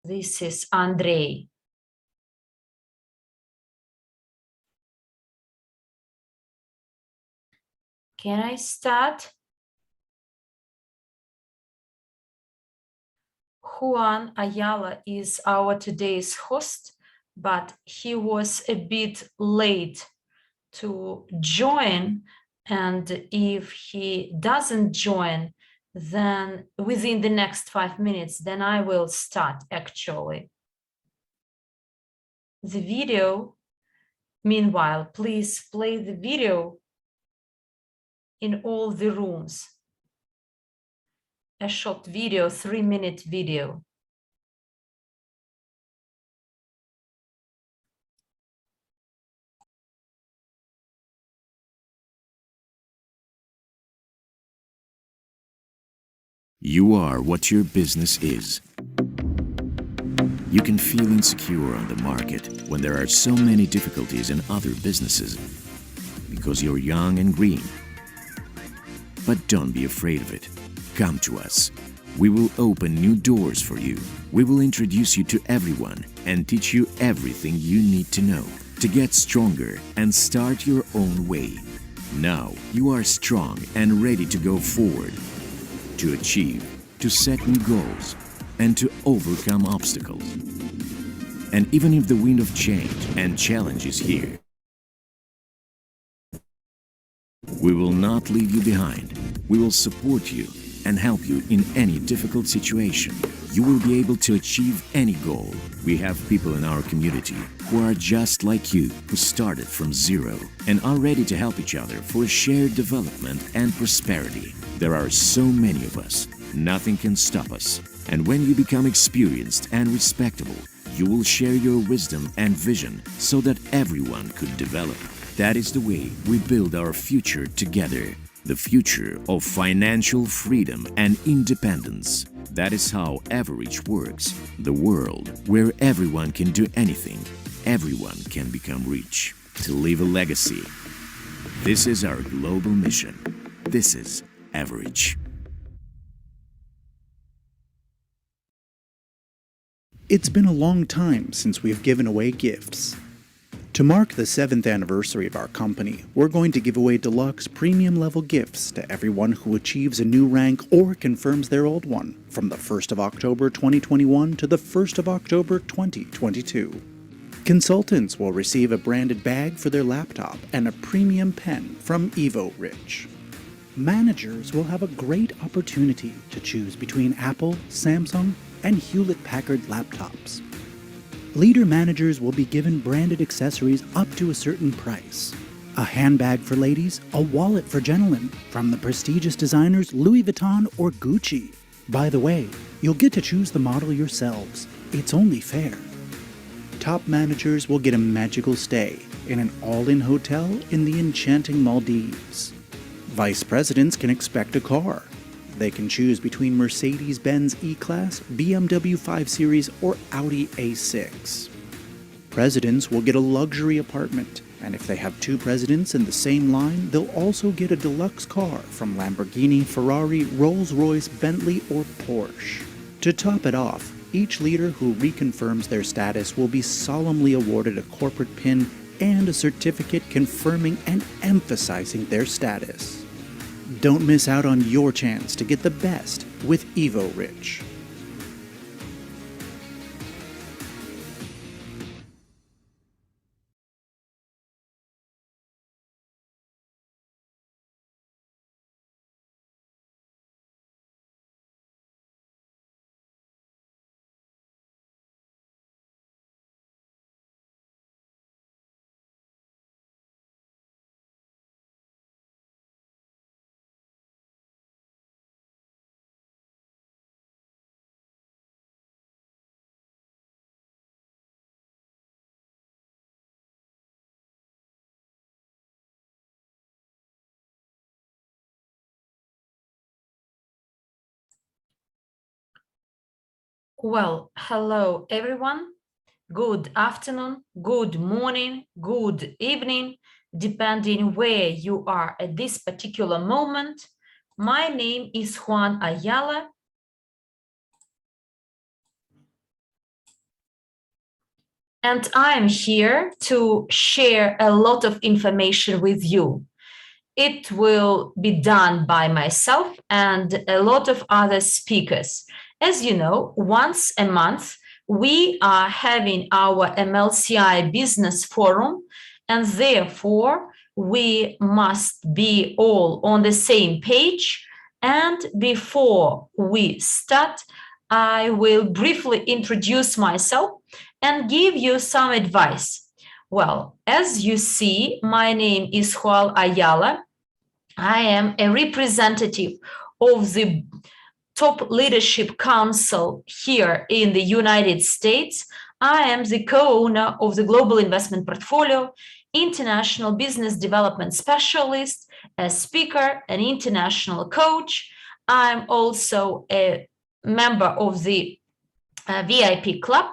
This is Andrey. Can I start? Juan Ayala is our today's host, but he was a bit late to join. And if he doesn't join, then within the next 5 minutes, then I will start actually. The video, meanwhile, please play the video in all the rooms. A short video, 3-minute video. You are what your business is. You can feel insecure on the market when there are so many difficulties in other businesses because you're young and green. But don't be afraid of it. Come to us. We will open new doors for you. We will introduce you to everyone and teach you everything you need to know to get stronger and start your own way. Now you are strong and ready to go forward, to achieve, to set new goals, and to overcome obstacles. And even if the wind of change and challenge is here, we will not leave you behind. We will support you and help you in any difficult situation. You will be able to achieve any goal. We have people in our community who are just like you, who started from zero and are ready to help each other for shared development and prosperity. There are so many of us. Nothing can stop us. And when you become experienced and respectable, you will share your wisdom and vision so that everyone could develop. That is the way we build our future together. The future of financial freedom and independence. That is how Evorich works. The world where everyone can do anything. Everyone can become rich. To leave a legacy. This is our global mission. This is Evorich. It's been a long time since we've given away gifts. To mark the 7th anniversary of our company, we're going to give away deluxe premium level gifts to everyone who achieves a new rank or confirms their old one from the 1st of October 2021 to the 1st of October 2022. Consultants will receive a branded bag for their laptop and a premium pen from Evorich. Managers will have a great opportunity to choose between Apple, Samsung, and Hewlett-Packard laptops. Leader managers will be given branded accessories up to a certain price. A handbag for ladies, a wallet for gentlemen, from the prestigious designers Louis Vuitton or Gucci. By the way, you'll get to choose the model yourselves. It's only fair. Top managers will get a magical stay in an all-in hotel in the enchanting Maldives. Vice presidents can expect a car. They can choose between Mercedes-Benz E-Class, BMW 5 Series, or Audi A6. Presidents will get a luxury apartment, and if they have 2 presidents in the same line, they'll also get a deluxe car from Lamborghini, Ferrari, Rolls-Royce, Bentley, or Porsche. To top it off, each leader who reconfirms their status will be solemnly awarded a corporate pin and a certificate confirming and emphasizing their status. Don't miss out on your chance to get the best with Evorich. Well, hello everyone. Good afternoon, good morning, good evening, depending where you are at this particular moment. My name is Juan Ayala. and I'm here to share a lot of information with you. It will be done by myself and a lot of other speakers. As you know, once a month, we are having our MLCI business forum, and therefore we must be all on the same page. And before we start, I will briefly introduce myself and give you some advice. Well, as you see, my name is Juan Ayala. I am a representative of the Top Leadership Council here in the United States. I am the co-owner of the Global Investment Portfolio, international business development specialist, a speaker, an international coach. I'm also a member of the VIP club,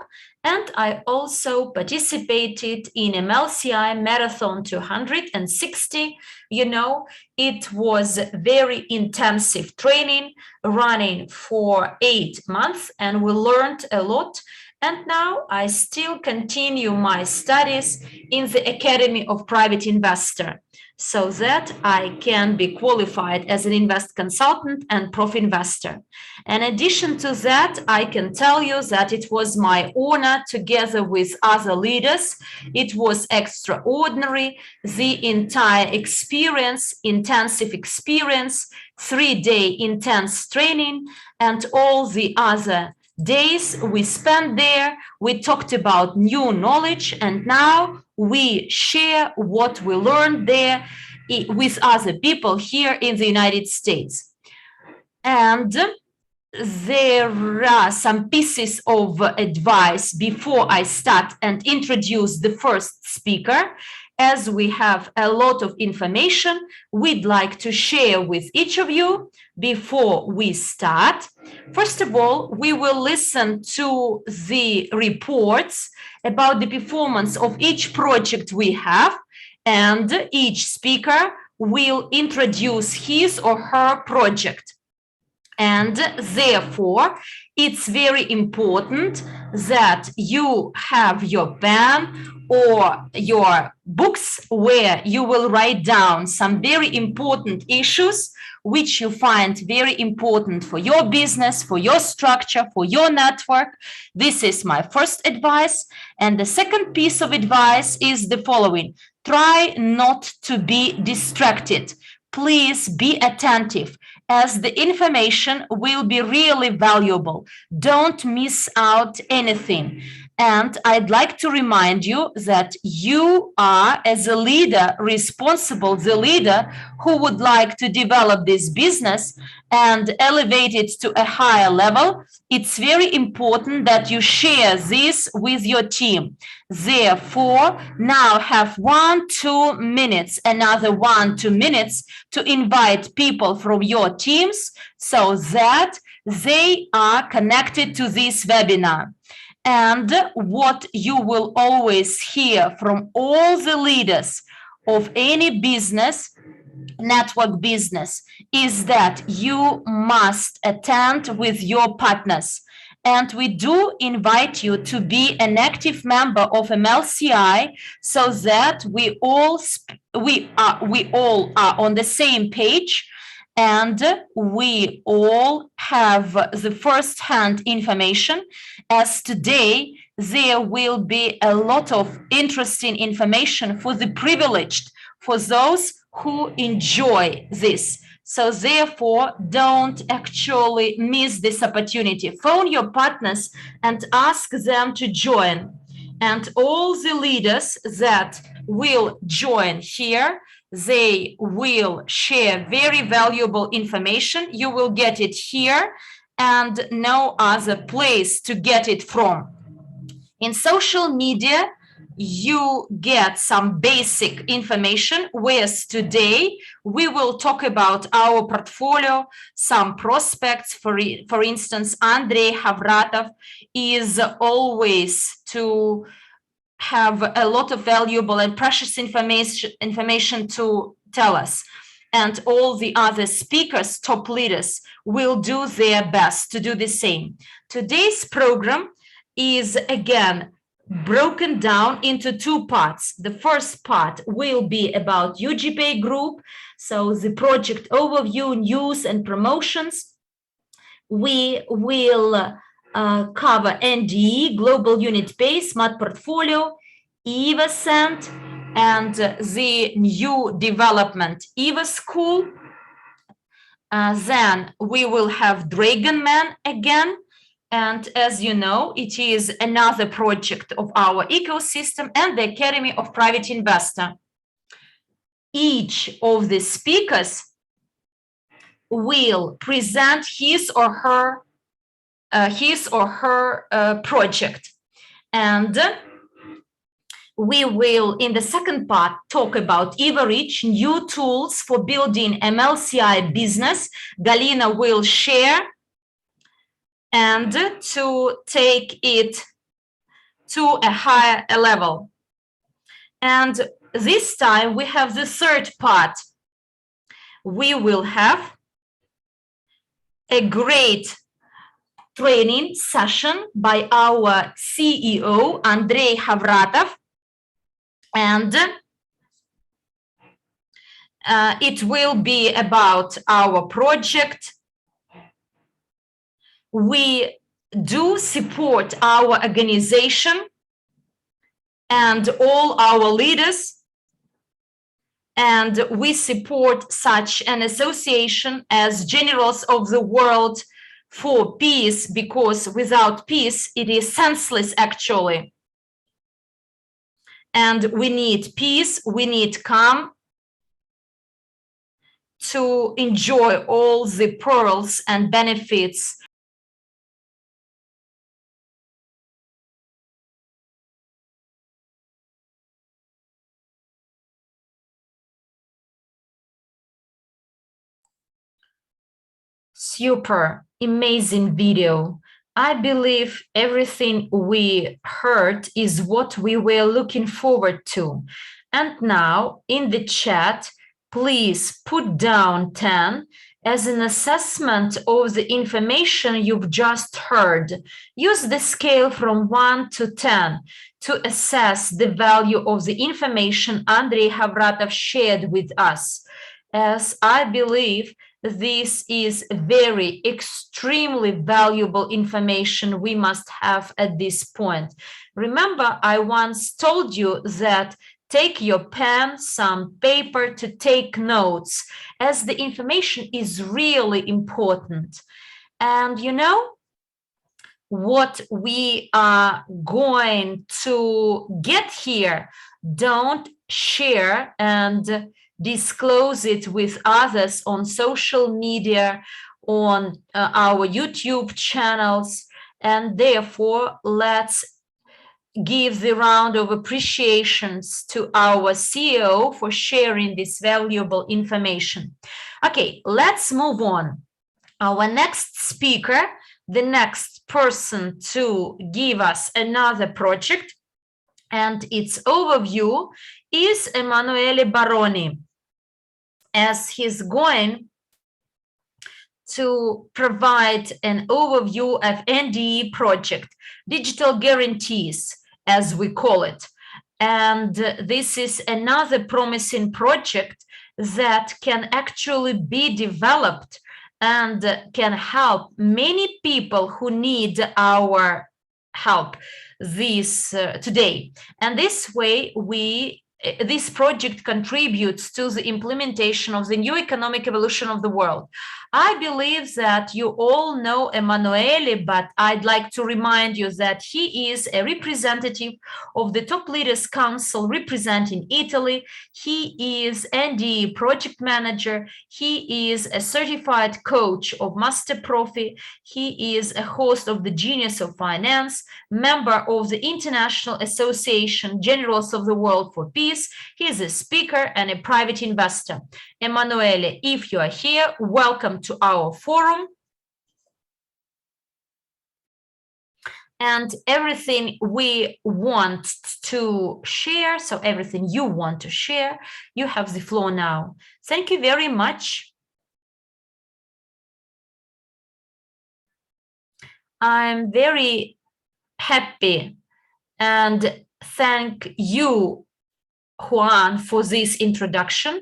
and I also participated in MLCI Marathon 260. You know, it was very intensive training running for 8 months, and we learned a lot. And now I still continue my studies in the Academy of Private Investor, so that I can be qualified as an invest consultant and prof investor. In addition to that, I can tell you that it was my honor, together with other leaders. It was extraordinary, the entire experience, intensive experience, 3-day intense training, and all the other days we spent there. We talked about new knowledge, and now we share what we learned there with other people here in the United States. And there are some pieces of advice before I start and introduce the first speaker. As we have a lot of information we'd like to share with each of you before we start. First of all, we will listen to the reports about the performance of each project we have, and each speaker will introduce his or her project. And therefore, it's very important that you have your pen or your books where you will write down some very important issues which you find very important for your business, for your structure, for your network. This is my first advice. And the second piece of advice is the following: try not to be distracted. Please be attentive, as the information will be really valuable. Don't miss out anything. And I'd like to remind you that you are, as a leader, responsible, the leader who would like to develop this business and elevate it to a higher level. It's very important that you share this with your team. Therefore, now have 1-2 minutes, another 1-2 minutes to invite people from your teams so that they are connected to this webinar. And what you will always hear from all the leaders of any business, network business, is that you must attend with your partners. And we do invite you to be an active member of MLCI so that we all are on the same page, and we all have the first-hand information, as today there will be a lot of interesting information for the privileged, for those who enjoy this. So therefore, don't actually miss this opportunity. Phone your partners and ask them to join. And all the leaders that will join here, they will share very valuable information. You will get it here and no other place to get it from. In social media, you get some basic information, whereas today we will talk about our portfolio, some prospects. For instance, Andrey is always to have a lot of valuable and precious information to tell us. And all the other speakers, top leaders, will do their best to do the same. Today's program is, again, broken down into two parts. The first part will be about UGPay group, so the project overview, news and promotions. We will cover NDE, Global Unit Pay, Smart Portfolio, EvoScent, and the new development EvoSchool. Then we will have Dragon Man again. And as you know, it is another project of our ecosystem and the Academy of Private Investor. Each of the speakers will present his or her project. And we will, in the second part, talk about Evorich, new tools for building MLCI business. Galina will share and to take it to a higher level. And this time we have the third part. We will have a great training session by our CEO, Andrey Havratov, and it will be about our project. We do support our organization and all our leaders, and we support such an association as Generals of the World for Peace, because without peace, it is senseless actually. And we need peace, we need calm to enjoy all the pearls and benefits super amazing video. I believe everything we heard is what we were looking forward to. And now in the chat, please put down 10 as an assessment of the information you've just heard. Use the scale from 1 to 10 to assess the value of the information Andrey Havratov shared with us, as I believe this is very extremely valuable information we must have at this point. Remember, I once told you that take your pen, some paper to take notes, as the information is really important. And you know what we are going to get here? Don't share and disclose it with others on social media, on our YouTube channels, and therefore let's give the round of appreciations to our CEO for sharing this valuable information. Okay, let's move on. Our next speaker, the next person to give us another project and its overview is Emanuele Baroni, as he's going to provide an overview of NDE project, digital guarantees, as we call it. And this is another promising project that can actually be developed and can help many people who need our help today. And this way this project contributes to the implementation of the new economic evolution of the world. I believe that you all know Emanuele, but I'd like to remind you that he is a representative of the Top Leaders Council representing Italy. He is NDE project manager. He is a certified coach of Master Profi. He is a host of the Genius of Finance, member of the International Association Generals of the World for Peace. He is a speaker and a private investor. Emanuele, if you are here, welcome to our forum. And everything we want to share, so everything you want to share, you have the floor now. Thank you very much. I'm very happy And thank you, Juan, for this introduction.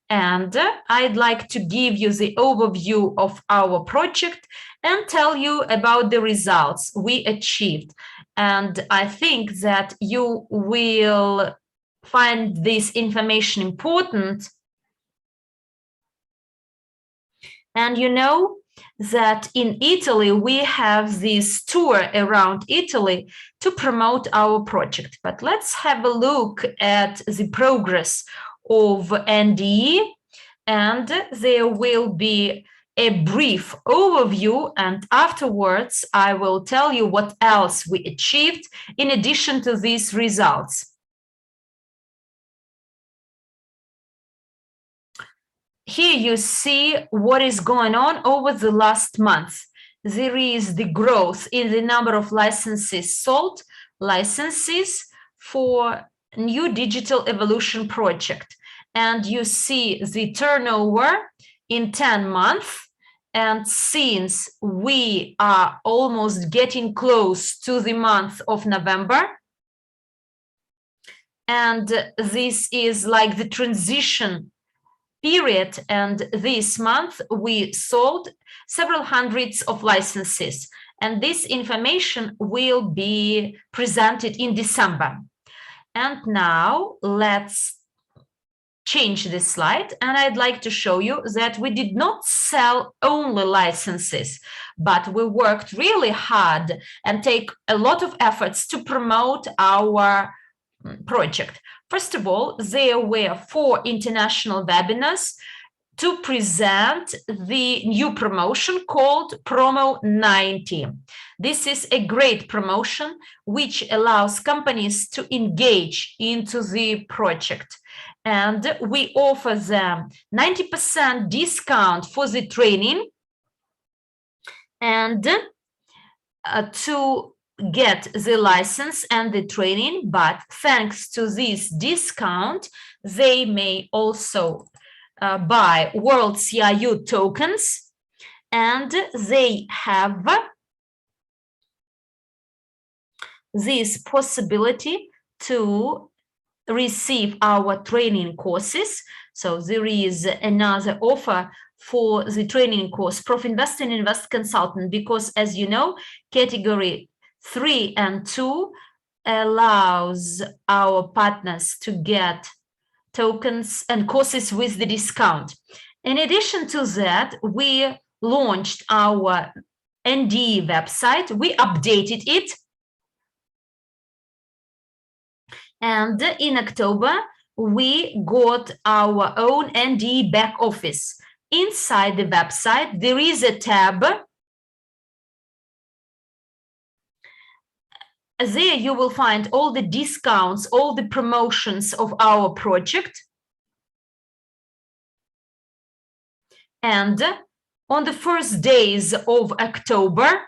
And I'd like to give you the overview of our project and tell you about the results we achieved. And I think that you will find this information important. And you know that in Italy, we have this tour around Italy to promote our project. But let's have a look at the progress of NDE, and there will be a brief overview, and afterwards I will tell you what else we achieved in addition to these results. Here you see what is going on over the last month. There is the growth in the number of licenses sold, licenses for new digital evolution project. And you see the turnover in 10 months. And since we are almost getting close to the month of November, and this is like the transition period, and this month we sold several hundreds of licenses, and this information will be presented in December. And now let's change this slide, and I'd like to show you that we did not sell only licenses, but we worked really hard and take a lot of efforts to promote our project. First of all, there were 4 international webinars to present the new promotion called Promo 90. This is a great promotion which allows companies to engage into the project. And we offer them 90% discount for the training, and to get the license and the training, but thanks to this discount, they may also buy World CIU tokens, and they have this possibility to receive our training courses. So there is another offer for the training course, Prof Invest and Invest Consultant, because as you know, category 3 and 2 allows our partners to get tokens and courses with the discount. In addition to that, we launched our NDE website, we updated it, and in October we got our own NDE back office. Inside the website there is a tab. There you will find all the discounts, all the promotions of our project. And on the first days of October,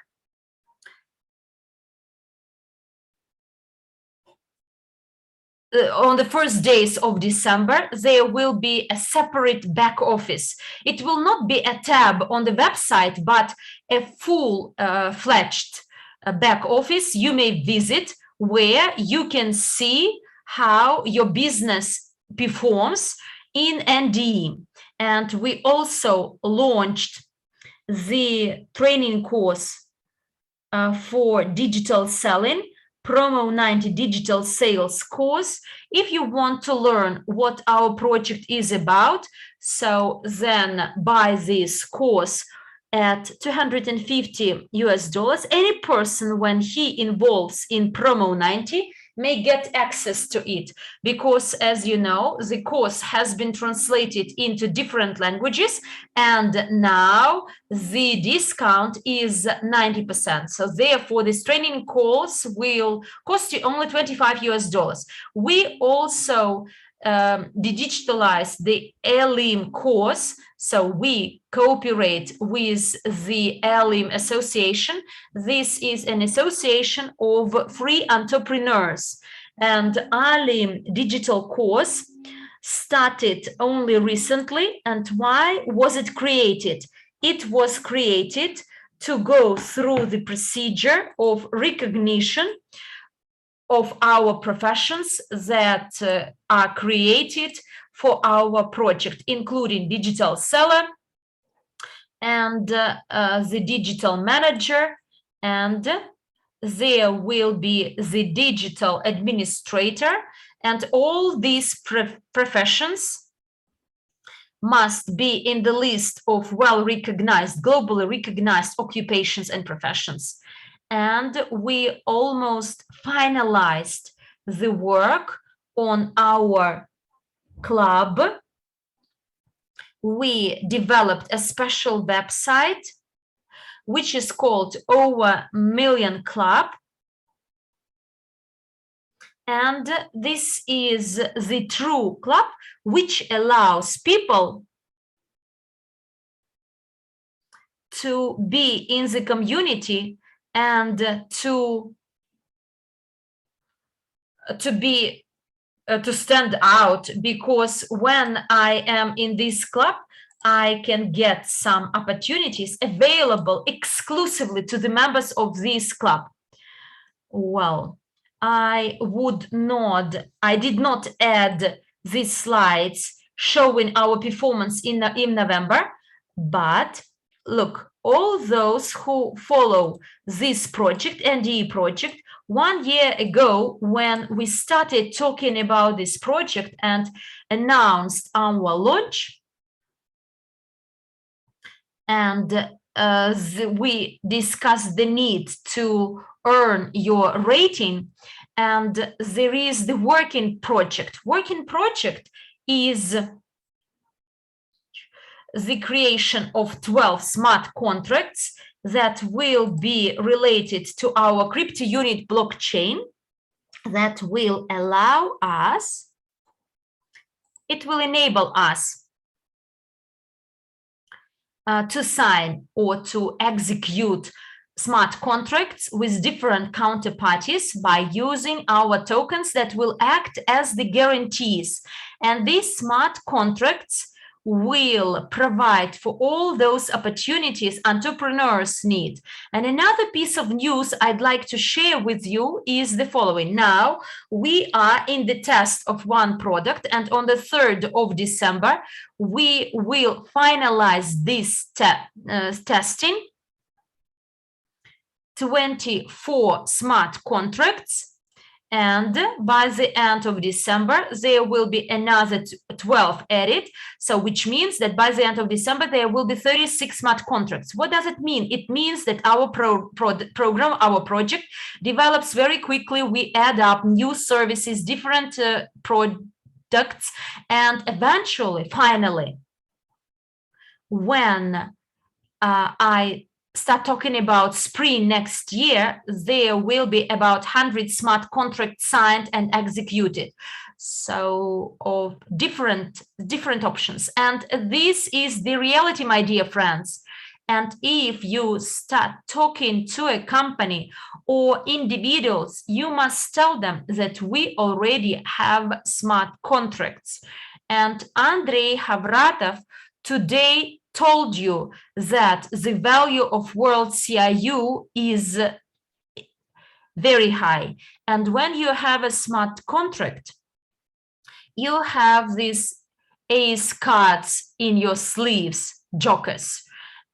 on the first days of December, there will be a separate back office. It will not be a tab on the website, but a full-fledged back office you may visit, where you can see how your business performs in NDE. And we also launched the training course for digital selling, Promo 90 Digital Sales course. If you want to learn what our project is about, so then buy this course at $250. Any person, when he involves in Promo 90, may get access to it, because as you know, the course has been translated into different languages, and now the discount is 90%. So therefore this training course will cost you only $25. We also digitalize the ELIM course, so we cooperate with the ELIM Association. This is an association of free entrepreneurs, and ELIM digital course started only recently. And why was it created? It was created to go through the procedure of recognition of our professions that are created for our project, including digital seller and the digital manager, and there will be the digital administrator, and all these professions must be in the list of well-recognized, globally recognized occupations and professions. And we almost finalized the work on our club. We developed a special website which is called Over Million Club. And this is the true club which allows people to be in the community and to stand out, because when I am in this club, I can get some opportunities available exclusively to the members of this club. Well, I did not add these slides showing our performance in November, but look, all those who follow this project, NDE project, 1 year ago, when we started talking about this project and announced our launch, and we discussed the need to earn your rating, and there is the working project. Working project is the creation of 12 smart contracts that will be related to our crypto unit blockchain that will allow us, it will enable us to sign or to execute smart contracts with different counterparties by using our tokens that will act as the guarantees. And these smart contracts will provide for all those opportunities entrepreneurs need. And another piece of news I'd like to share with you is the following. Now, we are in the test of one product, and on the 3rd of December, we will finalize this testing, 24 smart contracts. And by the end of December, there will be another 12 added. So which means that by the end of December, there will be 36 smart contracts. What does it mean? It means that our program, our project develops very quickly. We add up new services, different products, and eventually, finally, when I start talking about spring next year, there will be about 100 smart contracts signed and executed. So of different options. And this is the reality, my dear friends. And if you start talking to a company or individuals, you must tell them that we already have smart contracts. And Andrey Havratov today told you that the value of world CIU is very high. And when you have a smart contract, you have these ace cards in your sleeves, jokers.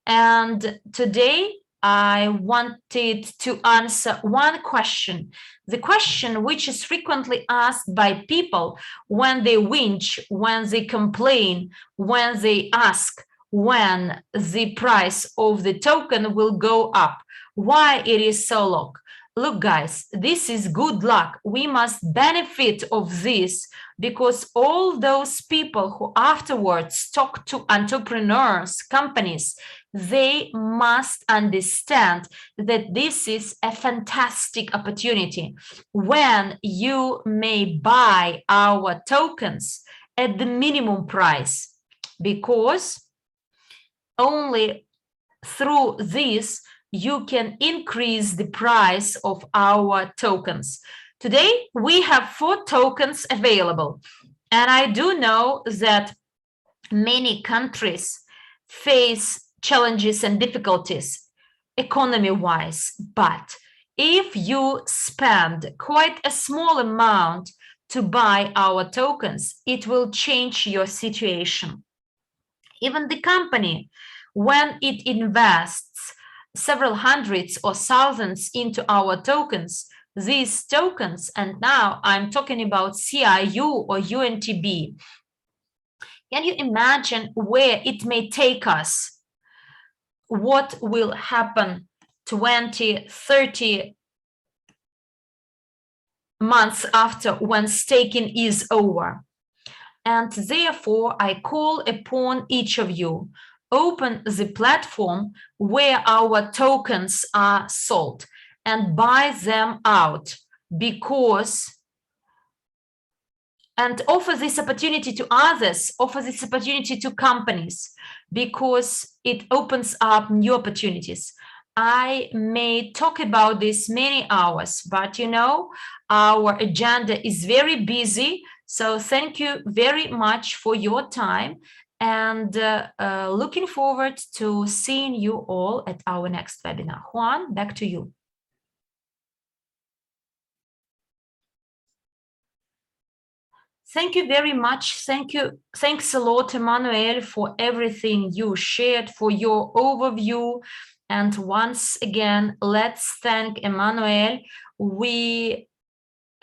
And today I wanted to answer one question, the question which is frequently asked by people when they whinge, when they complain, when they ask when the price of the token will go up, why it is so low. Look, guys, this is good luck. We must benefit of this, because all those people who afterwards talk to entrepreneurs, companies, they must understand that this is a fantastic opportunity when you may buy our tokens at the minimum price, because only through this you can increase the price of our tokens. Today we have 4 tokens available, and I do know that many countries face challenges and difficulties economy-wise, but if you spend quite a small amount to buy our tokens, it will change your situation. Even the company, when it invests several hundreds or thousands into our tokens, these tokens, and now I'm talking about CIU or UNTB, can you imagine where it may take us? What will happen 20, 30 months after when staking is over? And therefore, I call upon each of you, open the platform where our tokens are sold and buy them out, and offer this opportunity to others, offer this opportunity to companies, because it opens up new opportunities. I may talk about this many hours, but our agenda is very busy. So thank you very much for your time, and looking forward to seeing you all at our next webinar. Juan, back to you. Thank you very much. Thank you. Thanks a lot, Emanuele, for everything you shared, for your overview. And once again, let's thank Emanuele. We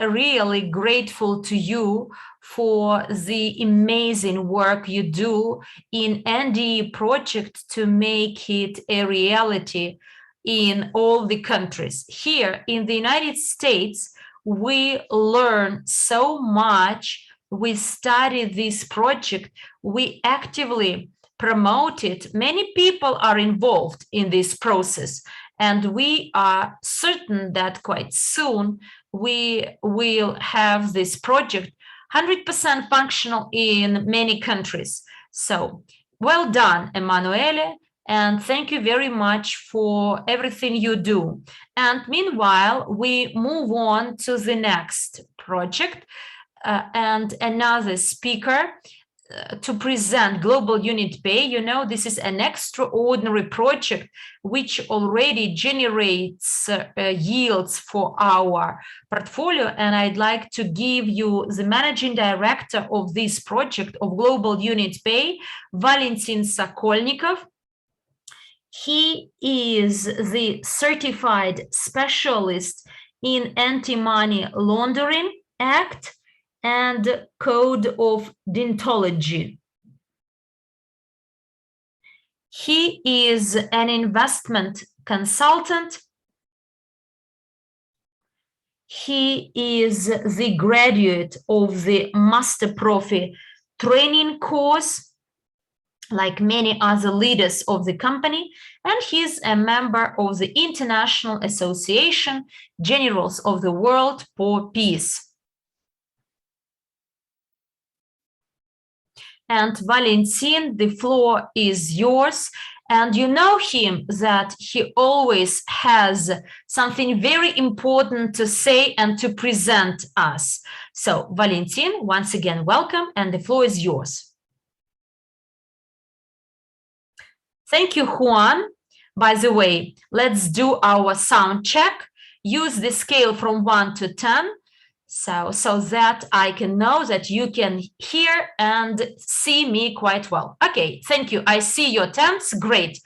are really grateful to you for the amazing work you do in NEEW project to make it a reality in all the countries. Here in the United States, we learn so much. We study this project, we actively promote it. Many people are involved in this process, and we are certain that quite soon we will have this project 100% functional in many countries. So well done, Emanuele, and thank you very much for everything you do. And meanwhile, we move on to the next project. And another speaker to present Global Unit Pay. This is an extraordinary project which already generates yields for our portfolio. And I'd like to give you the managing director of this project of Global Unit Pay, Valentin Sokolnikov. He is the certified specialist in Anti-Money Laundering Act and Code of Deontology. He is an investment consultant. He is the graduate of the Master Profi training course, like many other leaders of the company, and he's a member of the International Association Generals of the World for Peace. And Valentin, the floor is yours. And you know him that he always has something very important to say and to present us. So Valentin, once again, welcome, and the floor is yours. Thank you, Juan. By the way, let's do our sound check. Use the scale from 1 to 10. So that I can know that you can hear and see me quite well. Okay, thank you. I see your tens. Great.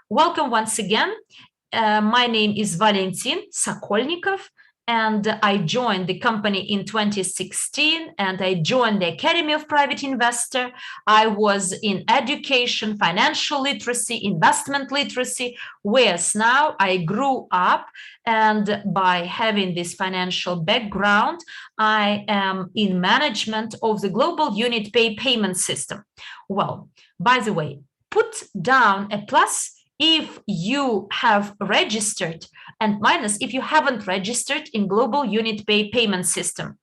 Welcome once again. My name is Valentin Sokolnikov, and I joined the company in 2016, and I joined the Academy of Private Investor. I was in education, financial literacy, investment literacy, whereas now I grew up, and by having this financial background, I am in management of the Global Unit Pay payment system. Well, by the way, put down a plus if you have registered, and minus if you haven't registered in Global Unit Pay payment system.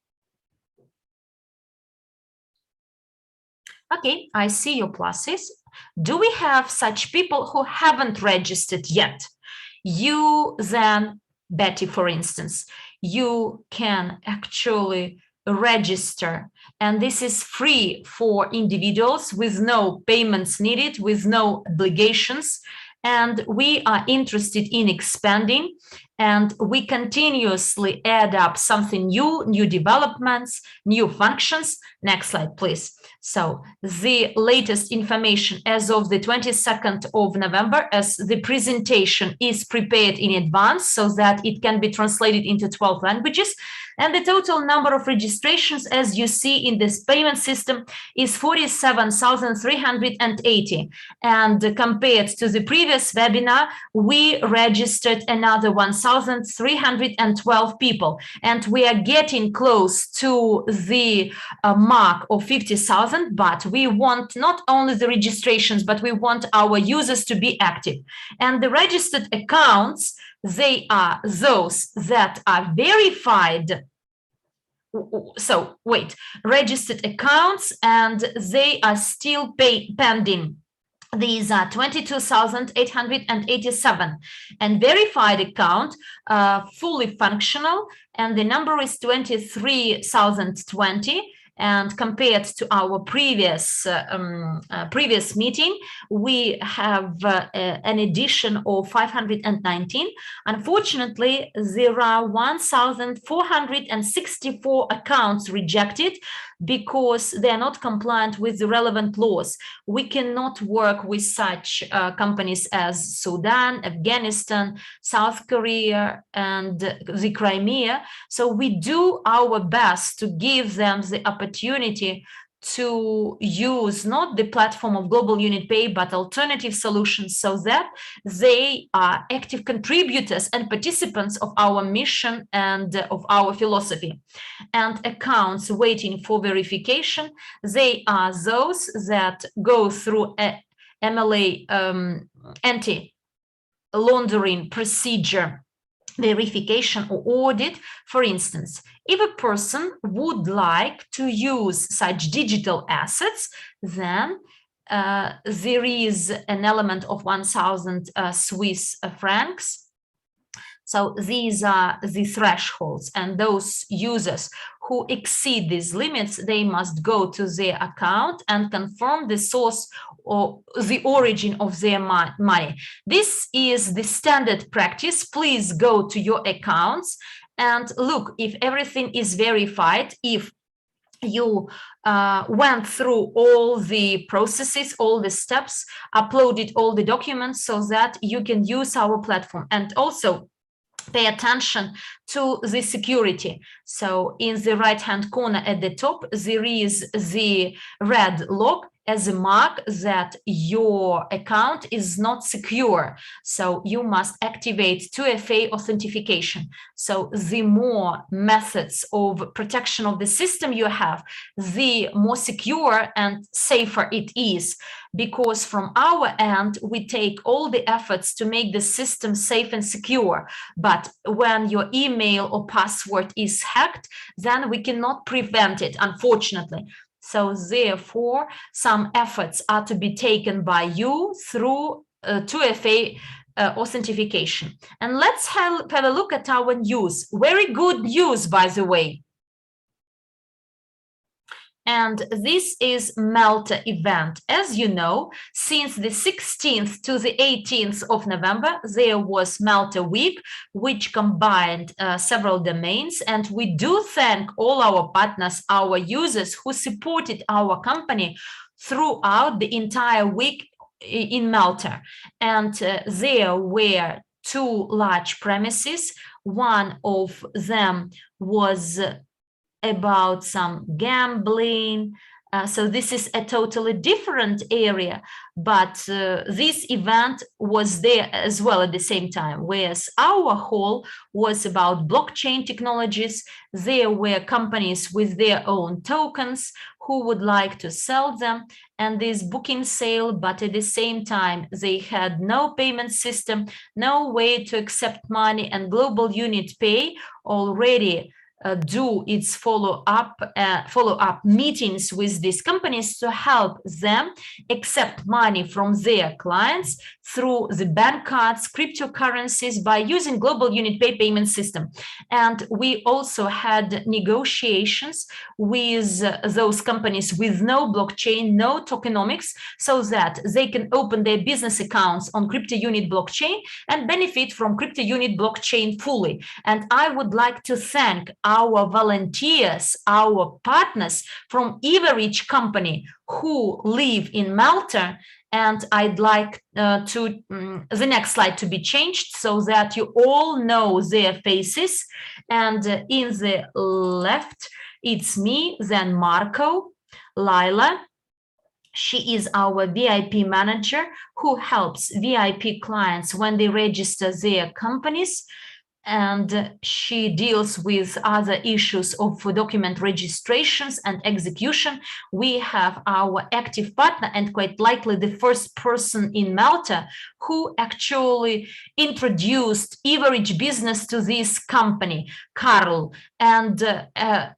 Okay, I see your pluses. Do we have such people who haven't registered yet? You then, Betty, for instance, you can actually register, and this is free for individuals with no payments needed, with no obligations. and we are interested in expanding, and we continuously add up something new developments, new functions. Next slide, please. So the latest information as of the 22nd of November, as the presentation is prepared in advance so that it can be translated into 12 languages. And the total number of registrations, as you see in this payment system, is 47,380. And compared to the previous webinar, we registered another 1,312 people. And we are getting close to the mark of 50,000, but we want not only the registrations, but we want our users to be active. And the registered accounts, they are those that are verified. So wait, registered accounts, and they are still pending. These are 22,887, and verified account, fully functional, and the number is 23,020. And compared to our previous meeting, we have an addition of 519. Unfortunately, there are 1,464 accounts rejected because they are not compliant with the relevant laws. We cannot work with such companies as Sudan, Afghanistan, South Korea, and the Crimea. So we do our best to give them the opportunity to use not the platform of Global Unit Pay, but alternative solutions, so that they are active contributors and participants of our mission and of our philosophy. And accounts waiting for verification, they are those that go through a MLA anti-laundering procedure verification or audit. For instance, if a person would like to use such digital assets, then there is an element of 1,000 Swiss francs. So these are the thresholds, and those users who exceed these limits, they must go to their account and confirm the source or the origin of their money. This is the standard practice. Please go to your accounts and look if everything is verified, if you went through all the processes, all the steps, uploaded all the documents so that you can use our platform. And also pay attention to the security. So in the right-hand corner at the top, there is the red lock as a mark that your account is not secure. So you must activate 2FA authentication. So the more methods of protection of the system you have, the more secure and safer it is. Because from our end, we take all the efforts to make the system safe and secure. But when your email or password is hacked, then we cannot prevent it, unfortunately. So therefore, some efforts are to be taken by you through 2FA authentication. And let's have a look at our news. Very good news, by the way. And this is Malta event. As you know, since the 16th to the 18th of November, there was Malta Week, which combined several domains. And we do thank all our partners, our users who supported our company throughout the entire week in Malta. And there were two large premises. One of them was about some gambling. So this is a totally different area, but this event was there as well at the same time, whereas our hall was about blockchain technologies. There were companies with their own tokens who would like to sell them, and this booking sale, but at the same time, they had no payment system, no way to accept money, and Global Unit Pay already do its follow-up meetings with these companies to help them accept money from their clients through the bank cards, cryptocurrencies by using global unit pay payment system. And we also had negotiations with those companies with no blockchain, no tokenomics, so that they can open their business accounts on crypto unit blockchain and benefit from crypto unit blockchain fully. And I would like to thank our volunteers, our partners from Evorich company who live in Malta. And I'd like the next slide to be changed so that you all know their faces. And in the left, it's me, then Marco, Lila. She is our VIP manager who helps VIP clients when they register their companies. And she deals with other issues of document registrations and execution. We have our active partner and quite likely the first person in Malta who actually introduced Evorich business to this company, Carl. And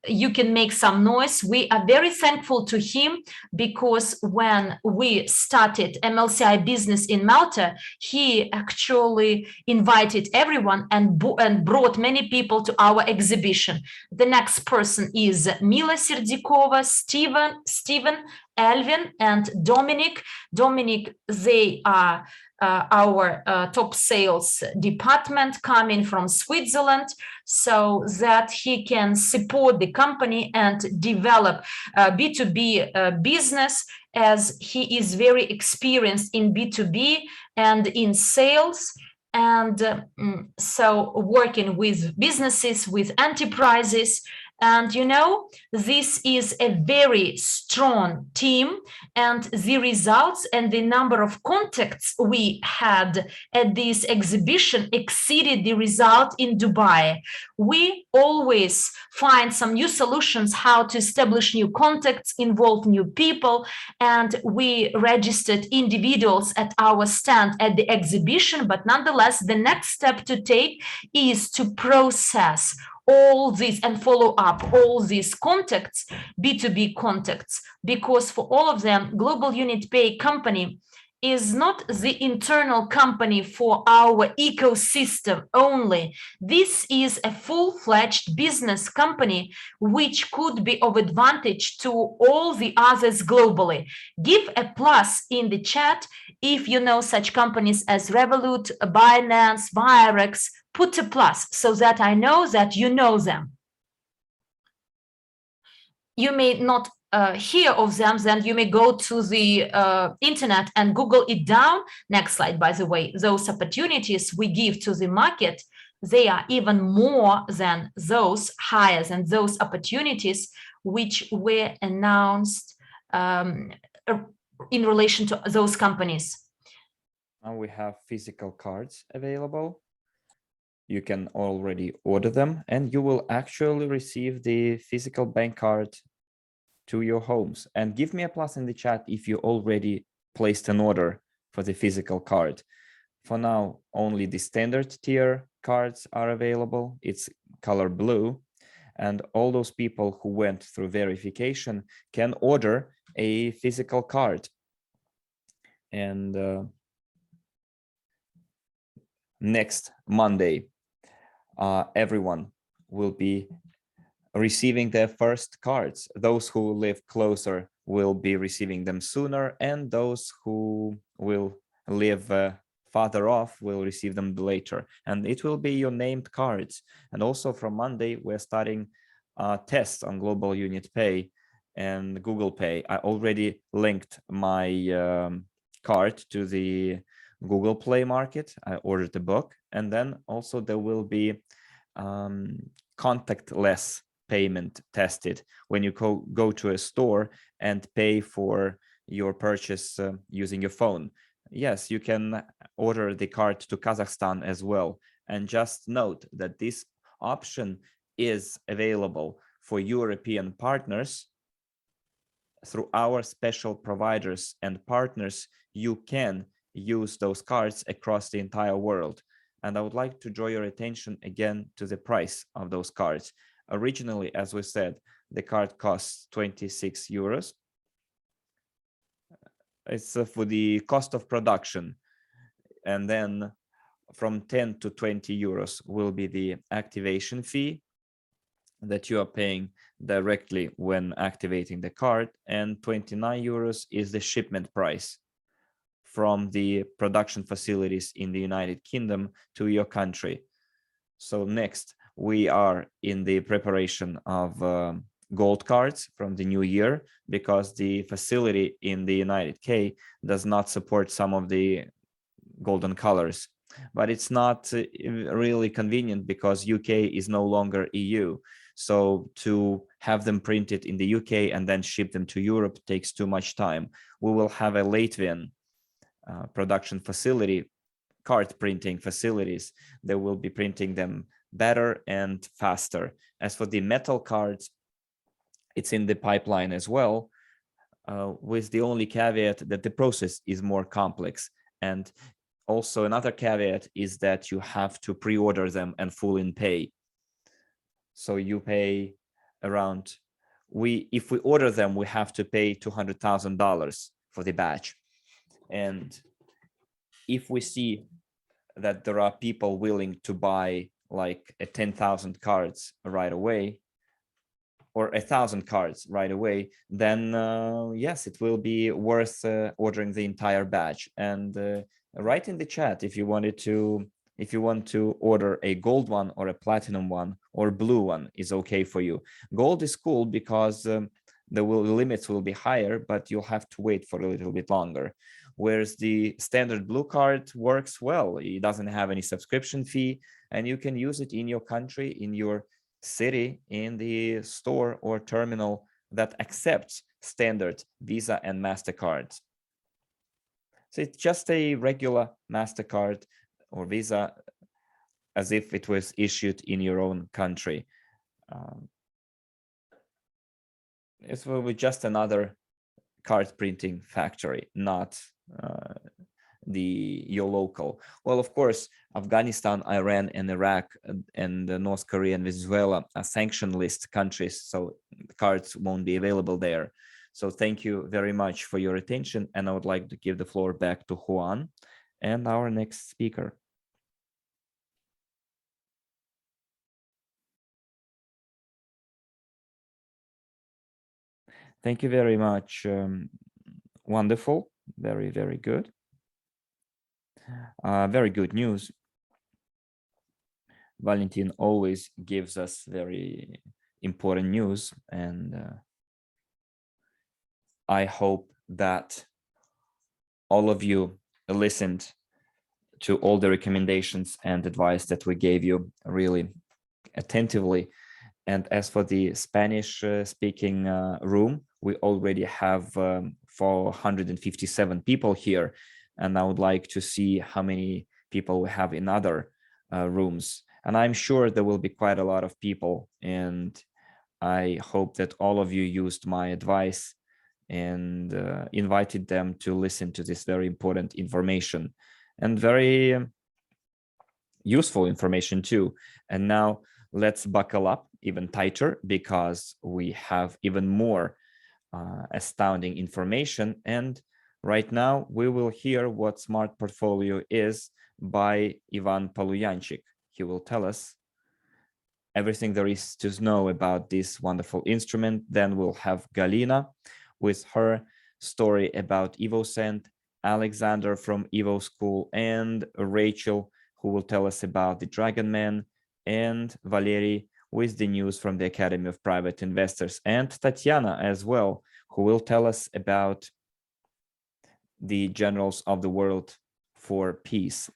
you can make some noise. We are very thankful to him because when we started MLCI business in Malta, he actually invited everyone and brought many people to our exhibition. The next person is Mila Serdyukova, Steven, Elvin, and Dominic. Dominic, they are our top sales department coming from Switzerland, so that he can support the company and develop B2B business, as he is very experienced in B2B and in sales. And so working with businesses, with enterprises. And you know, this is a very strong team, and the results and the number of contacts we had at this exhibition exceeded the result in Dubai. We always find some new solutions how to establish new contacts, involve new people, and we registered individuals at our stand at the exhibition. But nonetheless, the next step to take is to process all this and follow up all these contacts, B2B contacts, because for all of them, Global Unit Pay company is not the internal company for our ecosystem only. This is a full-fledged business company which could be of advantage to all the others globally. Give a plus in the chat if you know such companies as Revolut, Binance, Virex. Put a plus so that I know that you know them. You may not hear of them, then you may go to the internet and Google it down. Next slide, by the way. Those opportunities we give to the market, they are even more than those, higher than those opportunities which were announced in relation to those companies. Now we have physical cards available. You can already order them, and you will actually receive the physical bank card to your homes. And give me a plus in the chat if you already placed an order for the physical card. For now, only the standard tier cards are available. It's color blue. And all those people who went through verification can order a physical card. And next Monday, everyone will be receiving their first cards. Those who live closer will be receiving them sooner, and those who will live farther off will receive them later. And it will be your named cards. And also from Monday, we're starting tests on Global Unit Pay and Google Pay. I already linked my card to the Google Play Market. I ordered the book, and then also there will be contactless payment tested when you go to a store and pay for your purchase using your phone. Yes, you can order the card to Kazakhstan as well. And just note that this option is available for European partners. Through our special providers and partners, you can use those cards across the entire world. And I would like to draw your attention again to the price of those cards. Originally, as we said, the card costs 26 euros. It's for the cost of production. And then from 10 to 20 euros will be the activation fee that you are paying directly when activating the card. And 29 euros is the shipment price from the production facilities in the United Kingdom to your country. So next, we are in the preparation of gold cards from the new year, because the facility in the United K does not support some of the golden colors. But it's not really convenient because UK is no longer EU. So to have them printed in the UK and then ship them to Europe takes too much time. We will have a Latvian production facility, card printing facilities. They will be printing them better and faster. As for the metal cards, it's in the pipeline as well, with the only caveat that the process is more complex. And also another caveat is that you have to pre-order them and full in pay. So you pay around, if we order them, we have to pay $200,000 for the batch. And if we see that there are people willing to buy like 10,000 cards right away, or 1,000 cards right away, then yes, it will be worth ordering the entire batch. And write in the chat if you want to order a gold one or a platinum one or blue one is okay for you. Gold is cool because the limits will be higher, but you'll have to wait for a little bit longer. Whereas the standard blue card works well. It doesn't have any subscription fee, and you can use it in your country, in your city, in the store or terminal that accepts standard Visa and MasterCards. So it's just a regular MasterCard or Visa, as if it was issued in your own country. It will be just another card printing factory, not your local. Well, of course, Afghanistan, Iran, and Iraq, and North Korea and Venezuela are sanction list countries, so the cards won't be available there. So thank you very much for your attention, and I would like to give the floor back to Juan and our next speaker. Thank you very much. Wonderful. Very, very good. Very good news. Valentin always gives us very important news, and I hope that all of you listened to all the recommendations and advice that we gave you really attentively. And as for the Spanish speaking room, we already have 457 people here, and I would like to see how many people we have in other rooms. And I'm sure there will be quite a lot of people, and I hope that all of you used my advice and invited them to listen to this very important information and very useful information too. And now let's buckle up even tighter, because we have even more astounding information. And right now we will hear what Smart Portfolio is by Ivan Poluyanchik. He will tell us everything there is to know about this wonderful instrument. Then we'll have Galina with her story about EvoScent, Alexander from EvoSchool, and Rachael, who will tell us about the Dragon Man, and Valery with the news from the Academy of Private Investors, and Tatiana as well, who will tell us about the Generals of the World for Peace.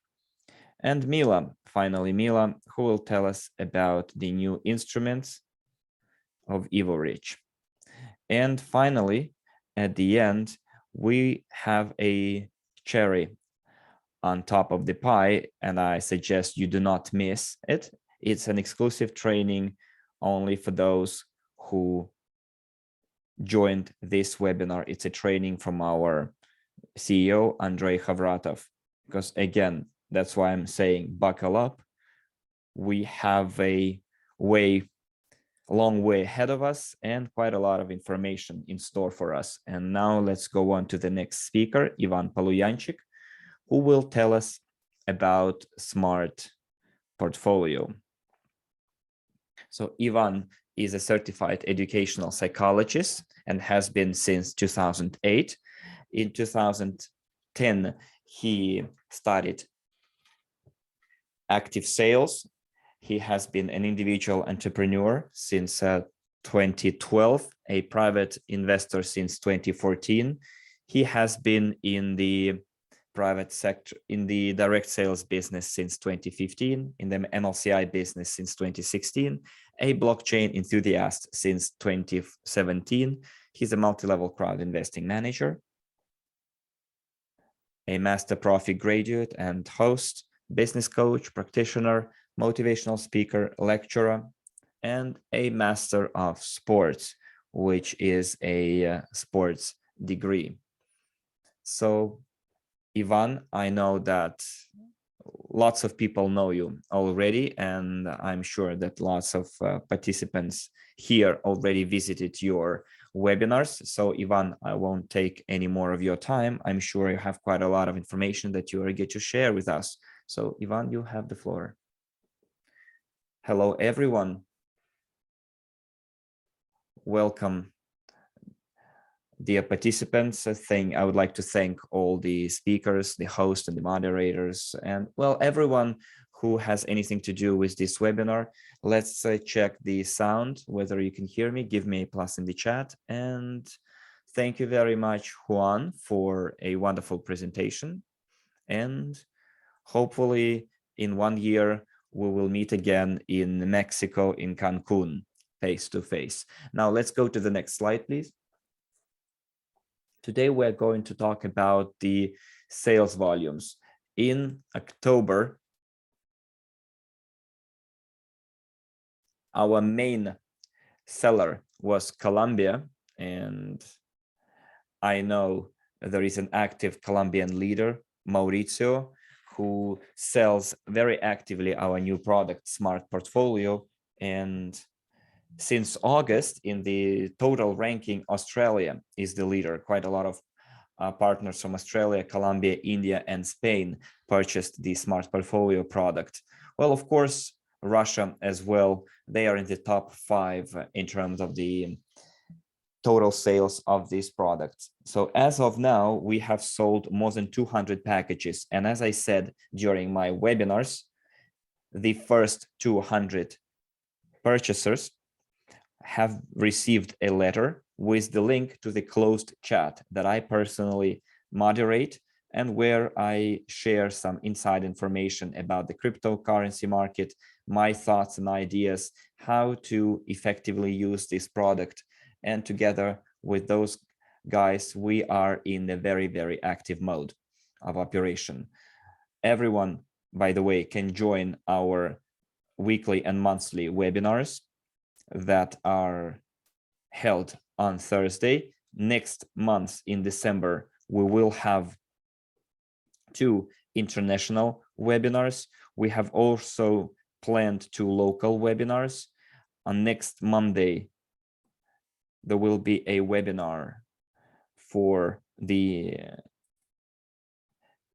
And Mila, finally Mila, who will tell us about the new instruments of Evorich. And finally, at the end, we have a cherry on top of the pie, and I suggest you do not miss it. It's an exclusive training only for those who joined this webinar. It's a training from our CEO, Andrey, because again, that's why I'm saying buckle up. We have a way long way ahead of us and quite a lot of information in store for us. And now let's go on to the next speaker, Ivan Poluyanchik, who will tell us about smart portfolio. So Ivan is a certified educational psychologist and has been since 2008. In 2010, he started active sales. He has been an individual entrepreneur since 2012, a private investor since 2014. He has been in the private sector, in the direct sales business since 2015, in the MLCI business since 2016, a blockchain enthusiast since 2017. He's a multi-level crowd investing manager, a master profit graduate and host, business coach, practitioner, motivational speaker, lecturer, and a master of sports, which is a sports degree. So Ivan, I know that lots of people know you already, and I'm sure that lots of participants here already visited your webinars. So Ivan, I won't take any more of your time. I'm sure you have quite a lot of information that you are going to share with us. So Ivan, you have the floor. Hello, everyone. Welcome. Dear participants, I would like to thank all the speakers, the host and the moderators, and well, everyone who has anything to do with this webinar. Let's check the sound, whether you can hear me. Give me a plus in the chat. And thank you very much, Juan, for a wonderful presentation. And hopefully in 1 year, we will meet again in Mexico, in Cancun, face to face. Now let's go to the next slide, please. Today, we're going to talk about the sales volumes. In October, our main seller was Colombia, and I know there is an active Colombian leader, Mauricio, who sells very actively our new product, Smart Portfolio. And since August, in the total ranking, Australia is the leader. Quite a lot of partners from Australia, Colombia, India, and Spain purchased the Smart Portfolio product. Well, of course, Russia as well. They are in the top 5 in terms of the total sales of these products. So as of now, we have sold more than 200 packages. And as I said during my webinars, the first 200 purchasers have received a letter with the link to the closed chat that I personally moderate, and where I share some inside information about the cryptocurrency market, my thoughts and ideas, how to effectively use this product. And together with those guys, we are in a very, very active mode of operation. Everyone, by the way, can join our weekly and monthly webinars that are held on Thursday. Next month in December, we will have 2 international webinars. We have also planned 2 local webinars. On next Monday, there will be a webinar for the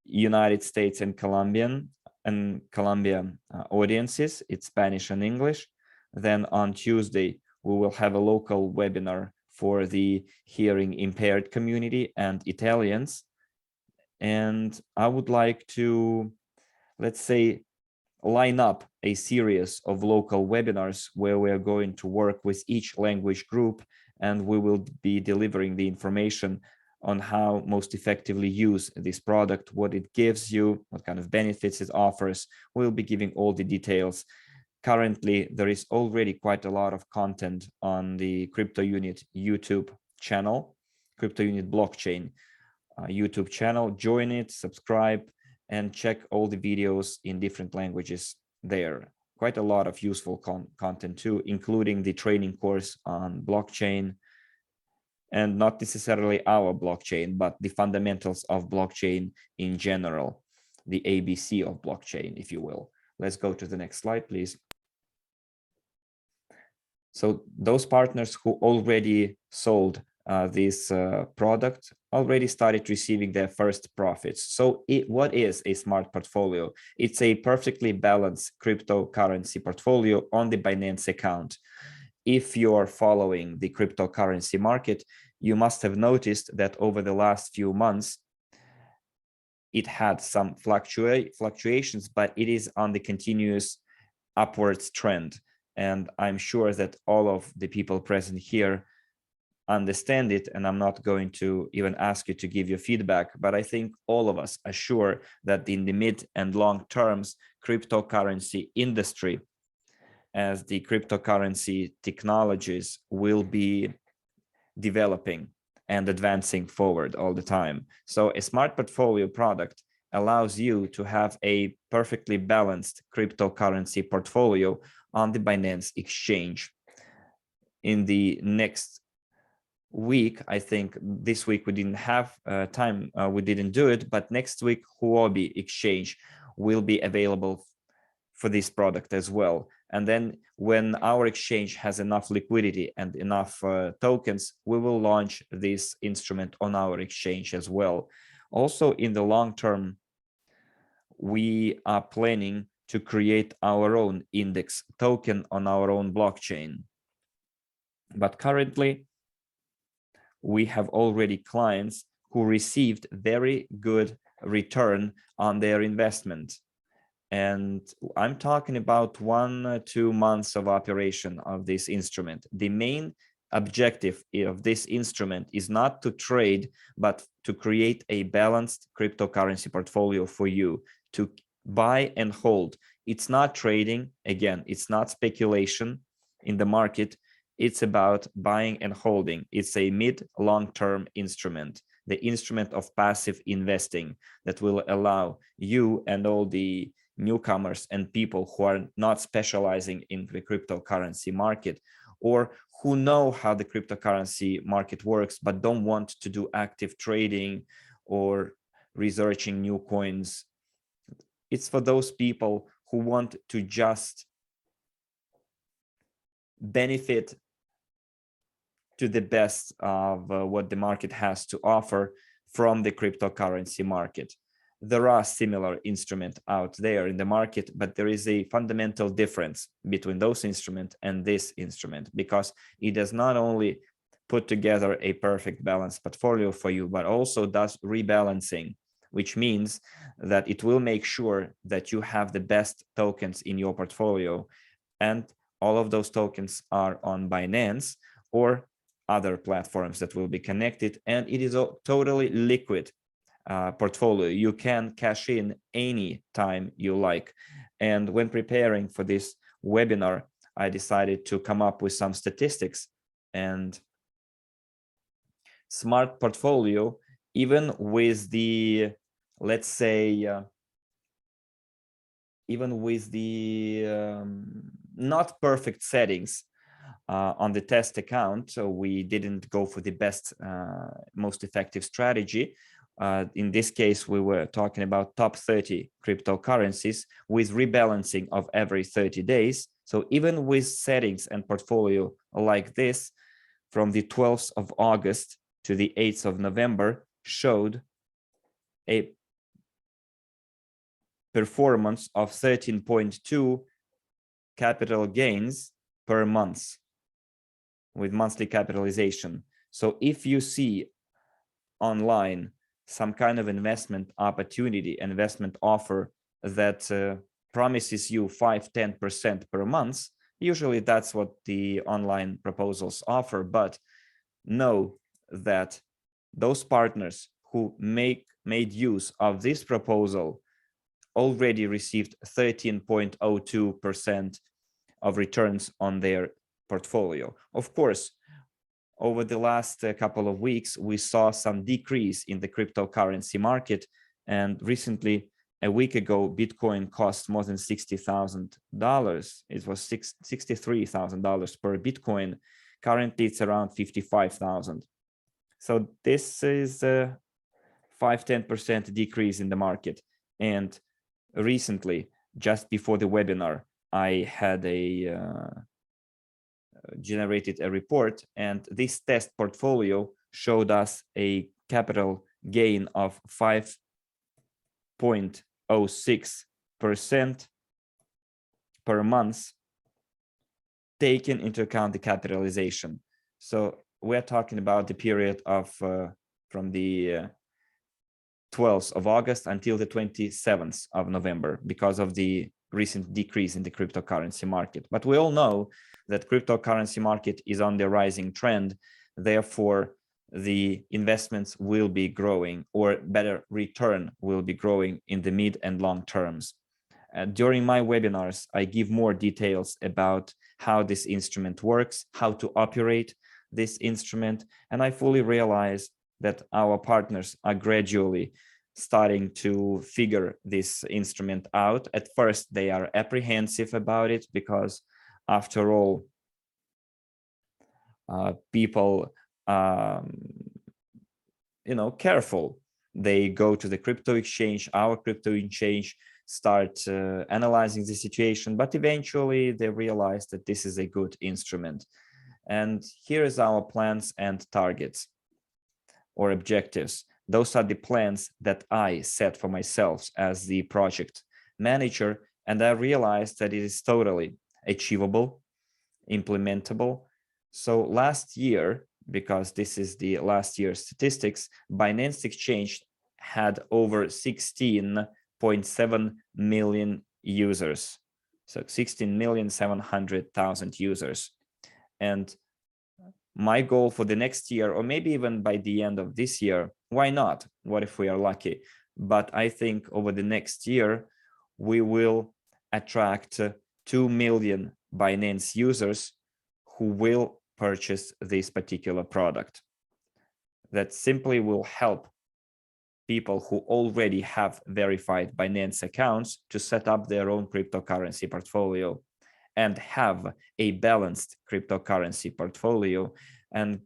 United States and Colombian audiences. It's Spanish and English. Then on Tuesday, we will have a local webinar for the hearing impaired community and Italians. And I would like to, let's say, line up a series of local webinars where we're going to work with each language group, and we will be delivering the information on how most effectively use this product, what it gives you, what kind of benefits it offers. We'll be giving all the details. Currently, there is already quite a lot of content on the Crypto Unit YouTube channel, Crypto Unit Blockchain YouTube channel. Join it, subscribe, and check all the videos in different languages there. Quite a lot of useful content too, including the training course on blockchain, and not necessarily our blockchain, but the fundamentals of blockchain in general, the ABC of blockchain, if you will. Let's go to the next slide, please. So those partners who already sold this product already started receiving their first profits. So what is a smart portfolio? It's a perfectly balanced cryptocurrency portfolio on the Binance account. If you're following the cryptocurrency market, you must have noticed that over the last few months, it had some fluctuations, but it is on the continuous upwards trend. And I'm sure that all of the people present here understand it, and I'm not going to even ask you to give your feedback, but I think all of us are sure that in the mid and long terms, cryptocurrency industry, as the cryptocurrency technologies will be developing and advancing forward all the time. So a smart portfolio product allows you to have a perfectly balanced cryptocurrency portfolio on the Binance exchange. In the next week, I think this week we didn't have time, we didn't do it, but next week Huobi exchange will be available for this product as well. And then when our exchange has enough liquidity and enough tokens, we will launch this instrument on our exchange as well. Also, in the long term, we are planning to create our own index token on our own blockchain. But currently, we have already clients who received very good return on their investment. And I'm talking about 1 or 2 months of operation of this instrument. The main objective of this instrument is not to trade, but to create a balanced cryptocurrency portfolio for you to buy and hold. It's not trading. Again, it's not speculation in the market. It's about buying and holding. It's a mid-long-term instrument, the instrument of passive investing that will allow you and all the newcomers and people who are not specializing in the cryptocurrency market, or who know how the cryptocurrency market works but don't want to do active trading or researching new coins. It's for those people who want to just benefit to the best of what the market has to offer from the cryptocurrency market. There are similar instruments out there in the market, but there is a fundamental difference between those instruments and this instrument, because it does not only put together a perfect balanced portfolio for you, but also does rebalancing, which means that it will make sure that you have the best tokens in your portfolio. And all of those tokens are on Binance or other platforms that will be connected. And it is a totally liquid portfolio. You can cash in any time you like. And when preparing for this webinar, I decided to come up with some statistics. And smart portfolio, even with the, let's say, even with the not perfect settings on the test account, so we didn't go for the best, most effective strategy. In this case, we were talking about top 30 cryptocurrencies with rebalancing of every 30 days. So even with settings and portfolio like this, from the 12th of August to the 8th of November, showed a performance of 13.2 capital gains per month with monthly capitalization. So if you see online some kind of investment opportunity, investment offer that promises you 5-10% per month, usually that's what the online proposals offer. But know that those partners who made use of this proposal already received 13.02% of returns on their portfolio. Of course, over the last couple of weeks, we saw some decrease in the cryptocurrency market. And recently, a week ago, Bitcoin cost more than $60,000. It was $63,000 per Bitcoin. Currently, it's around 55,000. So this is a 5-10% decrease in the market. And recently, just before the webinar, I had a generated a report, and this test portfolio showed us a capital gain of 5.06% per month, taking into account the capitalization. So we're talking about the period of from the 12th of August until the 27th of November, because of the recent decrease in the cryptocurrency market. But we all know that cryptocurrency market is on the rising trend. Therefore, the investments will be growing, or better, return will be growing in the mid and long terms. During my webinars, I give more details about how this instrument works, how to operate this instrument, and I fully realize that our partners are gradually starting to figure this instrument out. At first, they are apprehensive about it because, after all, people, careful. They go to the crypto exchange, our crypto exchange, start analyzing the situation, but eventually they realize that this is a good instrument. And here is our plans and targets or objectives. Those are the plans that I set for myself as the project manager, and I realized that it is totally achievable, implementable. So last year, because this is the last year's statistics, Binance Exchange had over 16.7 million users. So 16,700,000 users. And my goal for the next year, or maybe even by the end of this year, why not? What if we are lucky? But I think over the next year, we will attract 2 million Binance users who will purchase this particular product. That simply will help people who already have verified Binance accounts to set up their own cryptocurrency portfolio and have a balanced cryptocurrency portfolio and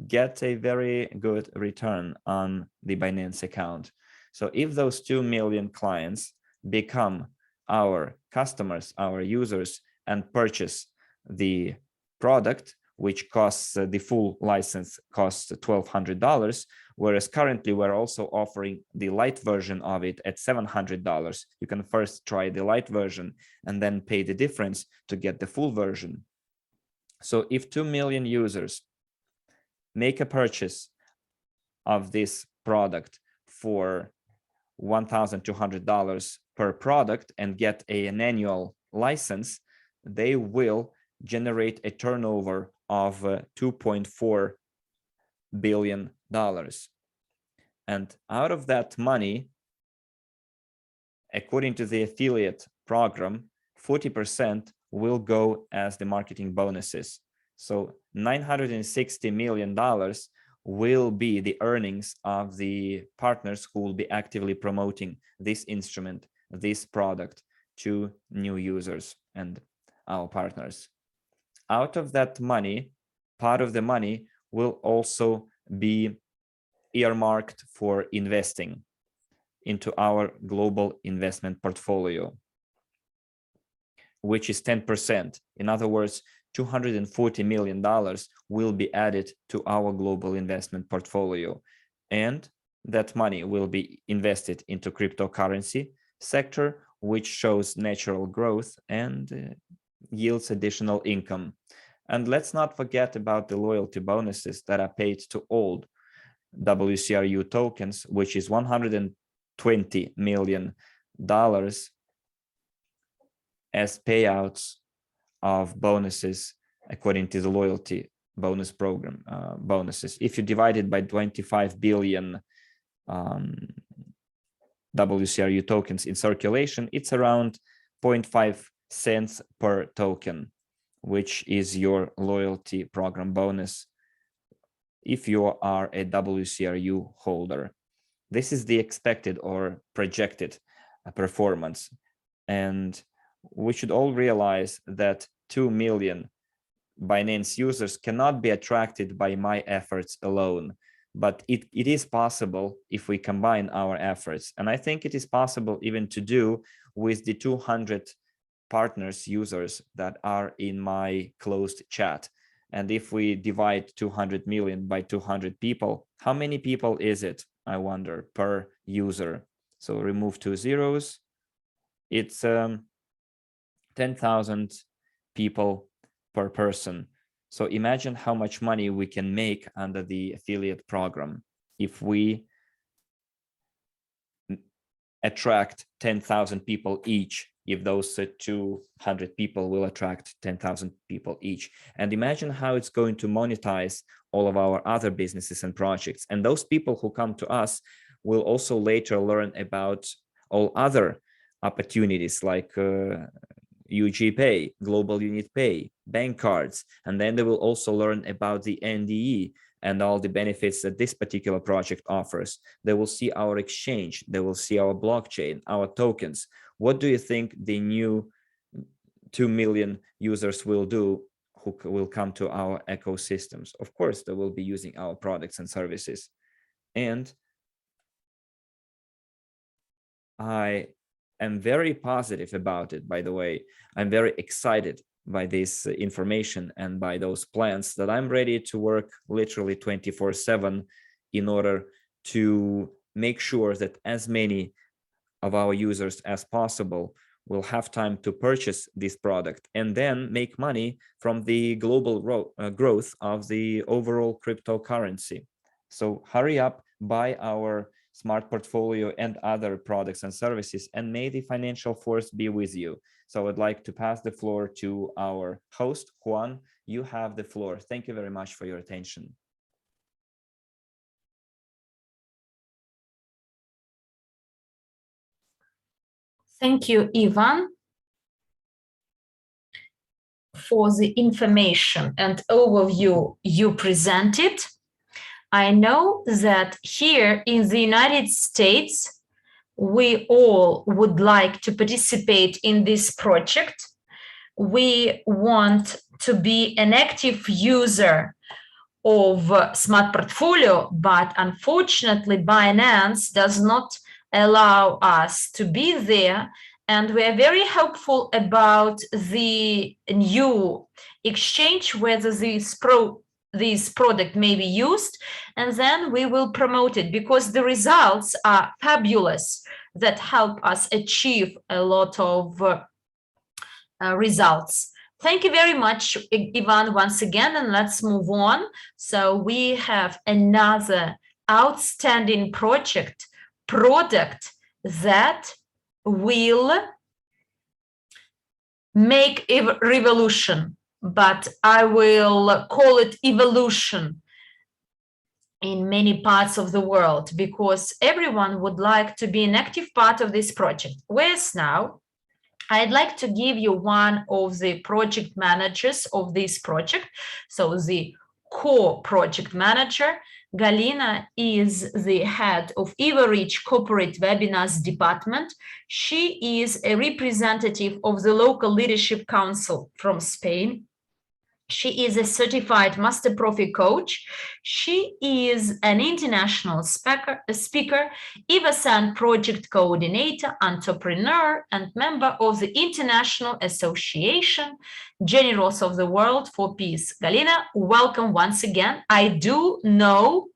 get a very good return on the Binance account. So if those 2 million clients become our customers, our users, and purchase the product, which costs the full license costs $1,200, whereas currently we're also offering the light version of it at $700. You can first try the light version and then pay the difference to get the full version. So if 2 million users make a purchase of this product for $1,200 per product and get an annual license, they will generate a turnover of $2.4 billion. And out of that money, according to the affiliate program, 40% will go as the marketing bonuses. So $960 million will be the earnings of the partners who will be actively promoting this instrument, this product to new users and our partners. Out of that money, part of the money will also be earmarked for investing into our global investment portfolio, which is 10%. In other words, $240 million will be added to our global investment portfolio. And that money will be invested into cryptocurrency sector, which shows natural growth and yields additional income. And let's not forget about the loyalty bonuses that are paid to all WCRU tokens, which is $120 million as payouts of bonuses according to the loyalty bonus program bonuses. If you divide it by 25 billion WCRU tokens in circulation, it's around 0.5 cents per token, which is your loyalty program bonus if you are a WCRU holder. This is the expected or projected performance. And we should all realize that 2 million Binance users cannot be attracted by my efforts alone, but it is possible if we combine our efforts. And I think it is possible even to do with the 200 partners, users that are in my closed chat. And if we divide 200 million by 200 people, how many people is it, I wonder, per user? So remove 2 zeros. It's 10,000 people per person. So imagine how much money we can make under the affiliate program if we attract 10,000 people each, if those 200 people will attract 10,000 people each. And imagine how it's going to monetize all of our other businesses and projects. And those people who come to us will also later learn about all other opportunities like UG Pay, Global Unit Pay, bank cards, and then they will also learn about the NDE and all the benefits that this particular project offers. They will see our exchange, they will see our blockchain, our tokens. What do you think the new 2 million users will do who will come to our ecosystems? Of course, they will be using our products and services. And I am very positive about it, by the way. I'm very excited by this information and by those plans that I'm ready to work literally 24/7 in order to make sure that as many of our users as possible will have time to purchase this product and then make money from the global growth of the overall cryptocurrency. So hurry up, buy our smart portfolio and other products and services, and may the financial force be with you. So I'd like to pass the floor to our host, Juan. You have the floor. Thank you very much for your attention. Thank you, Ivan, for the information and overview you presented. I know that here in the United States, we all would like to participate in this project. We want to be an active user of Smart Portfolio, but unfortunately, Binance does not allow us to be there. And we are very hopeful about the new exchange, whether this product may be used, and then we will promote it because the results are fabulous that help us achieve a lot of results. Thank you very much, Ivan, once again, and let's move on. So we have another outstanding product that will make a revolution, but I will call it evolution in many parts of the world because everyone would like to be an active part of this project. Whereas now, I'd like to give you one of the project managers of this project. So the core project manager, Galina, is the head of Evorich Corporate Webinars Department. She is a representative of the Local Leadership Council from Spain. She is a certified Master Profi coach. She is an international speaker, EvoScent project coordinator, entrepreneur, and member of the International Association Generals of the World for Peace. Galina, welcome once again. I do know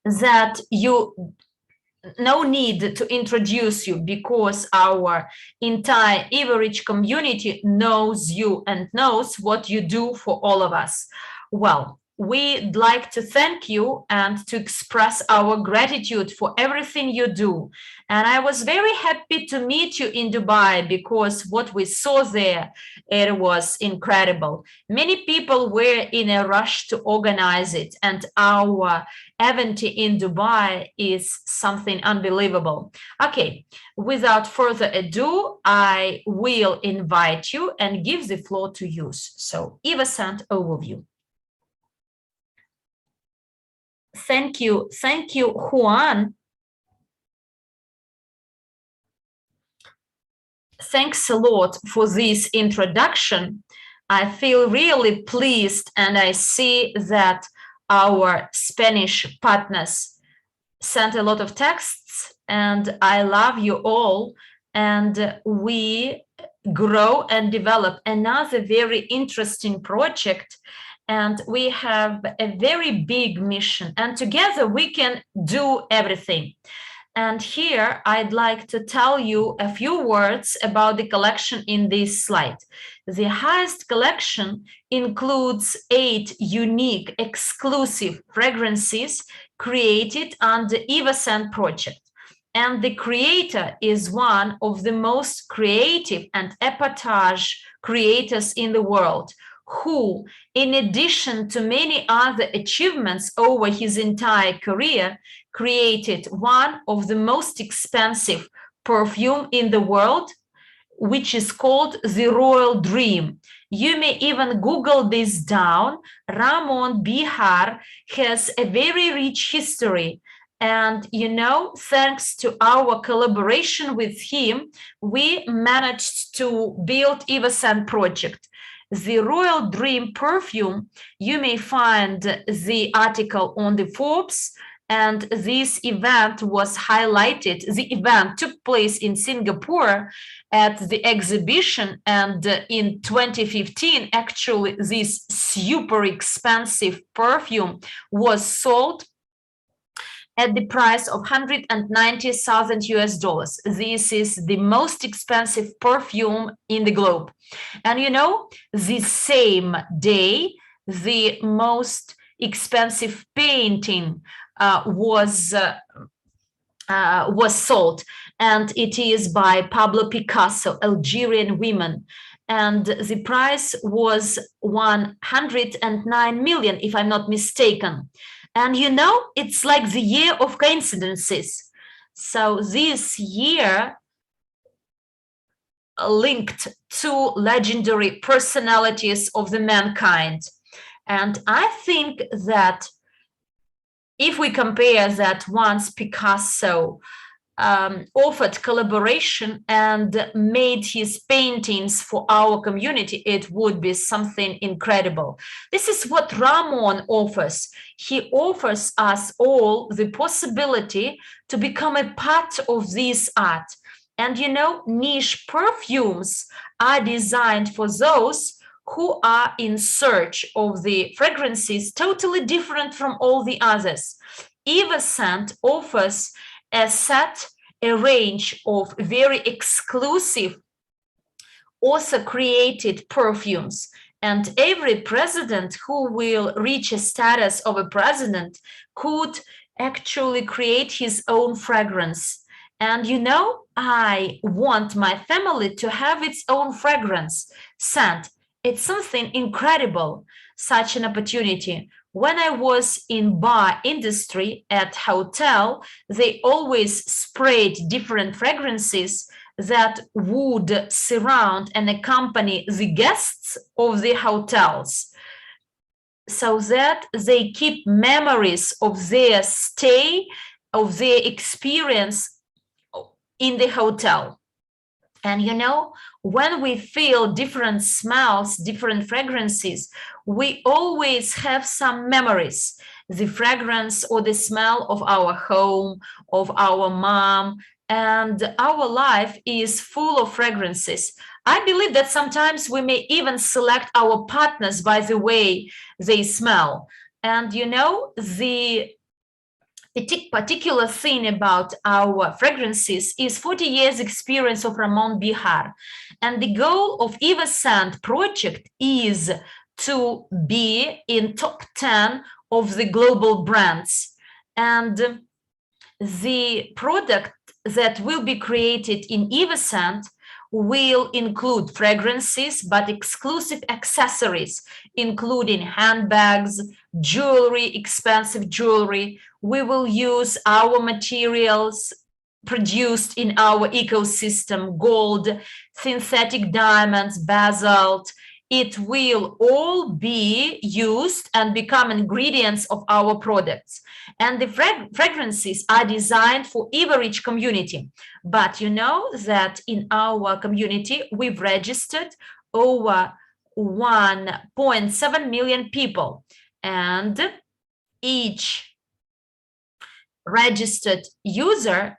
that no need to introduce you because our entire Evorich community knows you and knows what you do for all of us. Well, we'd like to thank you and to express our gratitude for everything you do. And I was very happy to meet you in Dubai because what we saw there, it was incredible. Many people were in a rush to organize it, and our event in Dubai is something unbelievable. Okay, without further ado, I will invite you and give the floor to you. So, EvoScent overview. Thank you, Juan. Thanks a lot for this introduction. I feel really pleased, and I see that our Spanish partners sent a lot of texts, and I love you all. And we grow and develop another very interesting project, and we have a very big mission, and together we can do everything. And here I'd like to tell you a few words about the collection in this slide. The highest collection includes 8 unique exclusive fragrances created under EvoScent project. And the creator is one of the most creative and epotage creators in the world, who, in addition to many other achievements over his entire career, created one of the most expensive perfume in the world, which is called the Royal Dream. You may even Google this down. Ramon Bihar has a very rich history. And, you know, thanks to our collaboration with him, we managed to build EvoScent project. The Royal Dream perfume, you may find the article on the Forbes, and this event was highlighted. The event took place in Singapore at the exhibition, and in 2015, actually, this super expensive perfume was sold at the price of $190,000 US. This is the most expensive perfume in the globe. And you know, the same day, the most expensive painting was sold, and it is by Pablo Picasso, Algerian women. And the price was 109 million, if I'm not mistaken. And you know, it's like the year of coincidences. So this year linked to legendary personalities of the mankind. And I think that if we compare that once Picasso offered collaboration and made his paintings for our community, it would be something incredible. This is what Ramon offers. He offers us all the possibility to become a part of this art. And you know, niche perfumes are designed for those who are in search of the fragrances totally different from all the others. EvoScent offers a range of very exclusive, also created perfumes. And every president who will reach a status of a president could actually create his own fragrance. And you know, I want my family to have its own fragrance scent. It's something incredible, such an opportunity. When I was in bar industry at hotel, they always sprayed different fragrances that would surround and accompany the guests of the hotels, so that they keep memories of their stay, of their experience in the hotel. And you know, when we feel different smells, different fragrances, we always have some memories. The fragrance or the smell of our home, of our mom, and our life is full of fragrances. I believe that sometimes we may even select our partners by the way they smell. And you know, the particular thing about our fragrances is 40 years experience of Ramon Bihar. And the goal of EvoScent project is to be in top 10 of the global brands. And the product that will be created in EvoScent will include fragrances, but exclusive accessories, including handbags, jewelry, expensive jewelry. We will use our materials produced in our ecosystem, gold, synthetic diamonds, basalt. It will all be used and become ingredients of our products. And the fragrances are designed for Evorich community. But you know that in our community, we've registered over 1.7 million people. And each registered user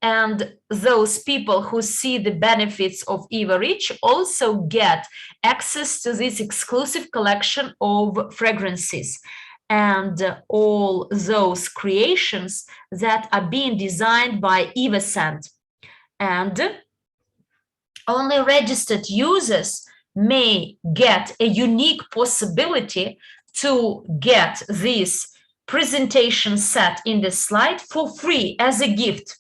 And those people who see the benefits of Evorich also get access to this exclusive collection of fragrances and all those creations that are being designed by EvoScent. And only registered users may get a unique possibility to get this presentation set in the slide for free as a gift.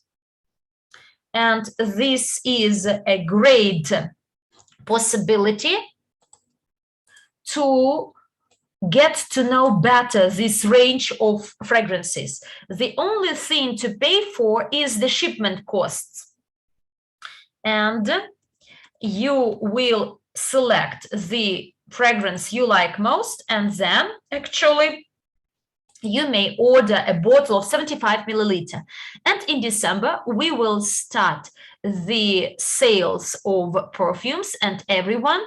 And this is a great possibility to get to know better this range of fragrances. The only thing to pay for is the shipment costs. And you will select the fragrance you like most, and then actually you may order a bottle of 75 milliliter. And in December, we will start the sales of perfumes, and everyone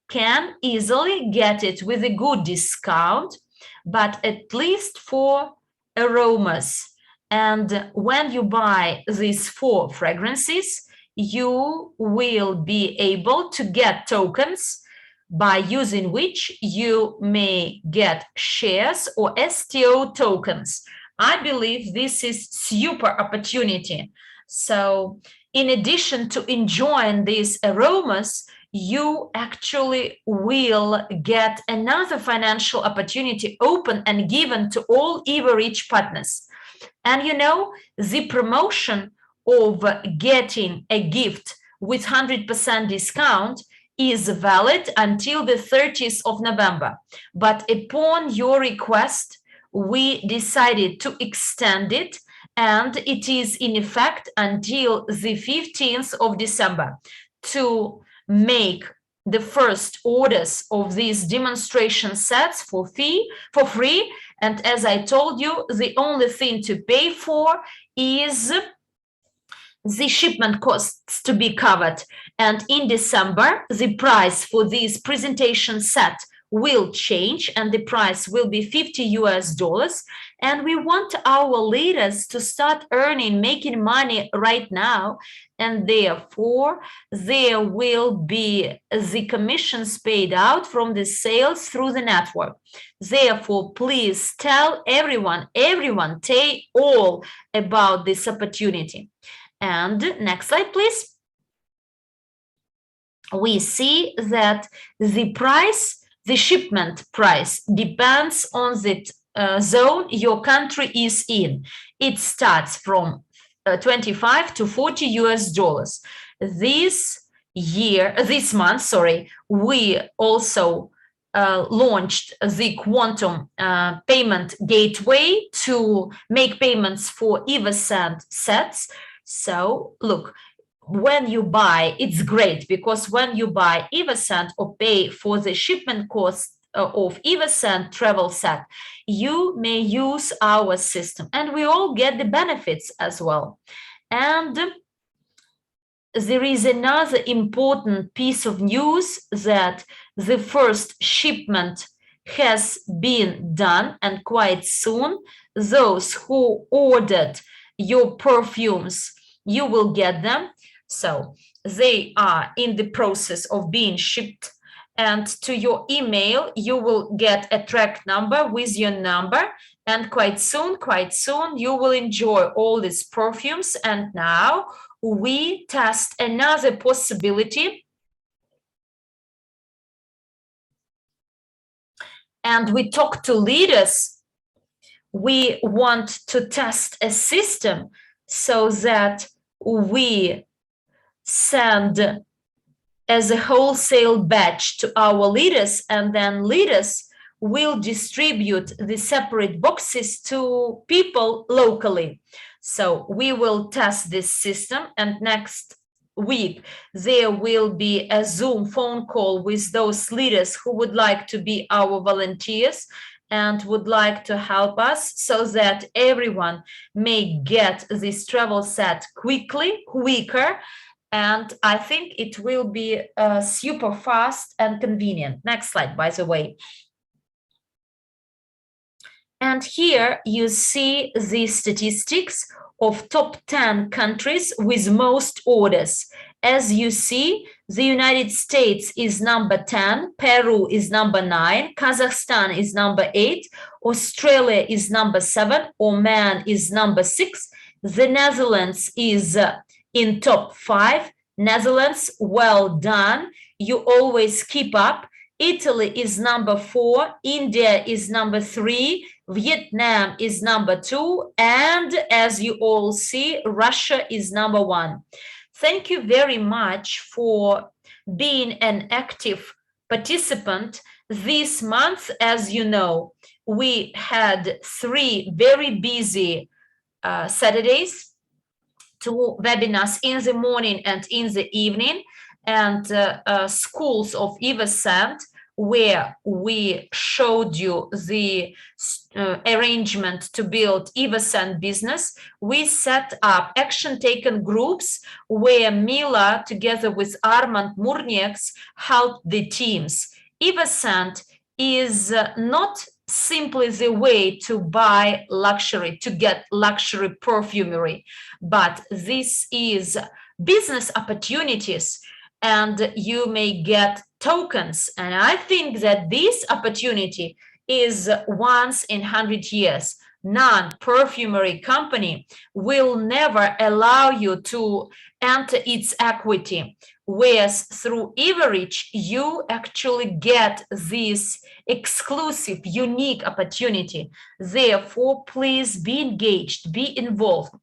can easily get it with a good discount, but at least for aromas. And when you buy these 4 fragrances, you will be able to get tokens by using which you may get shares or STO tokens. I believe this is super opportunity. So in addition to enjoying these aromas, you actually will get another financial opportunity open and given to all Evorich partners. And you know, the promotion of getting a gift with 100% discount is valid until the 30th of November. But upon your request, we decided to extend it, and it is in effect until the 15th of December to make the first orders of these demonstration sets for free. And as I told you, the only thing to pay for is the shipment costs to be covered. And in December, the price for this presentation set will change, and the price will be $50. And we want our leaders to start making money right now. And therefore, there will be the commissions paid out from the sales through the network. Therefore, please tell everyone all about this opportunity. And next slide, please. We see that the price, the shipment price, depends on the zone your country is in. It starts from 25 to $40. This month, we also launched the quantum payment gateway to make payments for EvoScent sets. So look, when you buy, it's great because when you buy EvoScent or pay for the shipment cost of EvoScent travel set, you may use our system, and we all get the benefits as well. And there is another important piece of news that the first shipment has been done, and quite soon those who ordered your perfumes, you will get them. So they are in the process of being shipped, and to your email you will get a track number with your number, and quite soon you will enjoy all these perfumes. And now we test another possibility, and we talk to leaders. We want to test a system so that we send as a wholesale batch to our leaders, and then leaders will distribute the separate boxes to people locally. So we will test this system, and next week there will be a Zoom phone call with those leaders who would like to be our volunteers and would like to help us so that everyone may get this travel set quicker. And I think it will be super fast and convenient. Next slide, by the way. And here you see the statistics of top 10 countries with most orders. As you see, the United States is number 10, Peru is number 9, Kazakhstan is number 8, Australia is number 7, Oman is number 6, the Netherlands is in top 5. Netherlands, well done. You always keep up. Italy is number 4, India is number 3, Vietnam is number 2, and as you all see, Russia is number 1. Thank you very much for being an active participant. This month, as you know, we had 3 very busy Saturdays, 2 webinars in the morning and in the evening, and schools of EvoScent, where we showed you the arrangement to build EvoScent business. We set up action taken groups where Mila, together with Armand Murnieks, helped the teams. EvoScent is not simply the way to buy luxury, to get luxury perfumery, but this is business opportunities, and you may get tokens. And I think that this opportunity is once in 100 years. Non-perfumery company will never allow you to enter its equity, whereas through Evorich, you actually get this exclusive, unique opportunity. Therefore, please be engaged, be involved.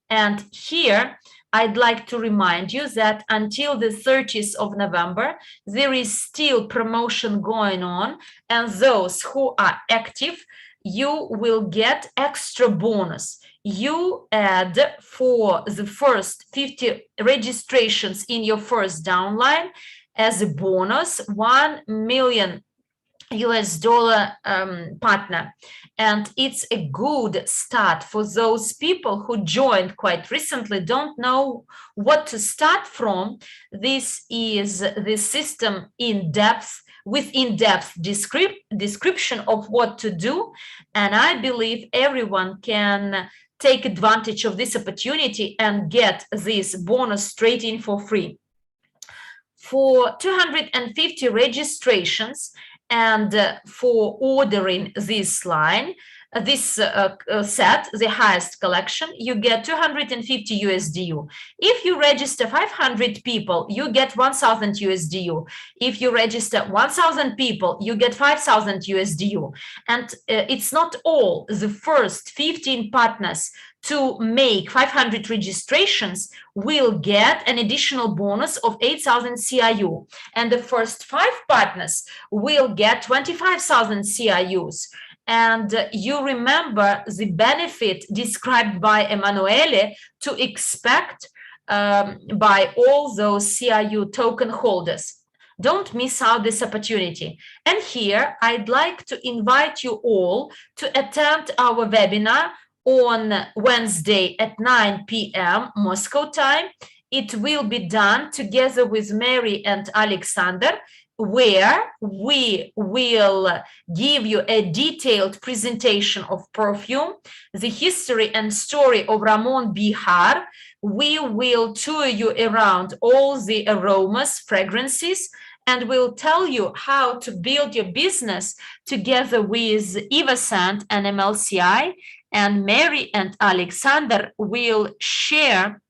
And here, I'd like to remind you that until the 30th of November, there is still promotion going on, and those who are active, you will get extra bonus. You add for the first 50 registrations in your first downline as a bonus $1 million partner. And it's a good start for those people who joined quite recently, don't know what to start from. This is the system in depth, with in-depth description of what to do. And I believe everyone can take advantage of this opportunity and get this bonus straight in for free. For 250 registrations, and for ordering this line, this set, the highest collection, you get 250 USDU. If you register 500 people, you get 1,000 USDU. If you register 1,000 people, you get 5,000 USDU. And it's not all. The first 15 partners to make 500 registrations will get an additional bonus of 8,000 CIU. And the first 5 partners will get 25,000 CIUs. And you remember the benefit described by Emanuele to expect by all those CIU token holders. Don't miss out this opportunity. And here, I'd like to invite you all to attend our webinar on Wednesday at 9 p.m. Moscow time. It will be done together with Mary and Alexander, where we will give you a detailed presentation of perfume, the history and story of Ramon Bihar. We will tour you around all the aromas, fragrances, and we'll tell you how to build your business together with EvoScent and MLCI. And Mary and Alexander will share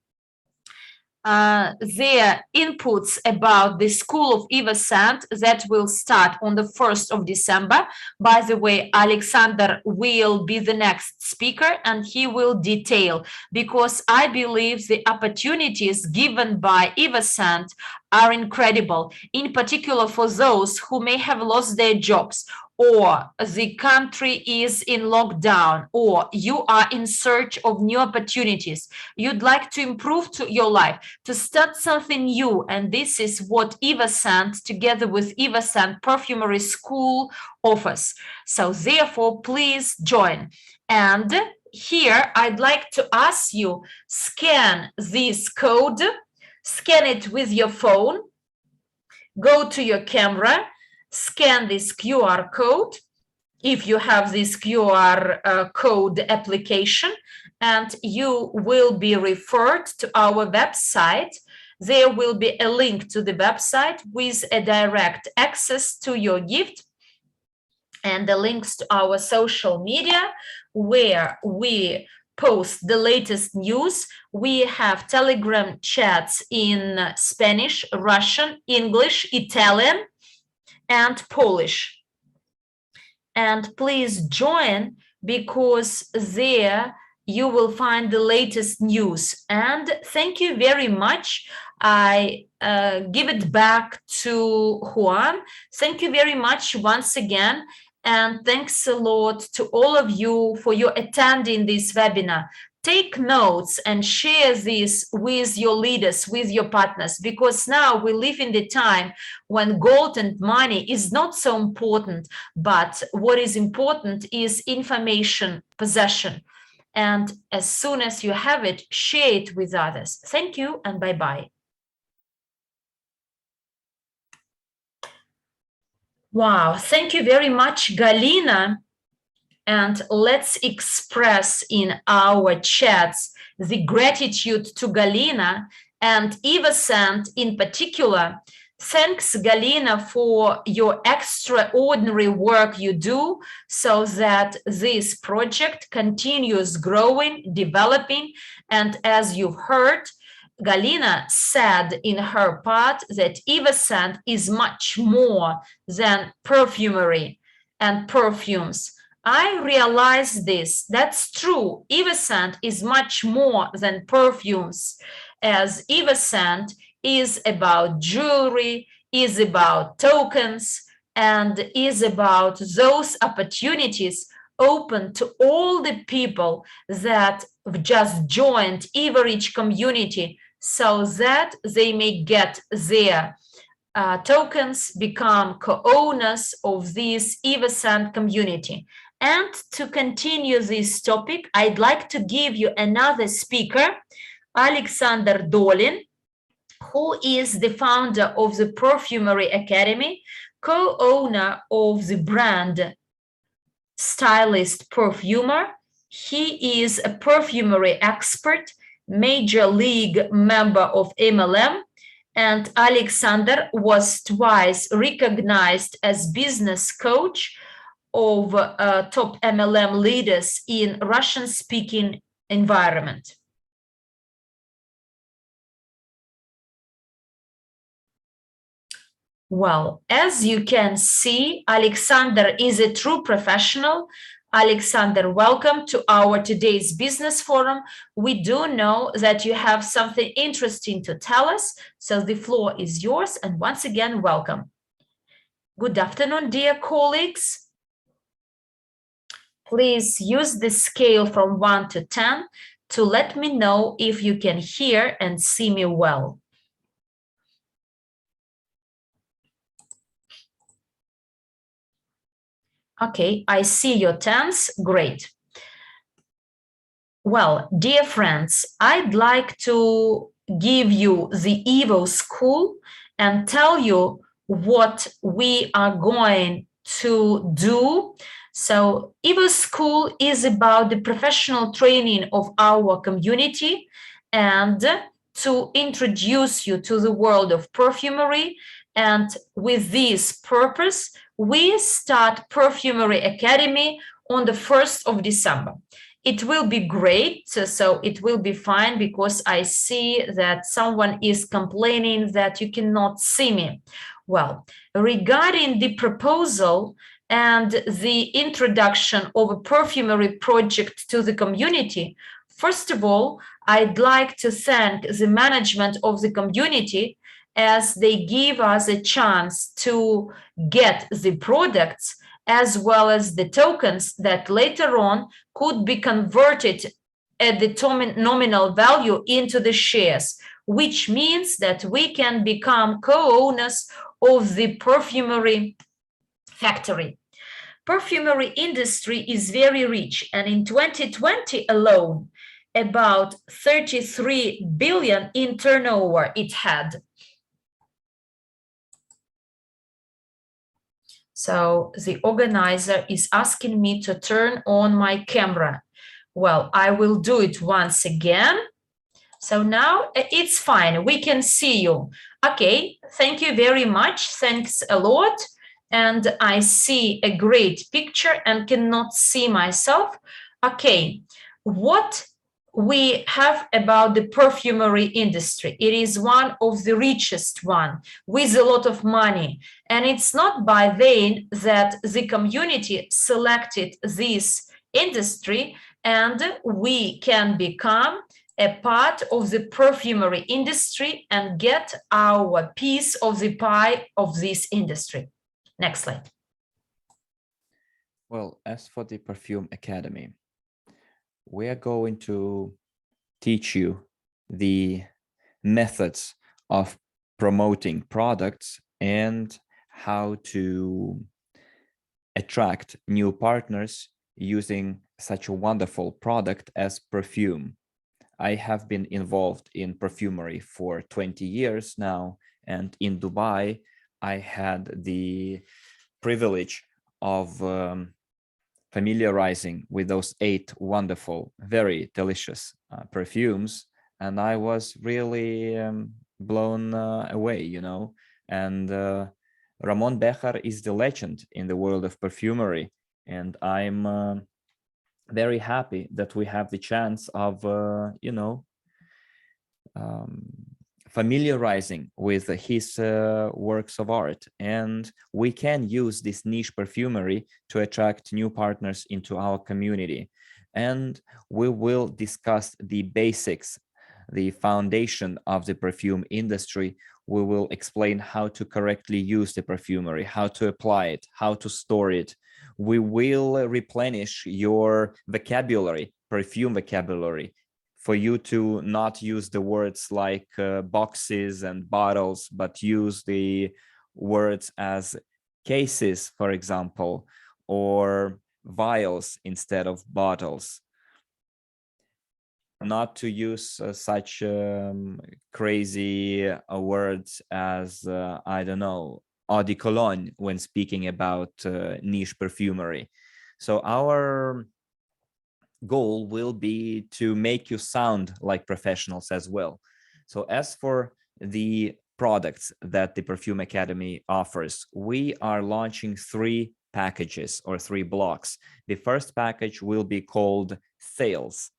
their inputs about the School of EvoScent that will start on the 1st of December. By the way, Alexander will be the next speaker, and he will detail, because I believe the opportunities given by EvoScent are incredible, in particular for those who may have lost their jobs, or the country is in lockdown, or you are in search of new opportunities. You'd like to improve your life, to start something new. And this is what EvoScent, together with EvoScent Perfumery School, offers. So therefore, please join. And here, I'd like to ask you, scan this code, scan it with your phone, go to your camera, scan this QR code, if you have this QR code application, and you will be referred to our website. There will be a link to the website with a direct access to your gift and the links to our social media where we post the latest news. We have Telegram chats in Spanish, Russian, English, Italian, and Polish. And please join, because there you will find the latest news. And thank you very much. I give it back to Juan. Thank you very much once again. And thanks a lot to all of you for your attending this webinar. Take notes and share this with your leaders, with your partners, because now we live in the time when gold and money is not so important, but what is important is information possession. And as soon as you have it, share it with others. Thank you and bye-bye. Wow, thank you very much, Galina. And let's express in our chats the gratitude to Galina and EvoScent in particular. Thanks, Galina, for your extraordinary work you do so that this project continues growing, developing. And as you've heard, Galina said in her part that EvoScent is much more than perfumery and perfumes. I realize this. That's true. EvoScent is much more than perfumes, as EvoScent is about jewelry, is about tokens, and is about those opportunities open to all the people that have just joined Evorich community so that they may get their tokens, become co-owners of this EvoScent community. And to continue this topic, I'd like to give you another speaker, Alexander Dolin, who is the founder of the Perfumery Academy, co-owner of the brand Stylist Perfumer. He is a perfumery expert, major league member of MLM, and Alexander was twice recognized as business coach of top MLM leaders in Russian-speaking environment. Well, as you can see, Alexander is a true professional. Alexander, welcome to our today's business forum. We do know that you have something interesting to tell us, so the floor is yours. And once again, welcome. Good afternoon, dear colleagues. Please use the scale from 1 to 10 to let me know if you can hear and see me well. Okay, I see your 10s. Great. Well, dear friends, I'd like to give you the EvoSchool and tell you what we are going to do. So EvoSchool is about the professional training of our community and to introduce you to the world of perfumery. And with this purpose, we start Perfumery Academy on the 1st of December. It will be great, so it will be fine, because I see that someone is complaining that you cannot see me. Well, regarding the proposal and the introduction of a perfumery project to the community, first of all, I'd like to thank the management of the community, as they give us a chance to get the products as well as the tokens that later on could be converted at the nominal value into the shares, which means that we can become co-owners of the perfumery factory. Perfumery industry is very rich, and in 2020 alone, about 33 billion in turnover it had. So the organizer is asking me to turn on my camera. Well, I will do it once again. So now it's fine. We can see you. Okay, thank you very much. Thanks a lot. And I see a great picture and cannot see myself. Okay, what we have about the perfumery industry? It is one of the richest one with a lot of money. And it's not by then that the community selected this industry and we can become a part of the perfumery industry and get our piece of the pie of this industry. Next slide. Well, as for the Perfume Academy, we are going to teach you the methods of promoting products and how to attract new partners using such a wonderful product as perfume. I have been involved in perfumery for 20 years now, and in Dubai, I had the privilege of familiarizing with those 8 wonderful, very delicious perfumes, and I was really blown away, you know. And Ramon Bejar is the legend in the world of perfumery, and I'm very happy that we have the chance of, familiarizing with his works of art, and we can use this niche perfumery to attract new partners into our community. And we will discuss the basics, the foundation of the perfume industry. We will explain how to correctly use the perfumery, how to apply it, how to store it. We will replenish your vocabulary, perfume vocabulary, for you to not use the words like boxes and bottles, but use the words as cases, for example, or vials instead of bottles. Not to use such crazy words as, I don't know, eau de cologne when speaking about niche perfumery. So our goal will be to make you sound like professionals as well. So as for the products that the Perfume Academy offers, we are launching 3 packages or 3 blocks. The first package will be called Sales.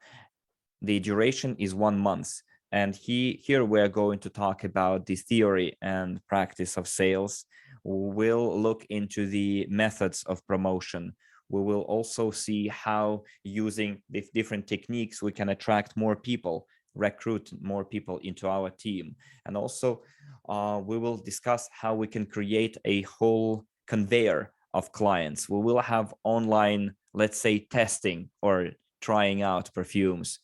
The duration is 1 month. And here we're going to talk about the theory and practice of sales. We'll look into the methods of promotion. We will also see how, using the different techniques, we can attract more people, recruit more people into our team. And also we will discuss how we can create a whole conveyor of clients. We will have online, let's say, testing or trying out perfumes.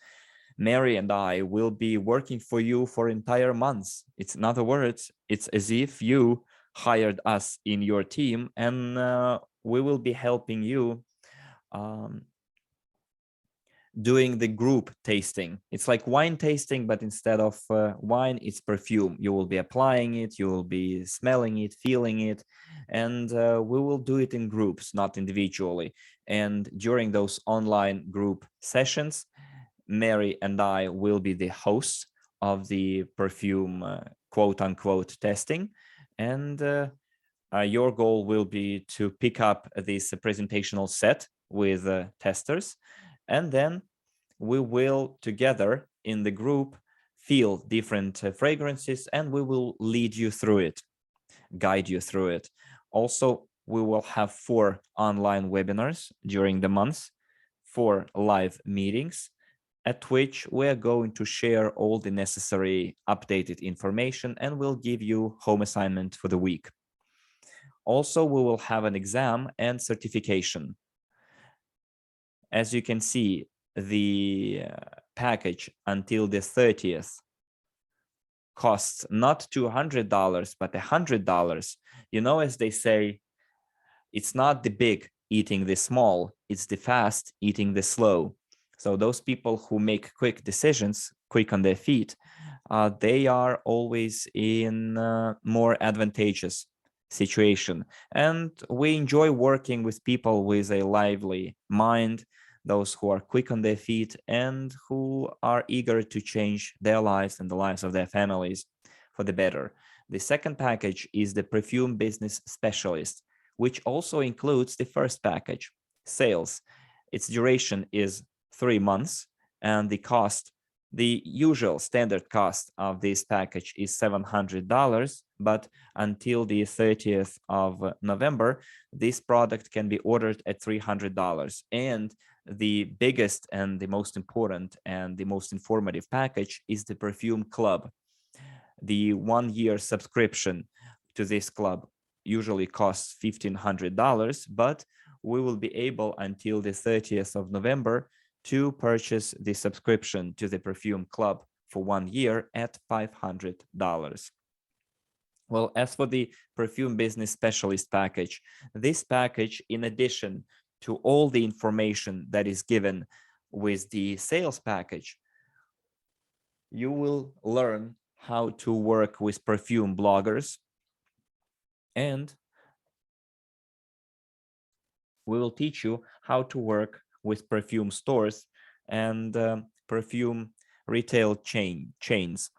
Mary and I will be working for you for entire months. It's, in other words, it's as if you hired us in your team, and we will be helping you doing the group tasting. It's like wine tasting, but instead of wine, it's perfume. You will be applying it, you will be smelling it, feeling it, and we will do it in groups, not individually. And during those online group sessions, Mary and I will be the hosts of the perfume quote unquote testing. And your goal will be to pick up this presentational set with testers. And then we will together in the group feel different fragrances, and we will lead you through it, guide you through it. Also, we will have 4 online webinars during the month, 4 live meetings, at which we're going to share all the necessary updated information, and we'll give you home assignment for the week. Also, we will have an exam and certification. As you can see, the package until the 30th costs not $200, but $100. You know, as they say, it's not the big eating the small, it's the fast eating the slow. So those people who make quick decisions, quick on their feet, they are always in more advantageous situation. And we enjoy working with people with a lively mind, those who are quick on their feet and who are eager to change their lives and the lives of their families for the better. The second package is the Perfume Business Specialist, which also includes the first package, sales. Its duration is 3 months, and the usual standard cost of this package is $700, but until the 30th of November, this product can be ordered at $300. And the biggest and the most important and the most informative package is the Perfume Club. The 1-year subscription to this club usually costs $1,500, but we will be able until the 30th of November to purchase the subscription to the Perfume Club for 1 year at $500. Well, as for the Perfume Business Specialist package, this package, in addition to all the information that is given with the sales package, you will learn how to work with perfume bloggers, and we will teach you how to work with perfume stores and perfume retail chains.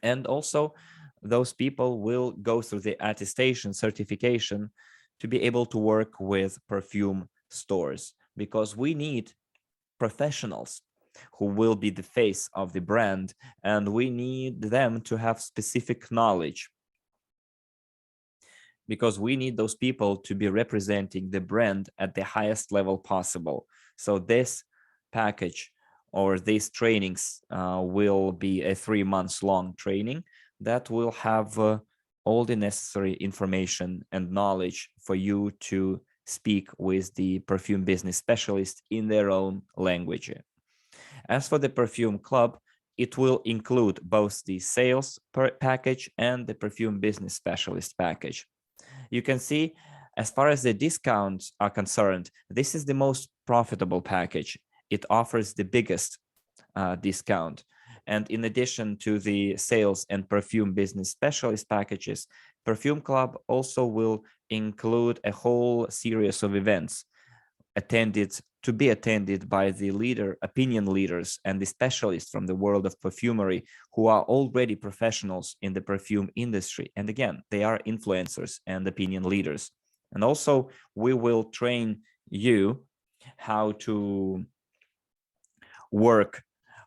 And also, those people will go through the attestation certification to be able to work with perfume stores, because we need professionals who will be the face of the brand, and we need them to have specific knowledge, because we need those people to be representing the brand at the highest level possible. So this package or these trainings will be a 3 months long training that will have all the necessary information and knowledge for you to speak with the perfume business specialist in their own language. As for the Perfume Club, it will include both the sales package and the perfume business specialist package. You can see, as far as the discounts are concerned, this is the most profitable package. It offers the biggest discount. And in addition to the sales and perfume business specialist packages, Perfume Club also will include a whole series of events to be attended by the opinion leaders and the specialists from the world of perfumery who are already professionals in the perfume industry. And again, they are influencers and opinion leaders. And also, we will train you how to work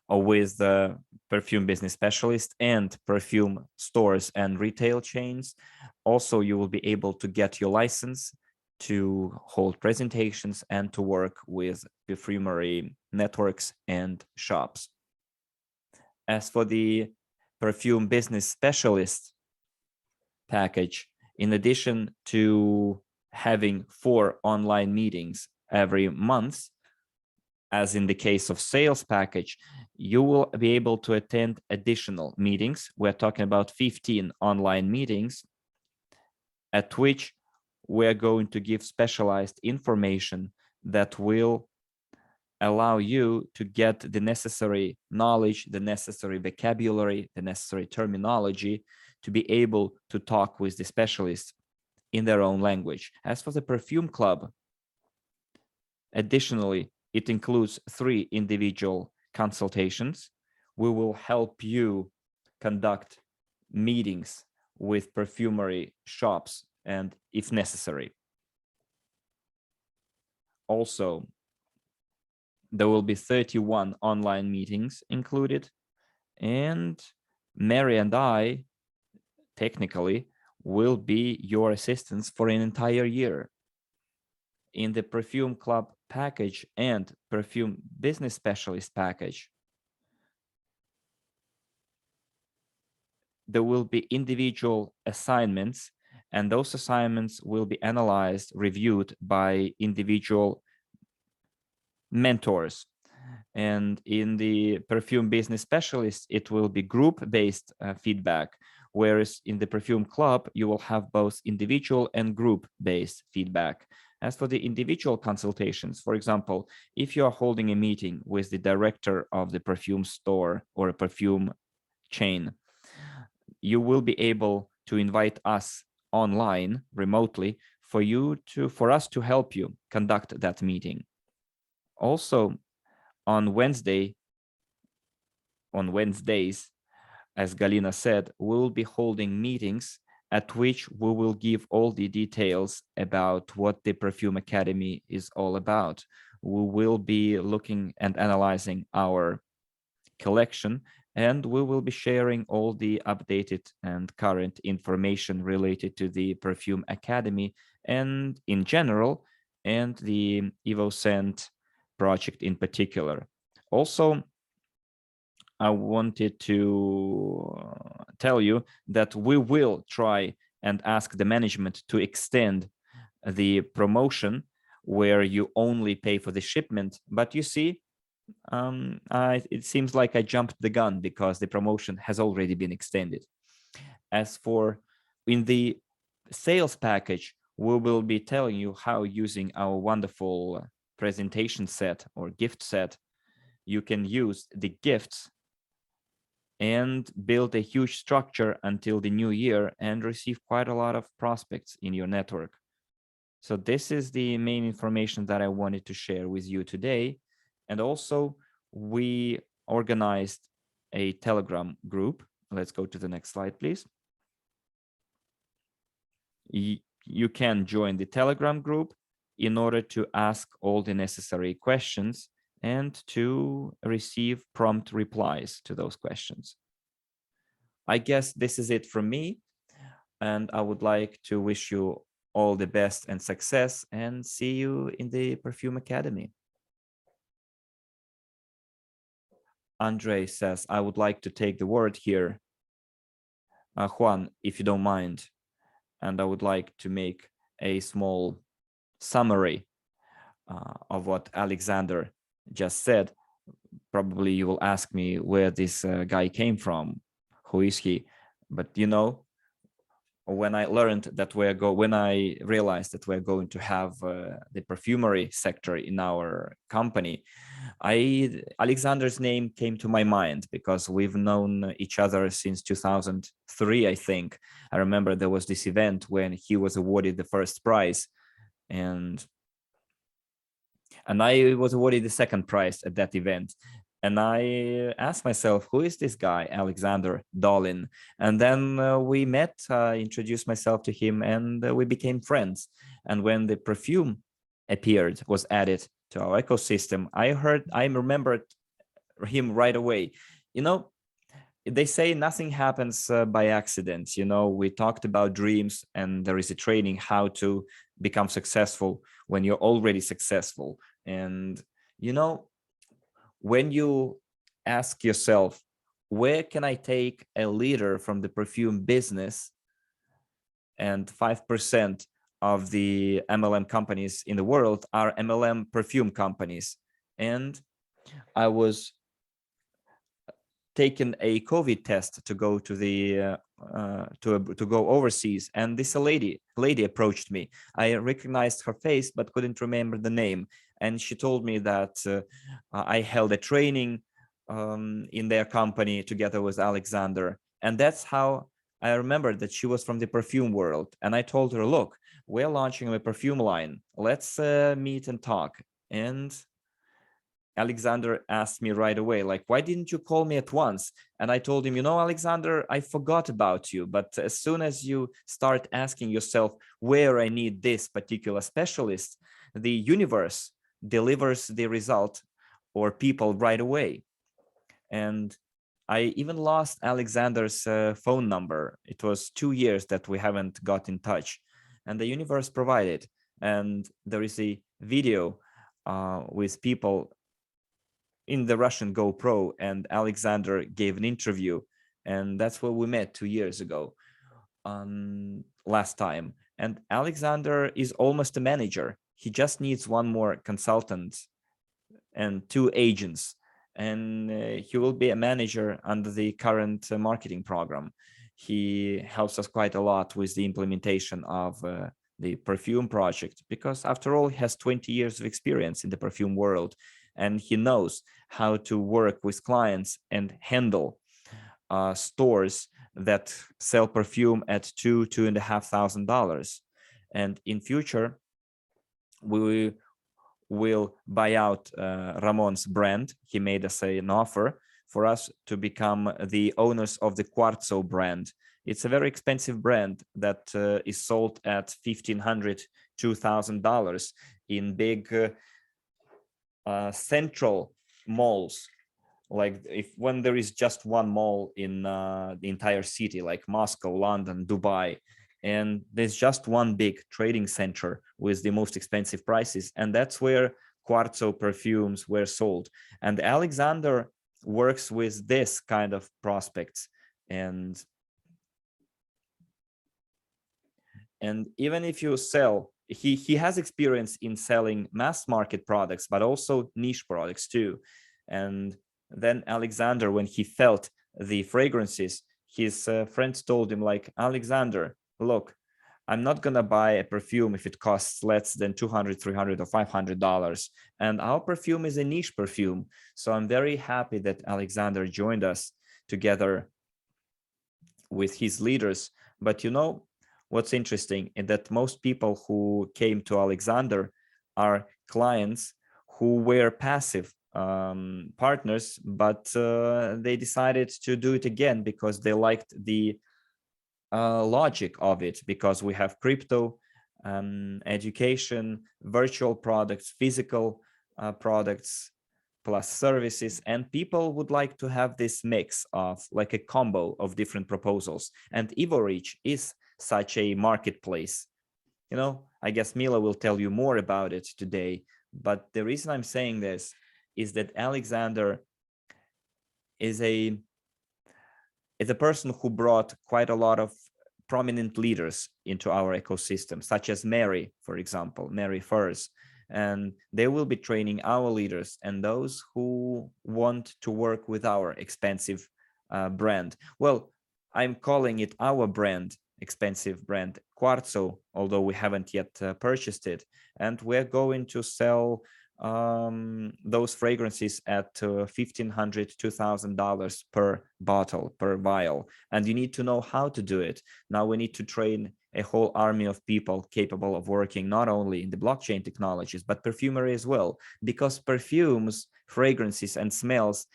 with the perfume business specialist and perfume stores and retail chains. Also, you will be able to get your license to hold presentations and to work with perfumery networks and shops. As for the perfume business specialist package, in addition to having 4 online meetings every month, as in the case of sales package, you will be able to attend additional meetings. We're talking about 15 online meetings at which we're going to give specialized information that will allow you to get the necessary knowledge, the necessary vocabulary, the necessary terminology to be able to talk with the specialists in their own language. As for the Perfume Club, additionally, it includes 3 individual consultations. We will help you conduct meetings with perfumery shops and if necessary. Also, there will be 31 online meetings included, and Mary and I, technically, will be your assistants for an entire year. In the Perfume Club package and Perfume Business Specialist package, there will be individual assignments, and those assignments will be analyzed, reviewed by individual mentors. And in the Perfume Business Specialist, it will be group-based feedback, whereas in the Perfume Club, you will have both individual and group-based feedback. As for the individual consultations, for example, if you are holding a meeting with the director of the perfume store or a perfume chain, you will be able to invite us online remotely for us to help you conduct that meeting. Also, on Wednesdays, as Galina said, we will be holding meetings at which we will give all the details about what the Perfume Academy is all about. We will be looking and analyzing our collection, and we will be sharing all the updated and current information related to the Perfume Academy and in general, and the EvoScent project in particular. Also, I wanted to tell you that we will try and ask the management to extend the promotion where you only pay for the shipment. But you see, it seems like I jumped the gun because the promotion has already been extended. As for in the sales package, we will be telling you how using our wonderful presentation set or gift set, you can use the gifts and build a huge structure until the new year and receive quite a lot of prospects in your network. So this is the main information that I wanted to share with you today. And also, we organized a Telegram group. Let's go to the next slide, please. You can join the Telegram group in order to ask all the necessary questions and to receive prompt replies to those questions. I guess this is it from me, and I would like to wish you all the best and success, and see you in the Perfume Academy. Andrey says, I would like to take the word here. Juan, if you don't mind, and I would like to make a small summary of what Alexander just said. Probably you will ask me where this guy came from, who is he? But you know, when I realized that we're going to have the perfumery sector in our company, Alexander's name came to my mind because we've known each other since 2003, I think. I remember there was this event when he was awarded the first prize, and I was awarded the second prize at that event. And I asked myself, who is this guy, Alexander Dolin? And then we met, introduced myself to him, and we became friends. And when the perfume was added to our ecosystem, I remembered him right away. You know, they say nothing happens by accident. You know, we talked about dreams, and there is a training how to become successful when you're already successful. And, you know, when you ask yourself, where can I take a leader from the perfume business, and 5% of the MLM companies in the world are MLM perfume companies. And I was taking a COVID test to go to the to go overseas, and this lady approached me. I recognized her face but couldn't remember the name, and she told me that I held a training in their company together with Alexander, and that's how I remembered that she was from the perfume world. And I told her, look, we're launching a perfume line, let's meet and talk. And Alexander asked me right away, like, why didn't you call me at once? And I told him, you know, Alexander, I forgot about you. But as soon as you start asking yourself where I need this particular specialist, the universe delivers the result or people right away. And I even lost Alexander's phone number. It was 2 years that we haven't got in touch, and the universe provided. And there is a video with people in the Russian GoPro, and Alexander gave an interview, and that's where we met 2 years ago, last time. And Alexander is almost a manager. He just needs one more consultant and 2 agents, and he will be a manager under the current marketing program. He helps us quite a lot with the implementation of the perfume project, because after all, he has 20 years of experience in the perfume world, and he knows how to work with clients and handle stores that sell perfume at $2,500. And in future, we will buy out Ramon's brand. He made us an offer for us to become the owners of the Quartzo brand. It's a very expensive brand that is sold at $1,500, $2,000 in big central malls. Like when there is just one mall in the entire city, like Moscow, London, Dubai, and there's just one big trading center with the most expensive prices, and that's where Quartzo perfumes were sold. And Alexander works with this kind of prospects, and even if you sell, he has experience in selling mass market products, but also niche products too. And then Alexander, when he felt the fragrances, his friends told him, like, Alexander, look, I'm not gonna buy a perfume if it costs less than $200, $300, or $500. And our perfume is a niche perfume. So I'm very happy that Alexander joined us together with his leaders. But you know, what's interesting is that most people who came to Alexander are clients who were passive partners, but they decided to do it again because they liked the logic of it, because we have crypto, education, virtual products, physical products, plus services, and people would like to have this mix of like a combo of different proposals. And Evorich is such a marketplace. You know, I guess Mila will tell you more about it today, but the reason I'm saying this is that Alexander is a person who brought quite a lot of prominent leaders into our ecosystem, such as Mary, for example, Mary Furs. And they will be training our leaders and those who want to work with our expensive brand. Well, I'm calling it our brand, expensive brand, Quartzo, although we haven't yet purchased it. And we're going to sell those fragrances at $1,500, $2,000 per bottle, per vial. And you need to know how to do it. Now we need to train a whole army of people capable of working not only in the blockchain technologies, but perfumery as well, because perfumes, fragrances, and smells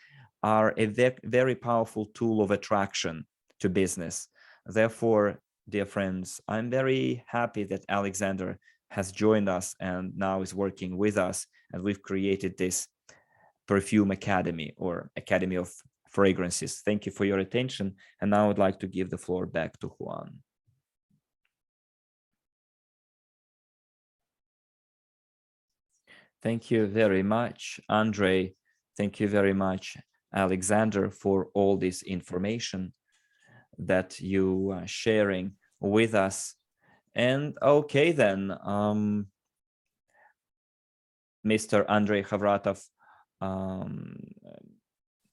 are a very powerful tool of attraction to business. Therefore, dear friends, I'm very happy that Alexander has joined us and now is working with us. And we've created this Perfume Academy, or Academy of Fragrances. Thank you for your attention. And now I would like to give the floor back to Juan. Thank you very much, Andrey. Thank you very much, Alexander, for all this information that you are sharing with us. And okay, then, Mr. Andrey Khavratov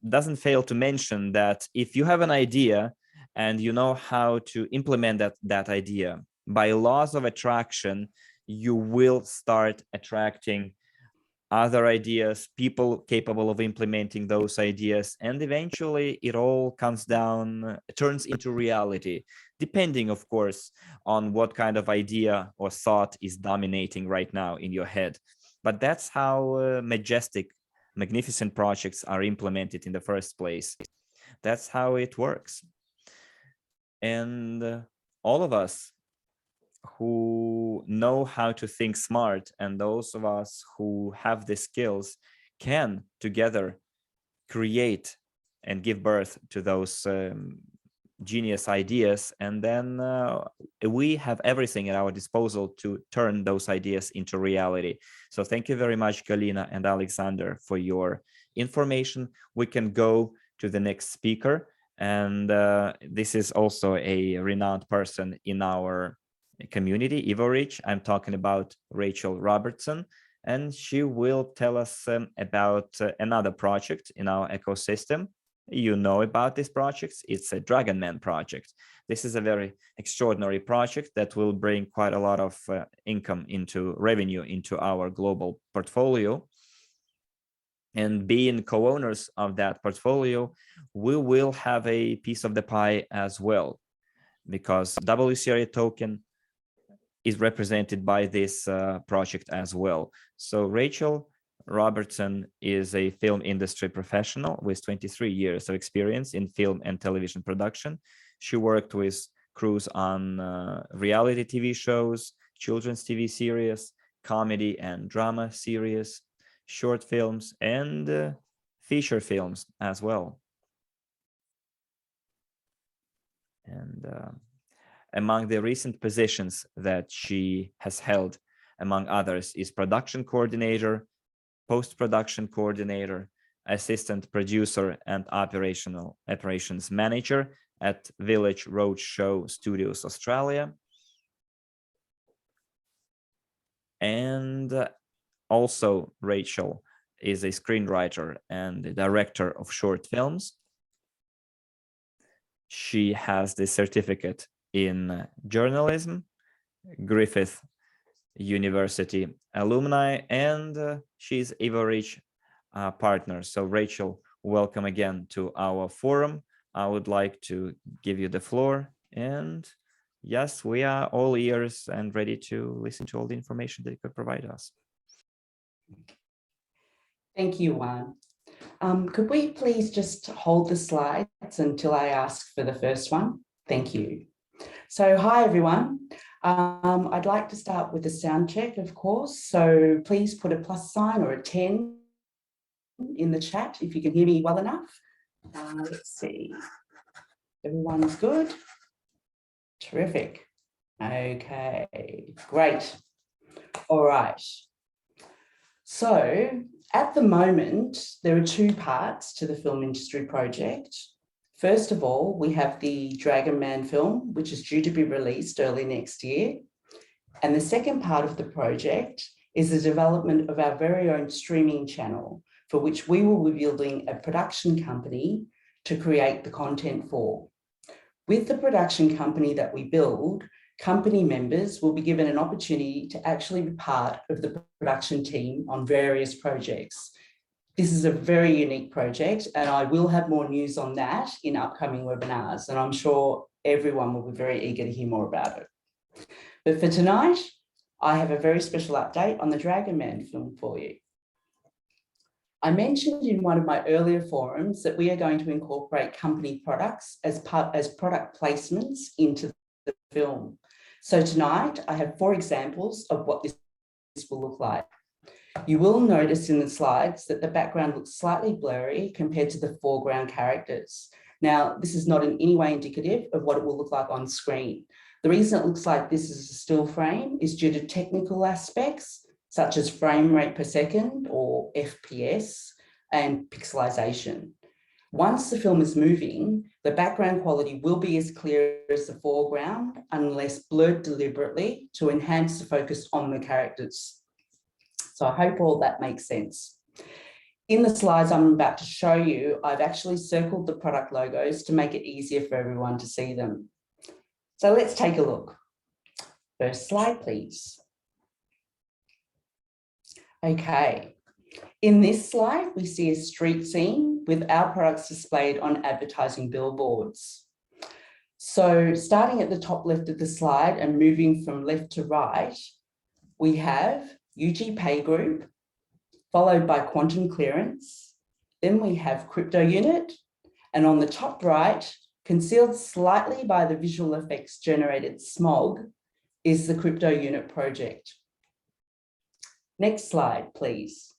doesn't fail to mention that if you have an idea and you know how to implement that idea, by laws of attraction, you will start attracting other ideas, people capable of implementing those ideas, and eventually it all turns into reality, depending, of course, on what kind of idea or thought is dominating right now in your head. But that's how magnificent projects are implemented in the first place. That's how it works. And all of us who know how to think smart, and those of us who have the skills, can together create and give birth to those genius ideas. And then we have everything at our disposal to turn those ideas into reality. So thank you very much, Galina and Alexander, for your information. We can go to the next speaker. And this is also a renowned person in our community, Evorich. I'm talking about Rachael Robertsone, and she will tell us about another project in our ecosystem. You know about this project. It's a Dragon Man project. This is a very extraordinary project that will bring quite a lot of revenue into our global portfolio. And being co-owners of that portfolio, we will have a piece of the pie as well, because WCRA token is represented by this project as well. So Rachael Robertsone is a film industry professional with 23 years of experience in film and television production. She worked with crews on reality TV shows, children's TV series, comedy and drama series, short films, and feature films as well. And among the recent positions that she has held, among others, is production coordinator, post-production coordinator, assistant producer, and operations manager at Village Roadshow Studios, Australia. And also, Rachael is a screenwriter and a director of short films. She has the certificate in journalism, Griffith University alumni, and she's Evorich partner. So Rachael, welcome again to our forum. I would like to give you the floor, and yes, we are all ears and ready to listen to all the information that you could provide us. Thank you, Juan. Could we please just hold the slides until I ask for the first one? Thank you. So hi, everyone. I'd like to start with a sound check, of course. So please put a plus sign or a 10 in the chat if you can hear me well enough. Let's see. Everyone's good? Terrific. Okay, great. All right. So at the moment, there are two parts to the film industry project. First of all, we have the Dragon Man film, which is due to be released early next year. And the second part of the project is the development of our very own streaming channel, for which we will be building a production company to create the content for. With the production company that we build, company members will be given an opportunity to actually be part of the production team on various projects. This is a very unique project, and I will have more news on that in upcoming webinars, and I'm sure everyone will be very eager to hear more about it. But for tonight, I have a very special update on the Dragon Man film for you. I mentioned in one of my earlier forums that we are going to incorporate company products as product placements into the film. So tonight, I have 4 examples of what this will look like. You will notice in the slides that the background looks slightly blurry compared to the foreground characters. Now, this is not in any way indicative of what it will look like on screen. The reason it looks like this is a still frame is due to technical aspects, such as frame rate per second or FPS and pixelization. Once the film is moving, the background quality will be as clear as the foreground unless blurred deliberately to enhance the focus on the characters. So I hope all that makes sense. In the slides I'm about to show you, I've actually circled the product logos to make it easier for everyone to see them. So let's take a look. First slide, please. Okay. In this slide, we see a street scene with our products displayed on advertising billboards. So starting at the top left of the slide and moving from left to right, we have UG Pay Group, followed by Quantum Clearance. Then we have Crypto Unit, and on the top right, concealed slightly by the visual effects generated smog, is the Crypto Unit project. Next slide, please.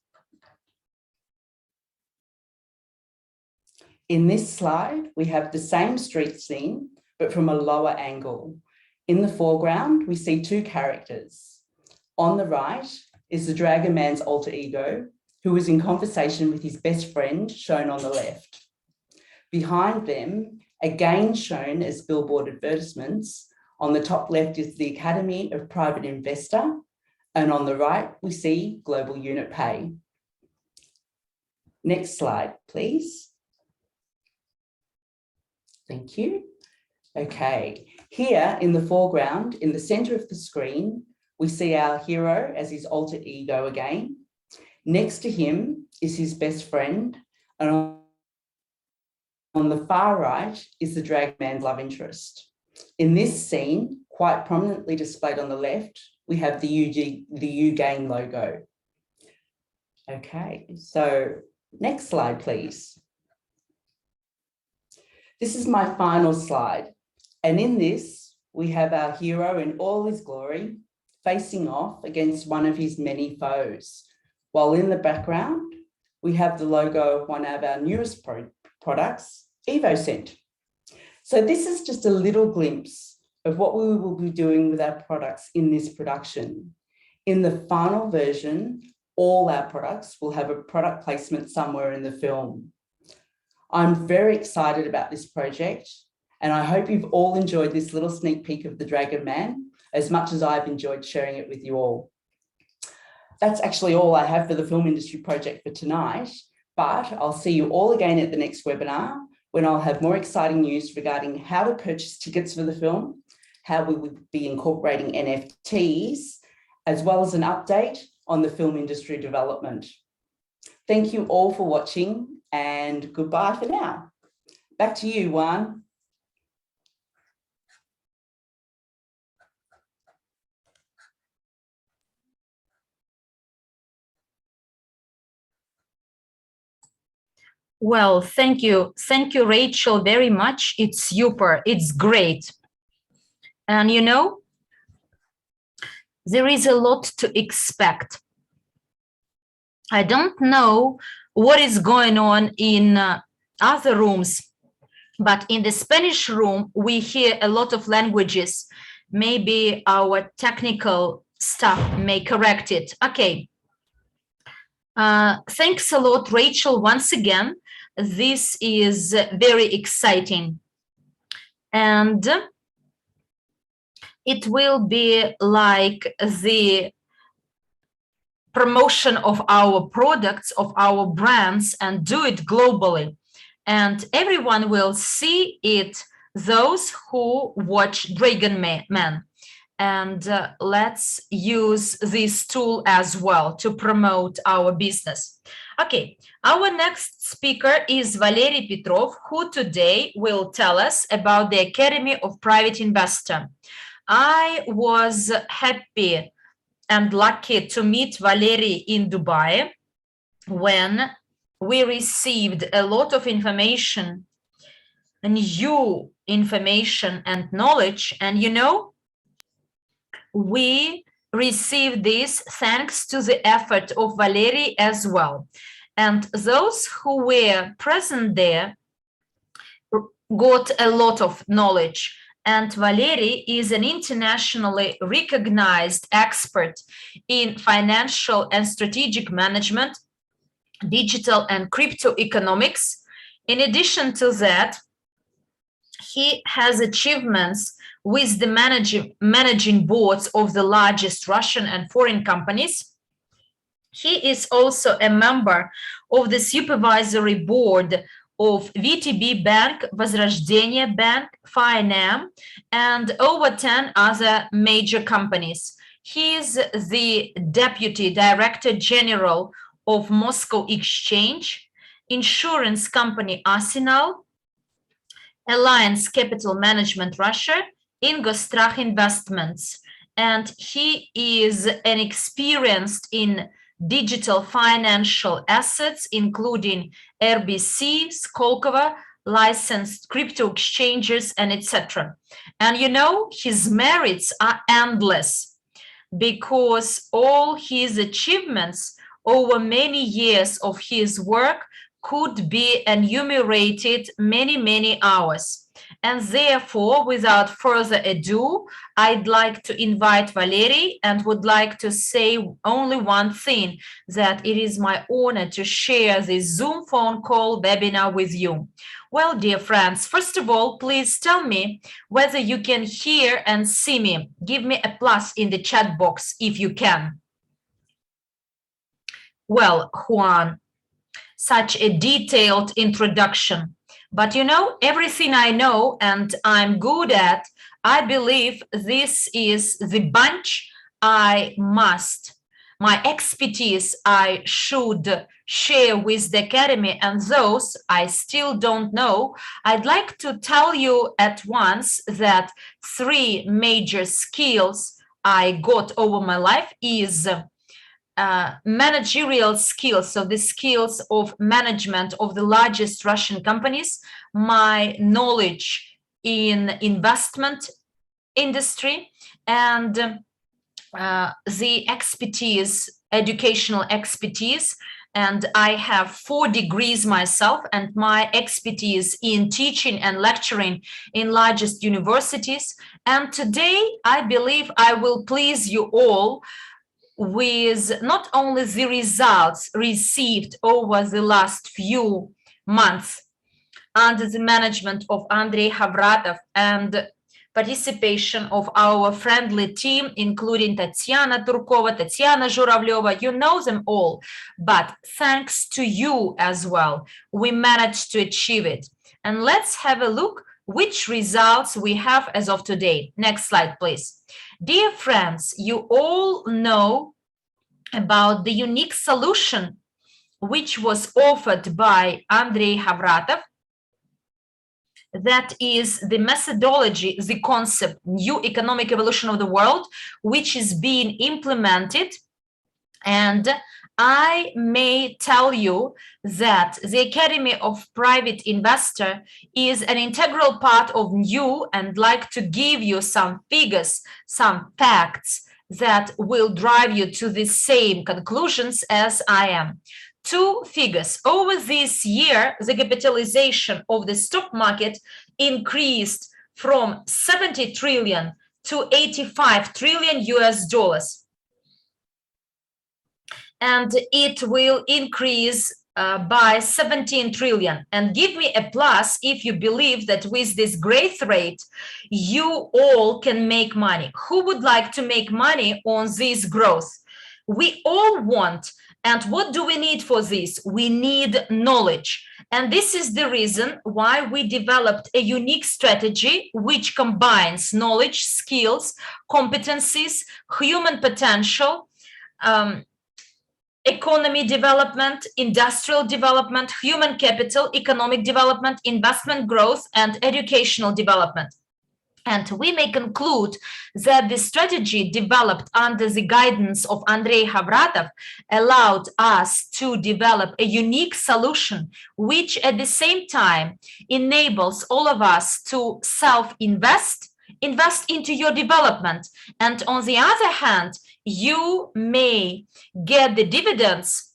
In this slide, we have the same street scene, but from a lower angle. In the foreground, we see 2 characters. On the right is the Dragon Man's alter ego, who is in conversation with his best friend, shown on the left. Behind them, again shown as billboard advertisements, on the top left is the Academy of Private Investor, and on the right, we see Global Unit Pay. Next slide, please. Thank you. Okay, here in the foreground, in the center of the screen, we see our hero as his alter ego again. Next to him is his best friend, and on the far right is the drag man's love interest. In this scene, quite prominently displayed on the left, we have the UGain logo. Okay, so next slide, please. This is my final slide. And in this, we have our hero in all his glory, facing off against one of his many foes. While in the background, we have the logo of one of our newest products, EvoScent. So this is just a little glimpse of what we will be doing with our products in this production. In the final version, all our products will have a product placement somewhere in the film. I'm very excited about this project, and I hope you've all enjoyed this little sneak peek of the Dragon Man as much as I've enjoyed sharing it with you all. That's actually all I have for the film industry project for tonight, but I'll see you all again at the next webinar when I'll have more exciting news regarding how to purchase tickets for the film, how we would be incorporating NFTs, as well as an update on the film industry development. Thank you all for watching, and goodbye for now. Back to you, Juan. Well, thank you. Thank you, Rachel, very much. It's super. It's great. And you know, there is a lot to expect. I don't know what is going on in other rooms, but in the Spanish room, we hear a lot of languages. Maybe our technical staff may correct it. Okay. Thanks a lot, Rachel, once again. This is very exciting. And it will be like the promotion of our products, of our brands, and do it globally. And everyone will see it, those who watch Dragon Man. And let's use this tool as well to promote our business. Okay, our next speaker is Valery Petrov, who today will tell us about the Academy of Private Investor. I was happy and lucky to meet Valery in Dubai when we received a lot of information, new information and knowledge. And you know, we received this thanks to the effort of Valery as well. And those who were present there got a lot of knowledge. And Valery is an internationally recognized expert in financial and strategic management, digital and crypto economics. In addition to that, he has achievements with the managing boards of the largest Russian and foreign companies. He is also a member of the supervisory board of VTB Bank, Возрождение Bank, FINAM, and over 10 other major companies. He is the Deputy Director General of Moscow Exchange, insurance company Arsenal, Alliance Capital Management Russia, Ingostrach Investments, and he is an experienced in digital financial assets, including RBC, Skolkovo, licensed crypto exchanges, and etc. And you know, his merits are endless because all his achievements over many years of his work could be enumerated many hours. And therefore, without further ado, I'd like to invite Valery and would like to say only one thing, that it is my honor to share this Zoom phone call webinar with you. Well, dear friends, first of all, please tell me whether you can hear and see me. Give me a plus in the chat box if you can. Well, Juan, such a detailed introduction. But you know, everything I know and I'm good at, I believe this is the bunch I must my expertise I should share with the Academy, and those I still don't know, I'd like to tell you at once that 3 major skills I got over my life is managerial skills, so the skills of management of the largest Russian companies, my knowledge in investment industry, and the expertise, educational expertise. And I have 4 degrees myself, and my expertise in teaching and lecturing in largest universities. And today I believe I will please you all with not only the results received over the last few months under the management of Andrey Havratov and participation of our friendly team, including Tatiana Turkova, Tatiana Zhuravleva, you know them all, but thanks to you as well, we managed to achieve it. And let's have a look which results we have as of today. Next slide, please. Dear friends, you all know about the unique solution which was offered by Andrey Havratov. That is the methodology, the concept, new economic evolution of the world, which is being implemented. And I may tell you that the Academy of Private Investor is an integral part of NEEW, and like to give you some figures, some facts that will drive you to the same conclusions as I am. 2 figures. Over this year, the capitalization of the stock market increased from 70 trillion to 85 trillion US dollars. And it will increase by 17 trillion. And give me a plus if you believe that with this growth rate, you all can make money. Who would like to make money on this growth? We all want. And what do we need for this? We need knowledge. And this is the reason why we developed a unique strategy which combines knowledge, skills, competencies, human potential, economy development, industrial development, human capital, economic development, investment growth, and educational development. And we may conclude that the strategy developed under the guidance of Andrey Havratov allowed us to develop a unique solution, which at the same time enables all of us to self-invest, invest into your development. And on the other hand, you may get the dividends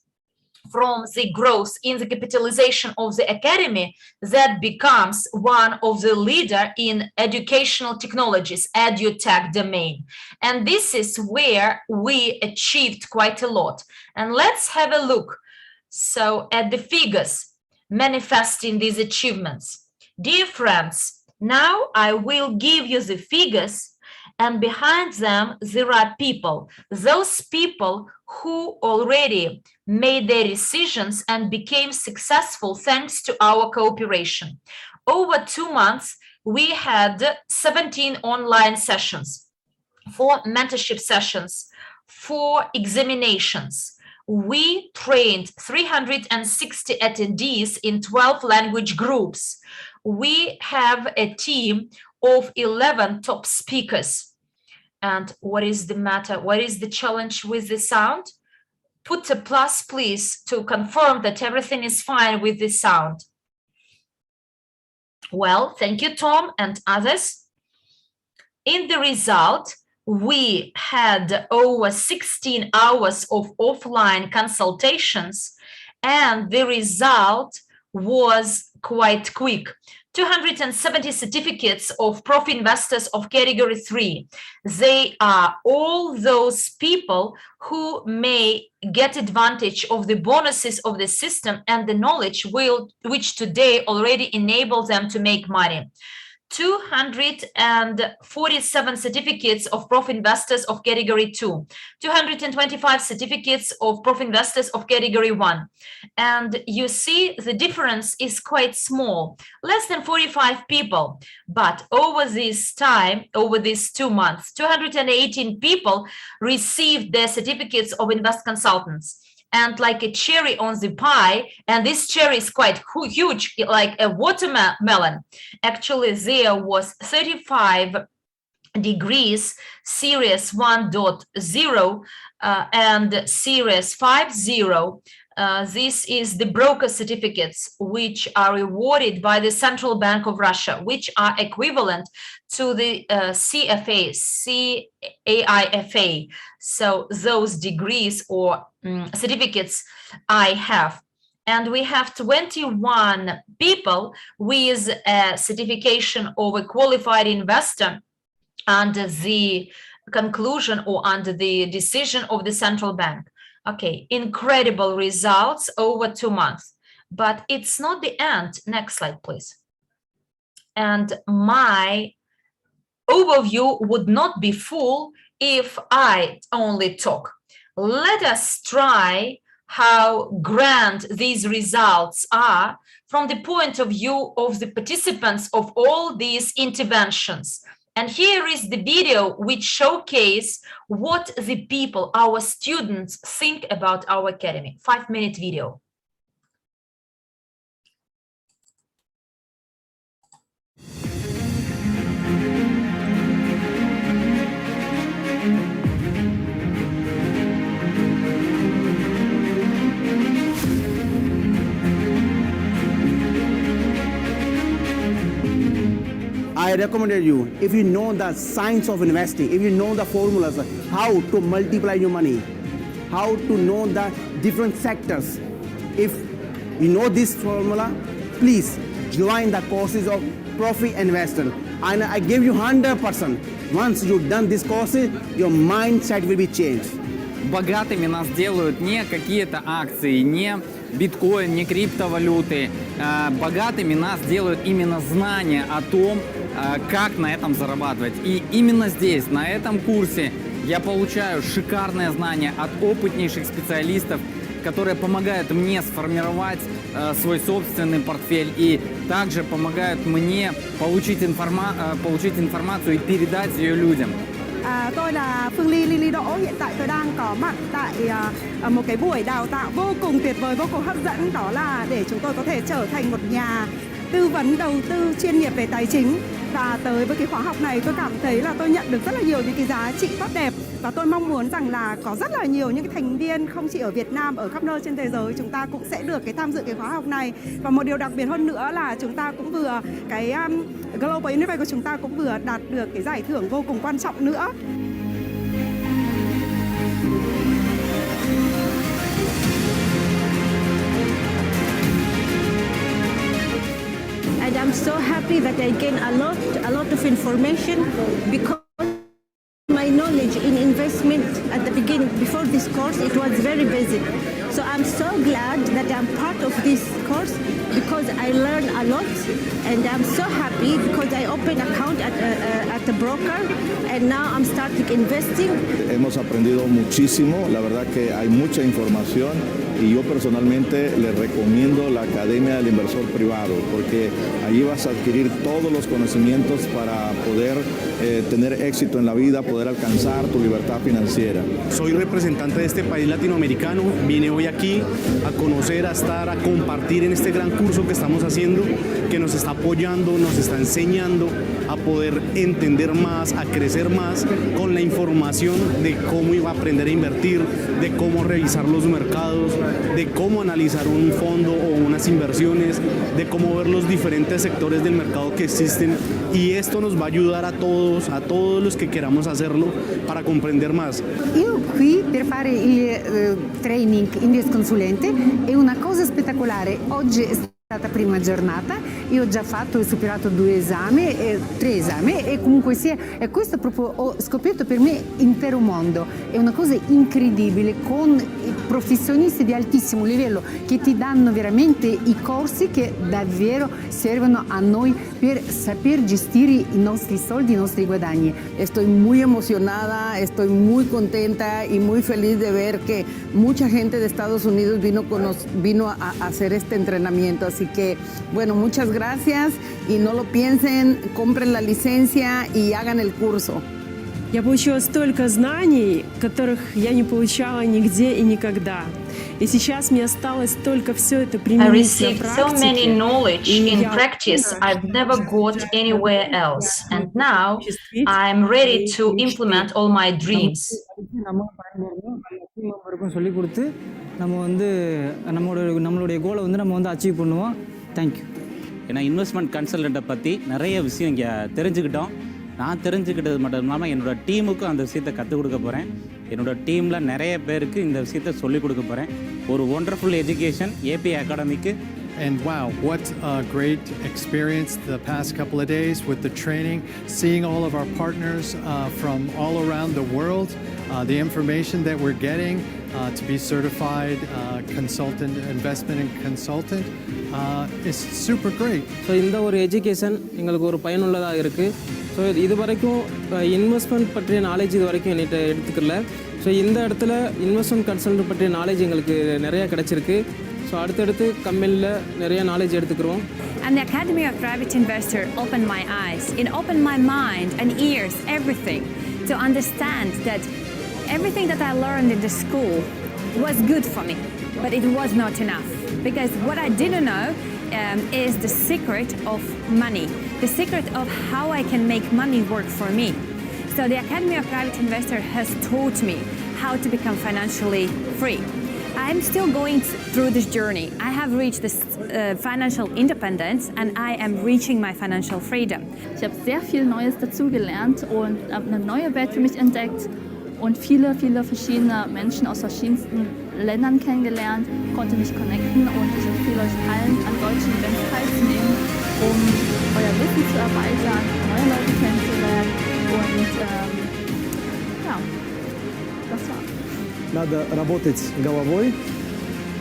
from the growth in the capitalization of the Academy that becomes one of the leader in educational technologies, edutech domain. And this is where we achieved quite a lot. And let's have a look so at the figures manifesting these achievements. Dear friends, now I will give you the figures, and behind them there are people, those people who already made their decisions and became successful thanks to our cooperation. Over 2 months, we had 17 online sessions, 4 mentorship sessions, 4 examinations. We trained 360 attendees in 12 language groups. We have a team of 11 top speakers. And what is the matter? What is the challenge with the sound? Put a plus, please, to confirm that everything is fine with the sound. Well, thank you, Tom and others. In the result, we had over 16 hours of offline consultations, and the result was quite quick. 270 certificates of profit investors of category 3. They are all those people who may get advantage of the bonuses of the system and the knowledge which today already enable them to make money. 247 certificates of prof investors of category 2, 225 certificates of prof investors of category 1. And you see the difference is quite small, less than 45 people. But over this time, over these 2 months, 218 people received their certificates of invest consultants. And like a cherry on the pie, and this cherry is quite huge, like a watermelon. Actually, there was 35 degrees, series 1.0 and series 5.0. This is the broker certificates, which are awarded by the Central Bank of Russia, which are equivalent to the CAIFA. So those degrees or certificates I have. And we have 21 people with a certification of a qualified investor under the conclusion or under the decision of the central bank. Okay, incredible results over 2 months, but it's not the end. Next slide, please. And my overview would not be full if I only talk. Let us try how grand these results are from the point of view of the participants of all these interventions. And here is the video which showcase what the people, our students, think about our academy. 5-minute video. I recommended you, if you know the science of investing, if you know the formulas, how to multiply your money, how to know the different sectors. If you know this formula, please join the courses of Profit Investor. And I give you 100%. Once you've done this courses, your mindset will be changed. Богатыми нас делают не какие-то акции, не биткоин, не криптовалюты. Богатыми нас делают именно знания о том, как на этом зарабатывать. И именно здесь, на этом курсе, я получаю шикарные знания от опытнейших специалистов, которые помогают мне сформировать свой собственный портфель и также помогают мне получить информацию и передать ее людям. Tôi là Phương Ly, Ly Đỗ. Hiện tại tôi đang có mặt tại một cái buổi đào tạo vô cùng tuyệt vời, vô cùng hấp dẫn. Đó là để chúng tôi có thể trở thành một nhà tư vấn đầu tư chuyên nghiệp về tài chính. Và tới với cái khóa học này tôi cảm thấy là tôi nhận được rất là nhiều những cái giá trị tốt đẹp. Và tôi mong muốn rằng là có rất là nhiều những cái thành viên không chỉ ở Việt Nam, ở khắp nơi trên thế giới chúng ta cũng sẽ được tham dự cái khóa học này. Và một điều đặc biệt hơn nữa là chúng ta cũng vừa cái Global Investment của chúng ta cũng vừa đạt được cái giải thưởng vô cùng quan trọng nữa. And I'm so happy that I gain a lot of information because my knowledge in investment at the beginning, before this course, it was very basic. So I'm so glad that I'm part of this course because I learned a lot, and I'm so happy because I opened an account at a broker, and now I'm starting investing. Hemos aprendido muchísimo, la verdad que hay mucha información y yo personalmente les recomiendo la Academia del Inversor Privado porque allí vas a adquirir todos los conocimientos para poder tener éxito en la vida, poder alcanzar tu libertad financiera. Soy representante de este país latinoamericano, vine hoy aquí a conocer, a estar, a compartir en este gran curso que estamos haciendo, que nos está apoyando, nos está enseñando a poder entender más, a crecer más con la información de cómo iba a aprender a invertir, de cómo revisar los mercados, de cómo analizar un fondo o unas inversiones, de cómo ver los diferentes sectores del mercado que existen, y esto nos va a ayudar a todos los che queramos hacerlo para comprender más. Io qui per fare il training Invest Consulente è una cosa spettacolare. Oggi Prima giornata, io ho già fatto e superato 3 esami e comunque sia, e questo proprio ho scoperto per me intero mondo, è una cosa incredibile con professionisti di altissimo livello che ti danno veramente i corsi che davvero servono a noi per saper gestire i nostri soldi, i nostri guadagni. Estoy muy emocionada, estoy muy contenta y muy feliz de ver que mucha gente de Estados Unidos vino a hacer este entrenamiento. Así que, bueno, muchas gracias y no lo piensen, compren la licencia y hagan el curso. Я получила столько знаний, которых я не получала нигде и никогда. И сейчас мне осталось только все это применить на received практике. so many knowledge in practice I've never got anywhere else. And now I'm ready to implement all my dreams. சொல்லிக் கொடுத்து நம்ம வந்து நம்மளுடைய கோலை வந்து நம்ம வந்து achieve பண்ணுவோம். தேங்க்யூ. ஏன்னா இன்வெஸ்ட்மெண்ட் கன்சல்டண்ட்டை பற்றி நிறைய விஷயம் இங்கே தெரிஞ்சுக்கிட்டோம். நான் தெரிஞ்சுக்கிட்டது மட்டும் இல்லாமல் என்னோடய டீமுக்கும் அந்த விஷயத்தை கற்றுக் கொடுக்க போகிறேன். என்னோடய டீமில் நிறைய பேருக்கு இந்த விஷயத்தை சொல்லிக் கொடுக்க போகிறேன். ஒரு ஒண்டர்ஃபுல் எஜுகேஷன் ஏபி அகாடமிக்கு. And wow, what a great experience the past couple of days with the training, seeing all of our partners from all around the world, the information that we're getting to be certified consultant, investment and consultant is super great. So இந்த ஒரு education எங்களுக்கு ஒரு பயனுள்ளதாக இருக்குது. So இது வரைக்கும் investment பற்றிய knowledge இது வரைக்கும் என்கிட்ட எடுத்துக்கல. ஸோ இந்த இடத்துல இன்வெஸ்ட்மெண்ட் கன்சல்ட் பற்றிய நாலேஜ் எங்களுக்கு நிறையா கிடச்சிருக்கு. ஸோ அடுத்தடுத்து கம்பெனியில் நிறைய நாலேஜ் எடுத்துக்கிறோம். And the Academy of Private Investor opened my eyes, it opened my mind and ears, everything, to understand that everything that I learned in the school was good for me, but it was not enough. Because what I didn't know is the secret of money, the secret of how I can make money work for me. So the Academy of Private Investor has taught me how to become financially free. I'm still going through this journey. I have reached this financial independence and I am reaching my financial freedom. Ich habe sehr viel Neues dazugelernt und habe eine neue Welt für mich entdeckt und viele verschiedene Menschen aus verschiedensten Ländern kennengelernt, konnte mich connecten und ich empfehle euch allen, an solchen Events teilzunehmen, um euer Wissen zu erweitern, neue Leute kennenzulernen und ja, das war's. Надо работать головой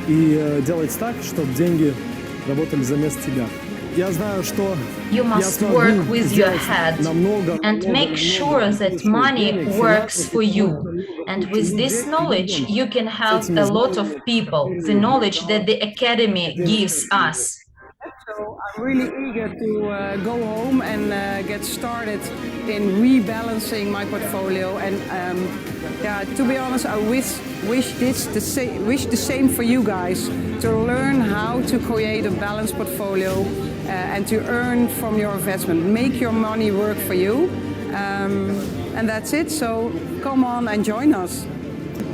и делать так, чтобы деньги работали за место тебя. Я знаю, что you must work with your head and make sure that money works for you. And with this knowledge, you can help a lot of people, the knowledge that the Academy gives us. So I'm really eager to go home and get started in rebalancing my portfolio. And yeah, to be honest, I wish the same for you guys, to learn how to create a balanced portfolio and to earn from your investment, make your money work for you. And that's it. So come on and join us.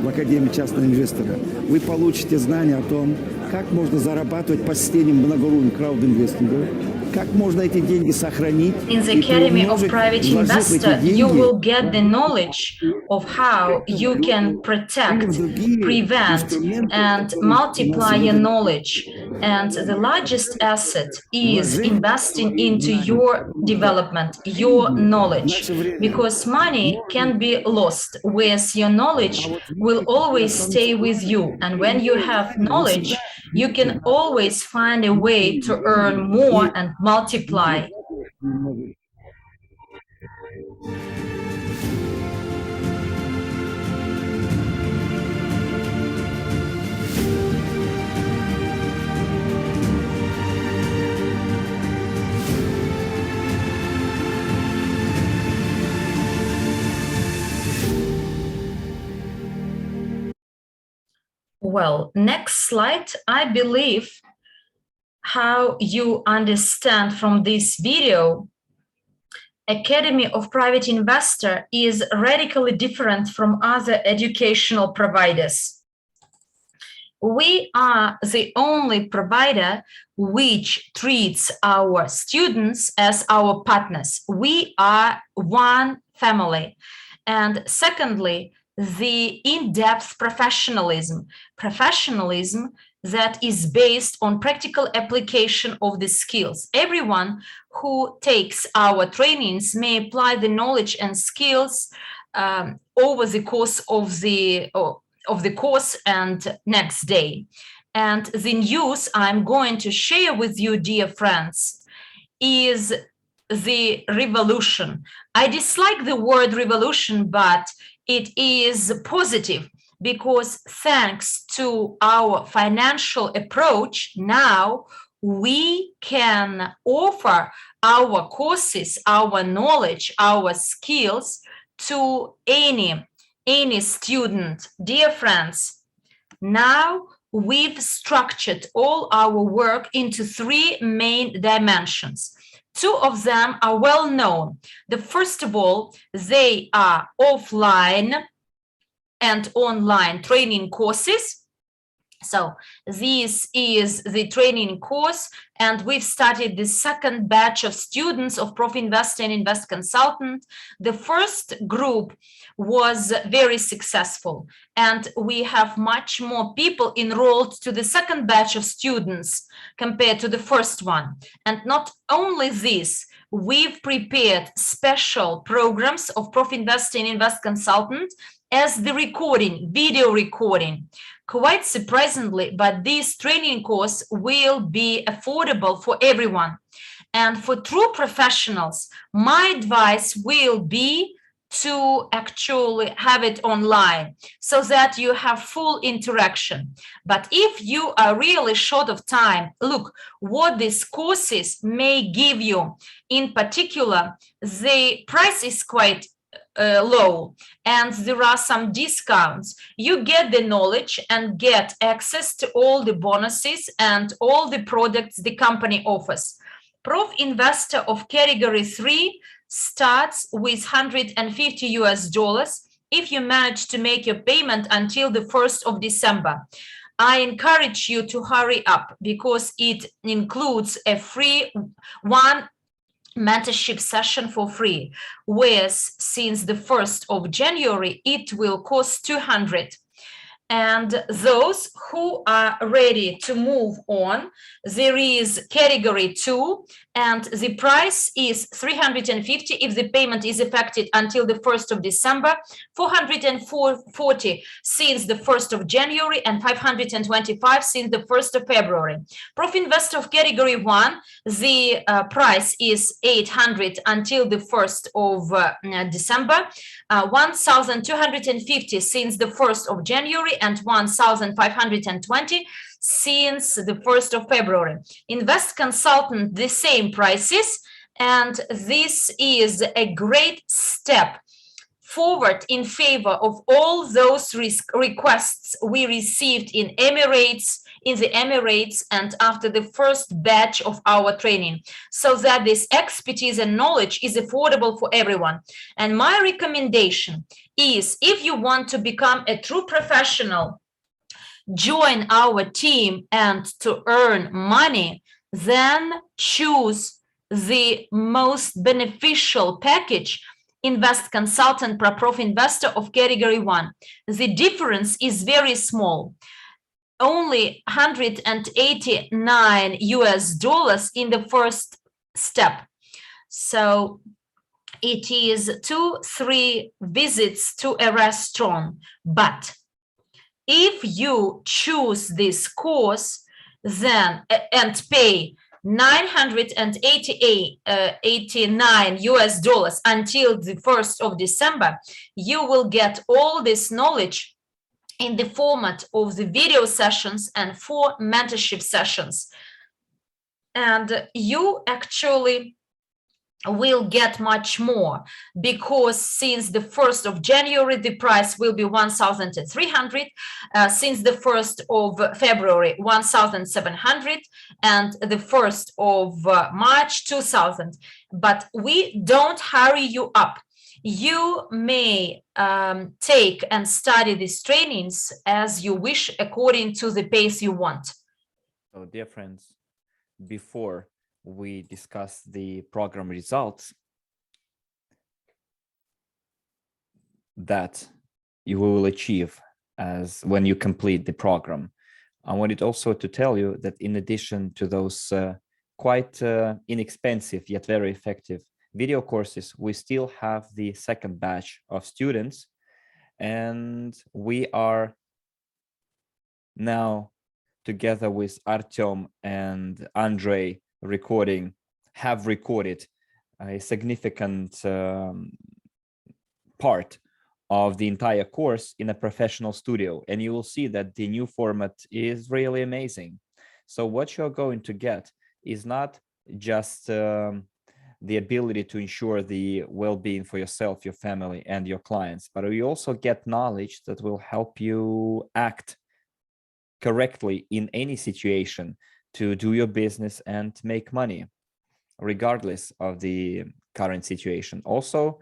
В Академии частного инвестора вы получите знания о том, как можно зарабатывать по системе многоуровневого краудинвестинга, как можно эти деньги сохранить. In the Academy of Private Investor, you will get the knowledge of how you can protect, prevent, and multiply your knowledge. And the largest asset is investing into your development, your knowledge, because money can be lost, whereas your knowledge will always stay with you. And when you have knowledge, you can always find a way to earn more and multiply. Well, next slide. I believe how you understand from this video, Academy of Private Investor is radically different from other educational providers. We are the only provider which treats our students as our partners. We are one family. And secondly, the in-depth professionalism. Professionalism that is based on practical application of the skills. Everyone who takes our trainings may apply the knowledge and skills over the course of the course and next day. And the news I'm going to share with you, dear friends, is the revolution. I dislike the word revolution, but it is positive, because thanks to our financial approach, now we can offer our courses, our knowledge, our skills to any student. Dear friends, now we've structured all our work into 3 main dimensions. 2 of them are well known. The first of all, they are offline and online training courses. So this is the training course, and we've started the second batch of students of Prof Investor and Invest Consultant. The first group was very successful, and we have much more people enrolled to the second batch of students compared to the first one. And not only this, we've prepared special programs of Prof Investor and Invest Consultant as the recording, video recording. Quite surprisingly, but this training course will be affordable for everyone. And for true professionals, my advice will be to actually have it online so that you have full interaction. But if you are really short of time, look what these courses may give you. In particular, the price is quite low, and there are some discounts. You get the knowledge and get access to all the bonuses and all the products the company offers. Prof Investor of category 3 starts with $150 if you manage to make your payment until the 1st of December. I encourage you to hurry up, because it includes a free 1 mentorship session for free, whereas since the 1st of January, it will cost $200. And those who are ready to move on, there is category 2, and the price is $350 if the payment is effected until the 1st of December, $440 since the 1st of January, and $525 since the 1st of February. Prof Investor of category 1, the price is $800 until the 1st of December, $1,250 since the 1st of January, and $1,520 since the 1st of February. Invest Consultant, the same prices, and this is a great step forward in favor of all those requests we received in the Emirates and after the first batch of our training, so that this expertise and knowledge is affordable for everyone. And my recommendation is, if you want to become a true professional, join our team and to earn money, then choose the most beneficial package, Invest Consultant Prof Investor of category 1. The difference is very small, only $189 in the first step. So it is 2-3 visits to a restaurant. But if you choose this course, then and pay $989 until the 1st of December, you will get all this knowledge in the format of the video sessions and 4 mentorship sessions. And you actually will get much more, because since the 1st of January, the price will be $1,300, since the 1st of February, $1,700, and the 1st of March, $2,000. But we don't hurry you up. You may take and study these trainings as you wish, according to the pace you want. So, dear friends, before we discuss the program results that you will achieve as when you complete the program, I wanted also to tell you that in addition to those quite inexpensive yet very effective video courses, we still have the second batch of students, and we are now together with Artyom and Andrey have recorded a significant part of the entire course in a professional studio, and you will see that the new format is really amazing. So what you're going to get is not just the ability to ensure the well-being for yourself, your family, and your clients, but you also get knowledge that will help you act correctly in any situation to do your business and make money, regardless of the current situation. Also,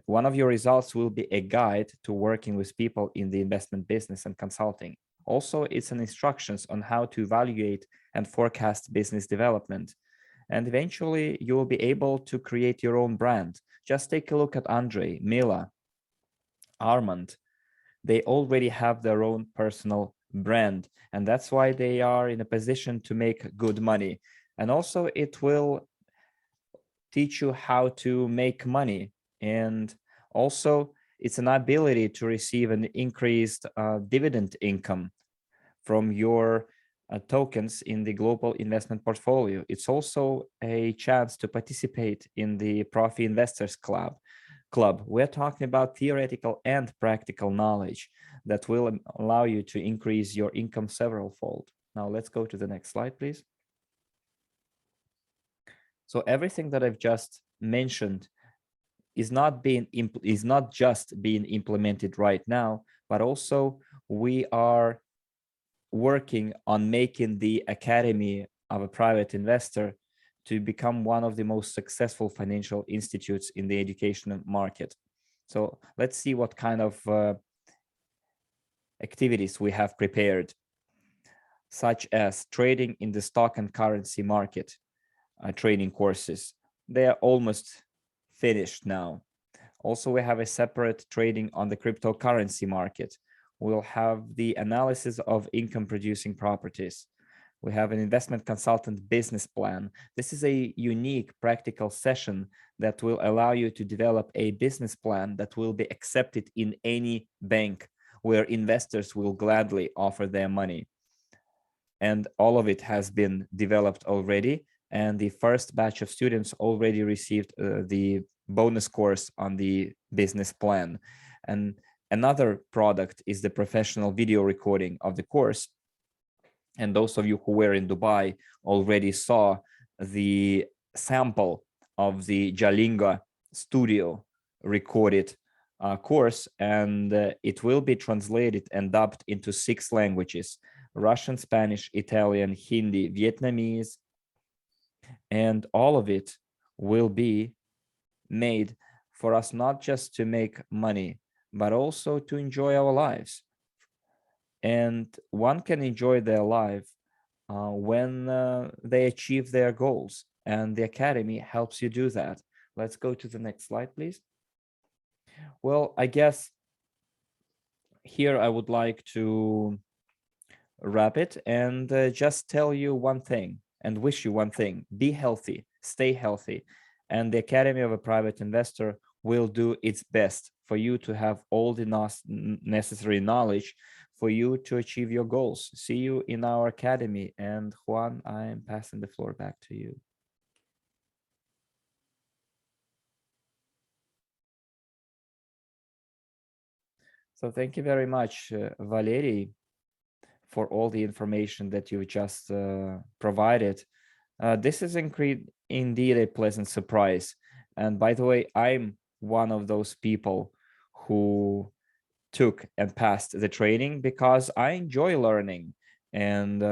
one of your results will be a guide to working with people in the investment business and consulting. Also, it's an instructions on how to evaluate and forecast business development. And eventually, you will be able to create your own brand. Just take a look at Andrey, Mila, Armand. They already have their own personal brand, and that's why they are in a position to make good money. And also, it will teach you how to make money. And also, it's an ability to receive an increased dividend income from your tokens in the global investment portfolio. It's also a chance to participate in the Profi Investors Club. We're talking about theoretical and practical knowledge that will allow you to increase your income several-fold. Now, let's go to the next slide, please. So everything that I've just mentioned is not just being implemented right now, but also we are working on making the Academy of a Private Investor to become one of the most successful financial institutes in the educational market. So let's see what kind of activities we have prepared, such as trading in the stock and currency market, training courses. They are almost finished now. Also, we have a separate trading on the cryptocurrency market. We'll have the analysis of income producing properties. We have an investment consultant business plan. This is a unique practical session that will allow you to develop a business plan that will be accepted in any bank where investors will gladly offer their money. And all of it has been developed already. And the first batch of students already received the bonus course on the business plan. And another product is the professional video recording of the course. And those of you who were in Dubai already saw the sample of the Jalinga studio recorded course, and it will be translated and dubbed into 6 languages: Russian, Spanish, Italian, Hindi, Vietnamese, and all of it will be made for us not just to make money, but also to enjoy our lives. And one can enjoy their life when they achieve their goals, and the Academy helps you do that. Let's go to the next slide, please. Well, I guess here I would like to wrap it and just tell you one thing and wish you one thing: be healthy, stay healthy, and the Academy of a Private Investor will do its best for you to have all the necessary knowledge for you to achieve your goals. See you in our Academy. And Juan, I'm passing the floor back to you. So thank you very much, Valery, for all the information that you just provided. This is indeed a pleasant surprise. And by the way, I'm one of those people who took and passed the training because I enjoy learning. And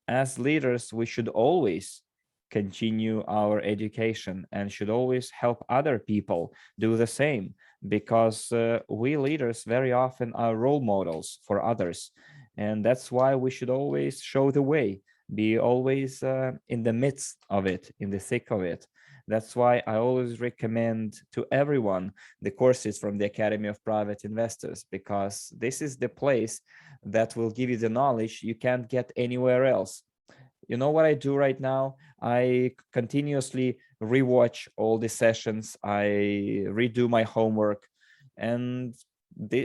as leaders, we should always continue our education and should always help other people do the same, because we leaders very often are role models for others. And that's why we should always show the way. Be always in the midst of it, in the thick of it. That's why I always recommend to everyone the courses from the Academy of Private Investors, because this is the place that will give you the knowledge you can't get anywhere else. You know what I do right now? I continuously rewatch all the sessions. I redo my homework, and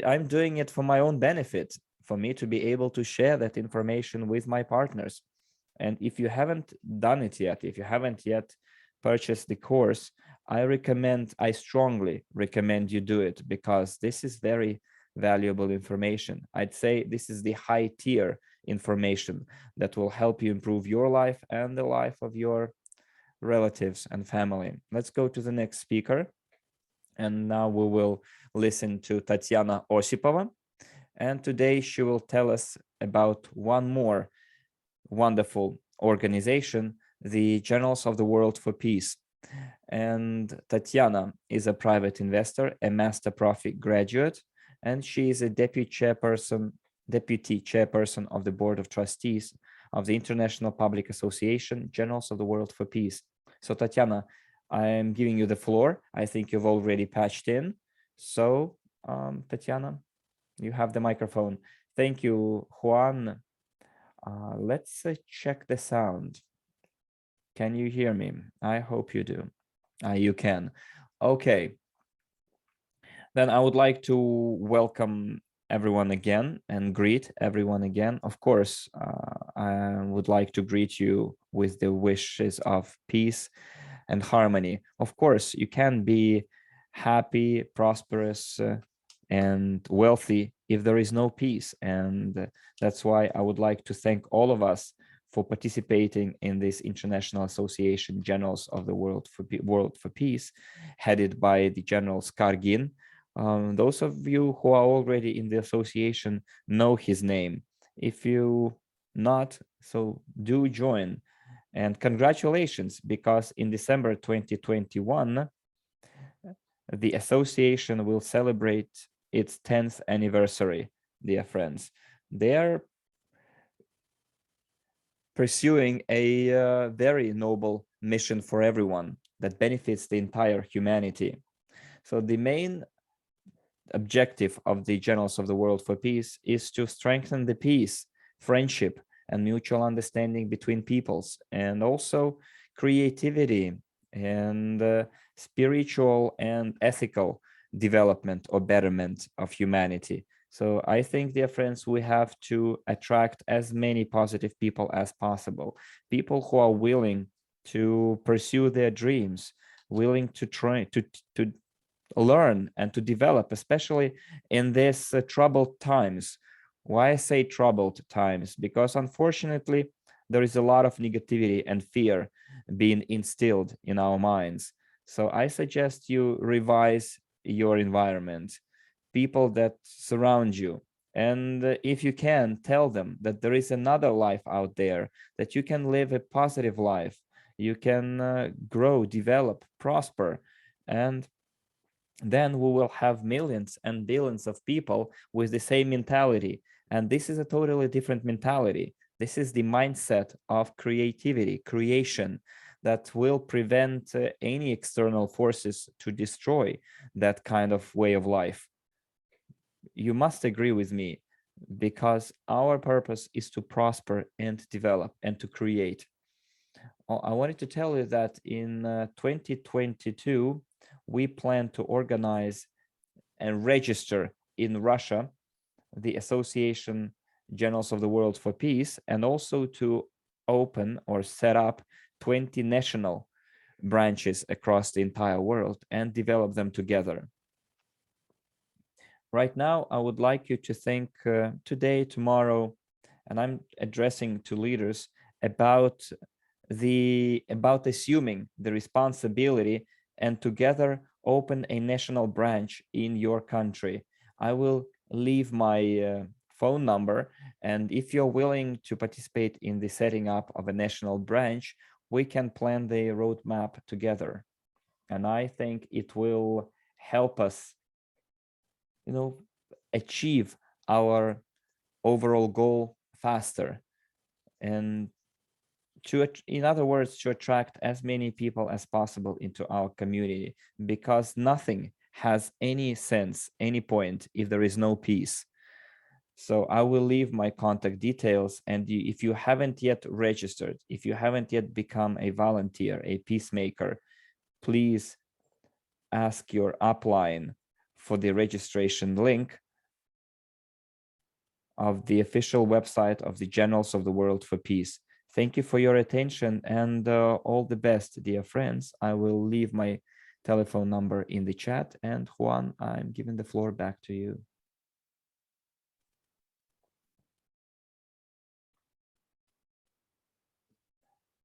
I'm doing it for my own benefit, for me to be able to share that information with my partners. And if you haven't done it yet, if you haven't yet purchased the course, I strongly recommend you do it, because this is very valuable information. I'd say this is the high tier information that will help you improve your life and the life of your relatives and family. Let's go to the next speaker. And now we will listen to Tatiana Osipova. And today she will tell us about one more wonderful organization, the Journals of the World for Peace. And Tatiana is a private investor, a master profit graduate, and she is a deputy chairperson of the Board of Trustees of the International Public Association, Journals of the World for Peace. So Tatiana, I am giving you the floor. I think you've already patched in. So Tatiana, you have the microphone. Thank you, Juan. Let's check the sound. Can you hear me? I hope you do. You can. Okay. Then I would like to welcome everyone again and greet everyone again. Of course, I would like to greet you with the wishes of peace and harmony. Of course, you can be happy, prosperous, and wealthy if there is no peace. And that's why I would like to thank all of us for participating in this International Association Generals of the World for Peace, headed by the General Skargin. Those of you who are already in the association know his name. If you not, so do join. And congratulations, because in December 2021, the association will celebrate its 10th anniversary, dear friends. They are pursuing a very noble mission for everyone that benefits the entire humanity. So the main objective of the Journals of the World for Peace is to strengthen the peace, friendship, and mutual understanding between peoples, and also creativity and spiritual and ethical development or betterment of humanity. So I think, dear friends, we have to attract as many positive people as possible, people who are willing to pursue their dreams, willing to try to learn and to develop, especially in these troubled times. Why I say troubled times? Because unfortunately, there is a lot of negativity and fear being instilled in our minds. So I suggest you revise your environment, people that surround you. And if you can, tell them that there is another life out there, that you can live a positive life, you can grow, develop, prosper, and then we will have millions and billions of people with the same mentality. And this is a totally different mentality. This is the mindset of creativity, creation, that will prevent any external forces to destroy that kind of way of life. You must agree with me, because our purpose is to prosper and develop and to create. I wanted to tell you that in 2022, we plan to organize and register in Russia the Association Journals of the World for Peace, and also to open or set up 20 national branches across the entire world and develop them together. Right now, I would like you to think today, tomorrow, and I'm addressing to leaders about assuming the responsibility and together open a national branch in your country. I will leave my phone number, and if you're willing to participate in the setting up of a national branch, we can plan the roadmap together. And I think it will help us, achieve our overall goal faster. And in other words, to attract as many people as possible into our community, because nothing has any sense, any point, if there is no peace. So I will leave my contact details, and if you haven't yet registered, if you haven't yet become a volunteer, a peacemaker, please ask your upline for the registration link of the official website of the Generals of the World for Peace. Thank you for your attention, and all the best, dear friends. I will leave my telephone number in the chat, and Juan, I'm giving the floor back to you.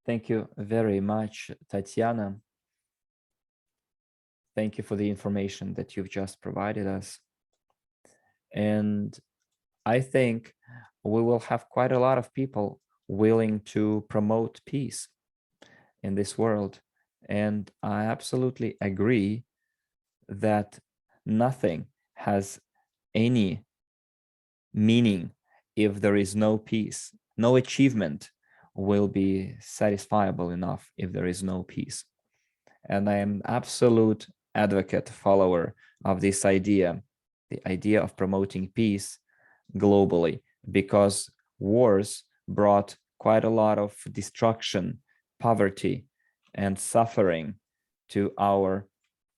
Thank you very much, Tatiana. Thank you for the information that you've just provided us. And I think we will have quite a lot of people willing to promote peace in this world. And I absolutely agree that nothing has any meaning if there is no peace. No achievement will be satisfiable enough if there is no peace. And I am absolute advocate, follower of this idea, the idea of promoting peace globally, because wars brought quite a lot of destruction, poverty, and suffering to our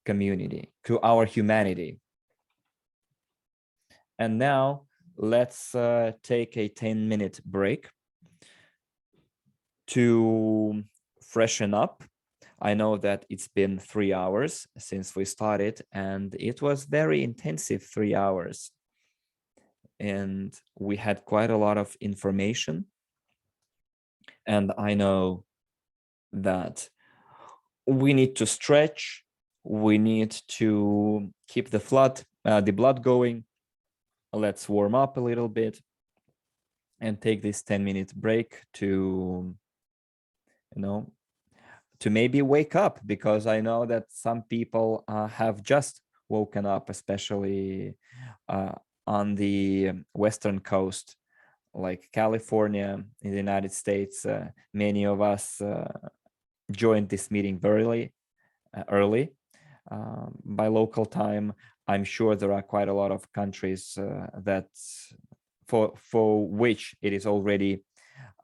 community, to our humanity. And now let's take a 10-minute break to freshen up. I know that it's been 3 hours since we started, and it was very intensive 3 hours. And we had quite a lot of information. And I know that we need to stretch, we need to keep the blood going. Let's warm up a little bit and take this 10-minute break to, to maybe wake up, because I know that some people have just woken up, especially on the Western coast, like California in the United States. Many of us joined this meeting very early by local time. I'm sure there are quite a lot of countries that for which it is already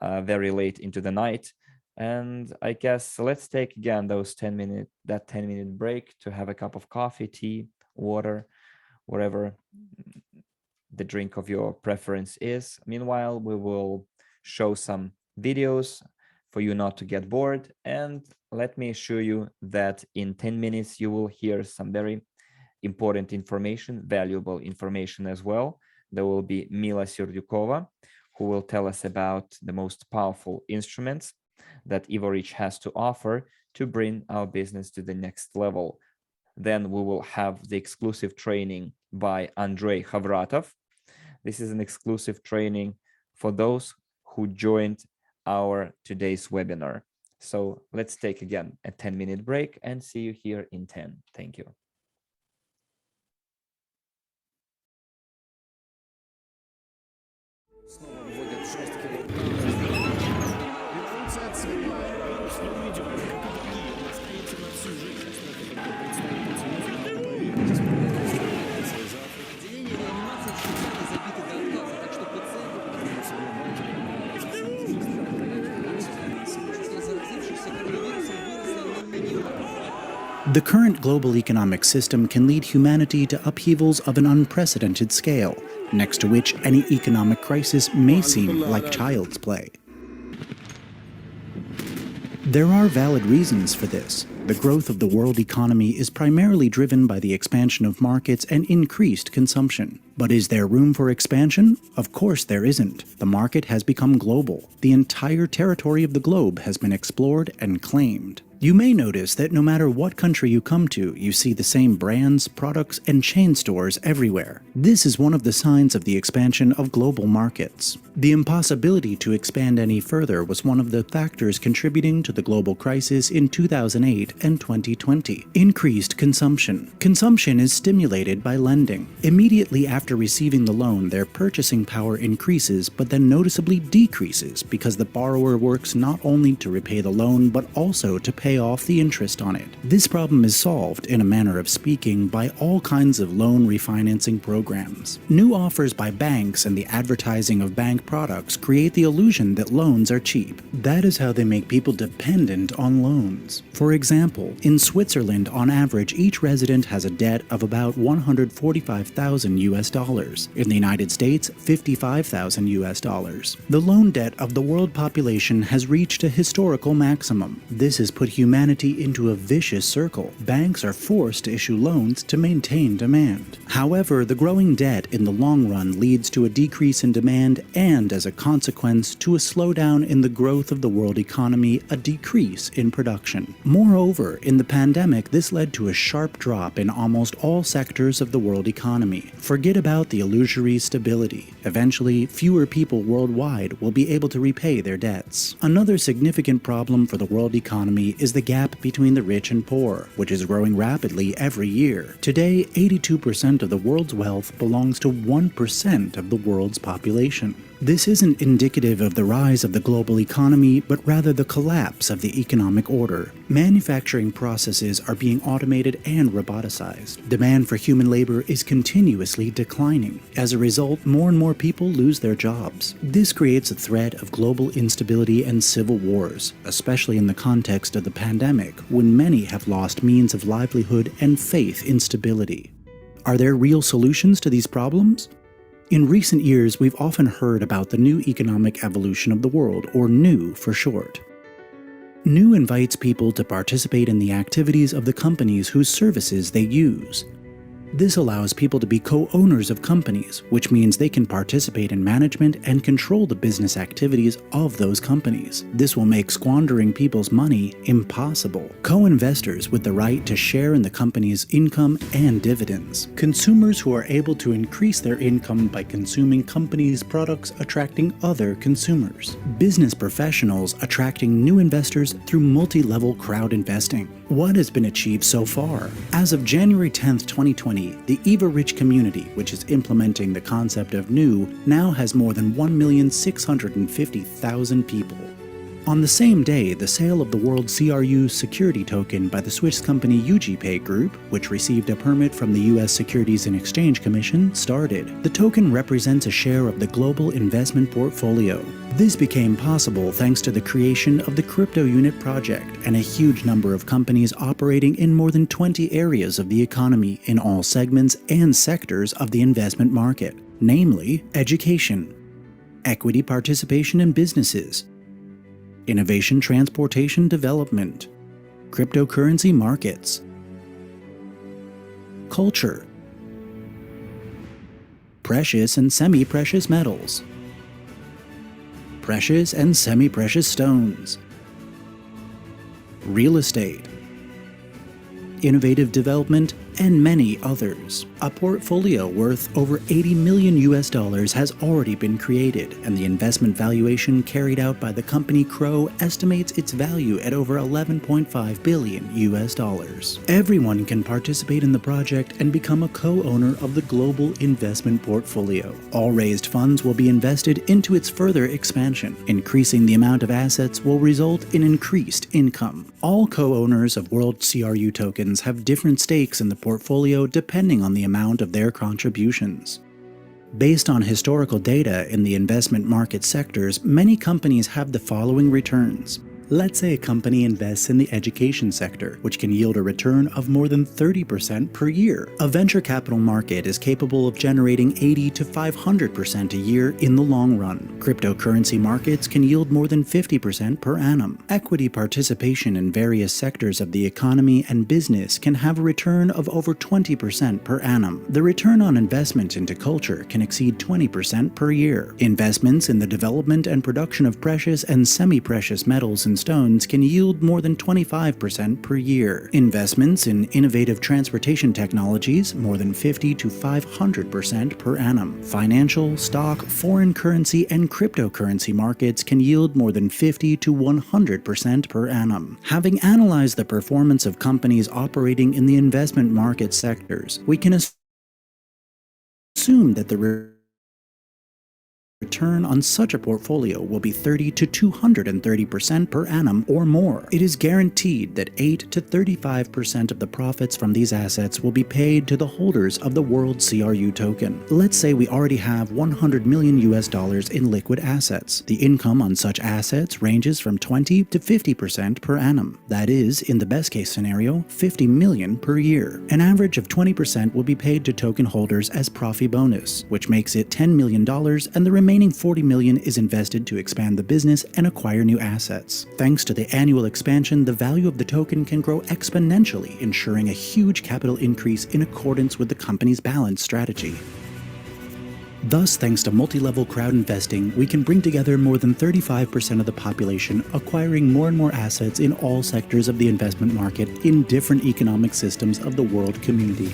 very late into the night. And I guess let's take again that 10-minute break to have a cup of coffee, tea, water, whatever the drink of your preference is. Meanwhile, we will show some videos for you not to get bored. And let me assure you that in 10 minutes, you will hear some very important information, valuable information as well. There will be Mila Serdyukova, who will tell us about the most powerful instruments that Evorich has to offer to bring our business to the next level. Then we will have the exclusive training by Andrey. This is an exclusive training for those who joined our today's webinar. So let's take again a 10-minute break and see you here in 10. Thank you. The current global economic system can lead humanity to upheavals of an unprecedented scale, next to which any economic crisis may seem like child's play. There are valid reasons for this. The growth of the world economy is primarily driven by the expansion of markets and increased consumption. But is there room for expansion? Of course there isn't. The market has become global. The entire territory of the globe has been explored and claimed. You may notice that no matter what country you come to, you see the same brands, products, and chain stores everywhere. This is one of the signs of the expansion of global markets. The impossibility to expand any further was one of the factors contributing to the global crisis in 2008 and 2020. Increased consumption. Consumption is stimulated by lending. Immediately after receiving the loan, their purchasing power increases, but then noticeably decreases because the borrower works not only to repay the loan, but also to pay off the interest on it. This problem is solved, in a manner of speaking, by all kinds of loan refinancing programs. New offers by banks and the advertising of bank products create the illusion that loans are cheap. That is how they make people dependent on loans. For example, in Switzerland, on average, each resident has a debt of about $145,000. In the United States, $55,000. The loan debt of the world population has reached a historical maximum. This has put humanity into a vicious circle. Banks are forced to issue loans to maintain demand. However, the growing debt in the long run leads to a decrease in demand and, as a consequence, to a slowdown in the growth of the world economy, a decrease in production. Moreover, in the pandemic, this led to a sharp drop in almost all sectors of the world economy. Forget about the illusory stability. Eventually, fewer people worldwide will be able to repay their debts. Another significant problem for the world economy is the gap between the rich and poor, which is growing rapidly every year. Today, 82% of the world's wealth belongs to 1% of the world's population. This isn't indicative of the rise of the global economy, but rather the collapse of the economic order. Manufacturing processes are being automated and roboticized. Demand for human labor is continuously declining. As a result, more and more people lose their jobs. This creates a threat of global instability and civil wars, especially in the context of the pandemic, when many have lost means of livelihood and faith in stability. Are there real solutions to these problems? In recent years, we've often heard about the new economic evolution of the world, or NEW for short. NEW invites people to participate in the activities of the companies whose services they use. This allows people to be co-owners of companies, which means they can participate in management and control the business activities of those companies. This will make squandering people's money impossible. Co-investors with the right to share in the company's income and dividends. Consumers who are able to increase their income by consuming companies' products attracting other consumers. Business professionals attracting new investors through multi-level crowd investing. What has been achieved so far? As of January 10, 2020, the Evorich community, which is implementing the concept of NEW, now has more than 1,650,000 people. On the same day, the sale of the World CRU security token by the Swiss company UGPay Group, which received a permit from the U.S. Securities and Exchange Commission, started. The token represents a share of the global investment portfolio. This became possible thanks to the creation of the Crypto Unit project and a huge number of companies operating in more than 20 areas of the economy in all segments and sectors of the investment market, namely education, equity participation in businesses, innovation transportation development, cryptocurrency markets, culture, precious and semi-precious metals, precious and semi-precious stones, real estate, innovative development, and many others. A portfolio worth over $80 million has already been created, and the investment valuation carried out by the company Crow estimates its value at over $11.5 billion. Everyone can participate in the project and become a co-owner of the global investment portfolio. All raised funds will be invested into its further expansion. Increasing the amount of assets will result in increased income. All co-owners of World CRU tokens have different stakes in the portfolio depending on the amount of their contributions. Based on historical data in the investment market sectors, many companies have the following returns. Let's say a company invests in the education sector, which can yield a return of more than 30% per year. A venture capital market is capable of generating 80 to 500% a year in the long run. Cryptocurrency markets can yield more than 50% per annum. Equity participation in various sectors of the economy and business can have a return of over 20% per annum. The return on investment into culture can exceed 20% per year. Investments in the development and production of precious and semi-precious metals and American stones can yield more than 25% per year. Investments in innovative transportation technologies, more than 50 to 500% per annum. Financial, stock, foreign currency, and cryptocurrency markets can yield more than 50 to 100% per annum. Having analyzed the performance of companies operating in the investment market sectors, we can assume that the return on such a portfolio will be 30 to 230% per annum or more. It is guaranteed that 8 to 35% of the profits from these assets will be paid to the holders of the World CRU token. Let's say we already have $100 million in liquid assets. The income on such assets ranges from 20 to 50% per annum. That is, in the best case scenario, 50 million per year. An average of 20% will be paid to token holders as profit bonus, which makes it $10 million, and the remaining 40 million is invested to expand the business and acquire new assets. Thanks to the annual expansion, the value of the token can grow exponentially, ensuring a huge capital increase in accordance with the company's balanced strategy. Thus, thanks to multi-level crowd investing, we can bring together more than 35% of the population, acquiring more and more assets in all sectors of the investment market in different economic systems of the world community.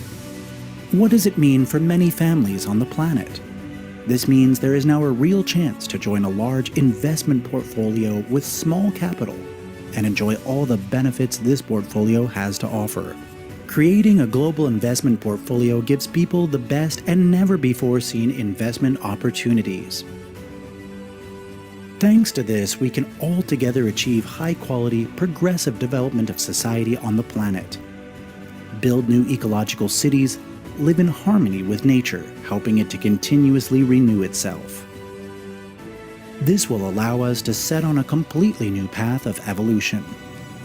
What does it mean for many families on the planet? This means there is now a real chance to join a large investment portfolio with small capital and enjoy all the benefits this portfolio has to offer. Creating a global investment portfolio gives people the best and never before seen investment opportunities. Thanks to this, we can all together achieve high-quality, progressive development of society on the planet, build new ecological cities, live in harmony with nature, helping it to continuously renew itself. This will allow us to set on a completely new path of evolution.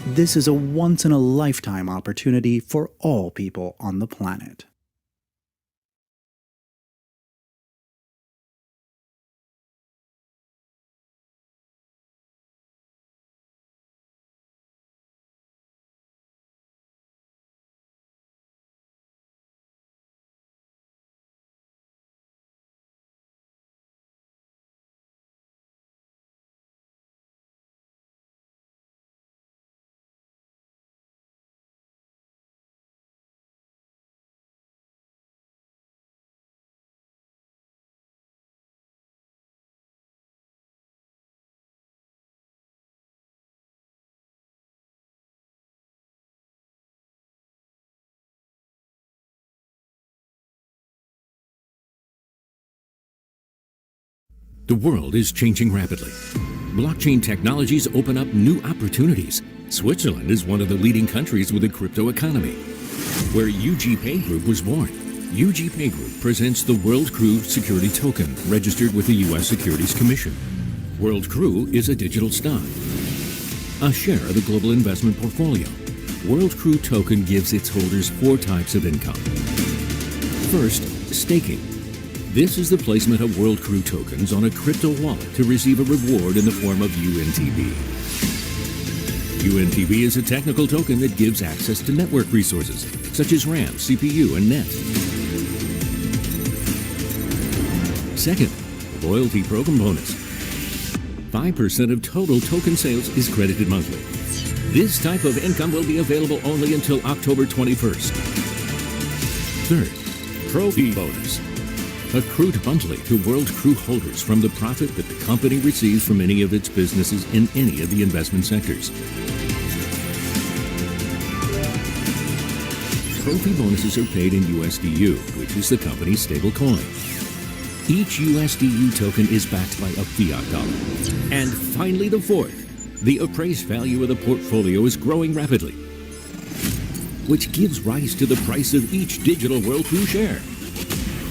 This is a once-in-a-lifetime opportunity for all people on the planet. The world is changing rapidly. Blockchain technologies open up new opportunities. Switzerland is one of the leading countries with a crypto economy, where UGPay Group was born. UGPay Group presents the World Crew Security Token, registered with the U.S. Securities Commission. World Crew is a digital stock, a share of the global investment portfolio. World Crew Token gives its holders 4 types of income. First, staking. This is the placement of World Crew tokens on a crypto wallet to receive a reward in the form of UNTB. UNTB is a technical token that gives access to network resources, such as RAM, CPU, and net. Second, loyalty program bonus. 5% of total token sales is credited monthly. This type of income will be available only until October 21st. Third, trophy bonus. Accrued monthly to World Crew holders from the profit that the company receives from any of its businesses in any of the investment sectors. Trophy bonuses are paid in USDU, which is the company's stable coin. Each USDU token is backed by a fiat dollar. And finally, the fourth, the appraised value of the portfolio is growing rapidly, which gives rise to the price of each digital World Crew share.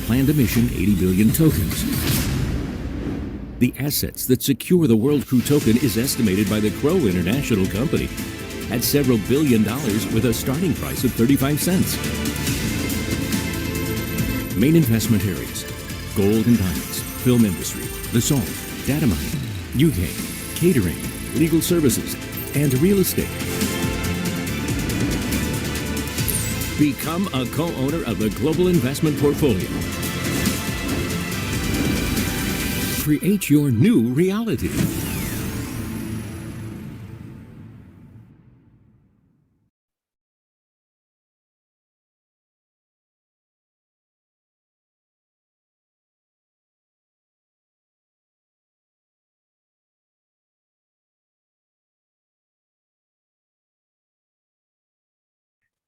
Planned emission 80 billion tokens. The assets that secure the World Crew token is estimated by the Crow International Company at several $1 billion with a starting price of 35 cents. Main investment areas: gold and diamonds, film industry, the salt, data mining, UK, catering, legal services, and real estate. Become a co-owner of the global investment portfolio. Create your new reality.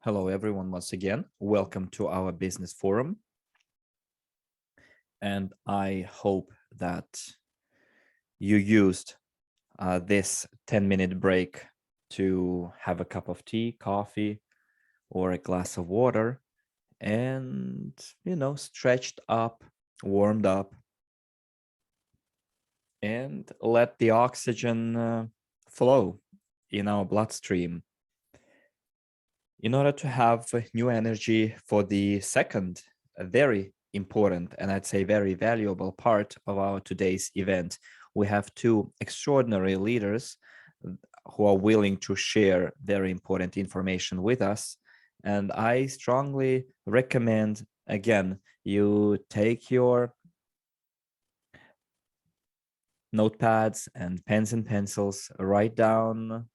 Hello, everyone, once again. Welcome to our business forum. And I hope that you used this 10-minute break to have a cup of tea, coffee, or a glass of water and, stretched up, warmed up, and let the oxygen flow in our bloodstream in order to have new energy for the second, very important, and I'd say very valuable part of our today's event. We have two extraordinary leaders who are willing to share very important information with us. And I strongly recommend, again, you take your notepads and pens and pencils, write down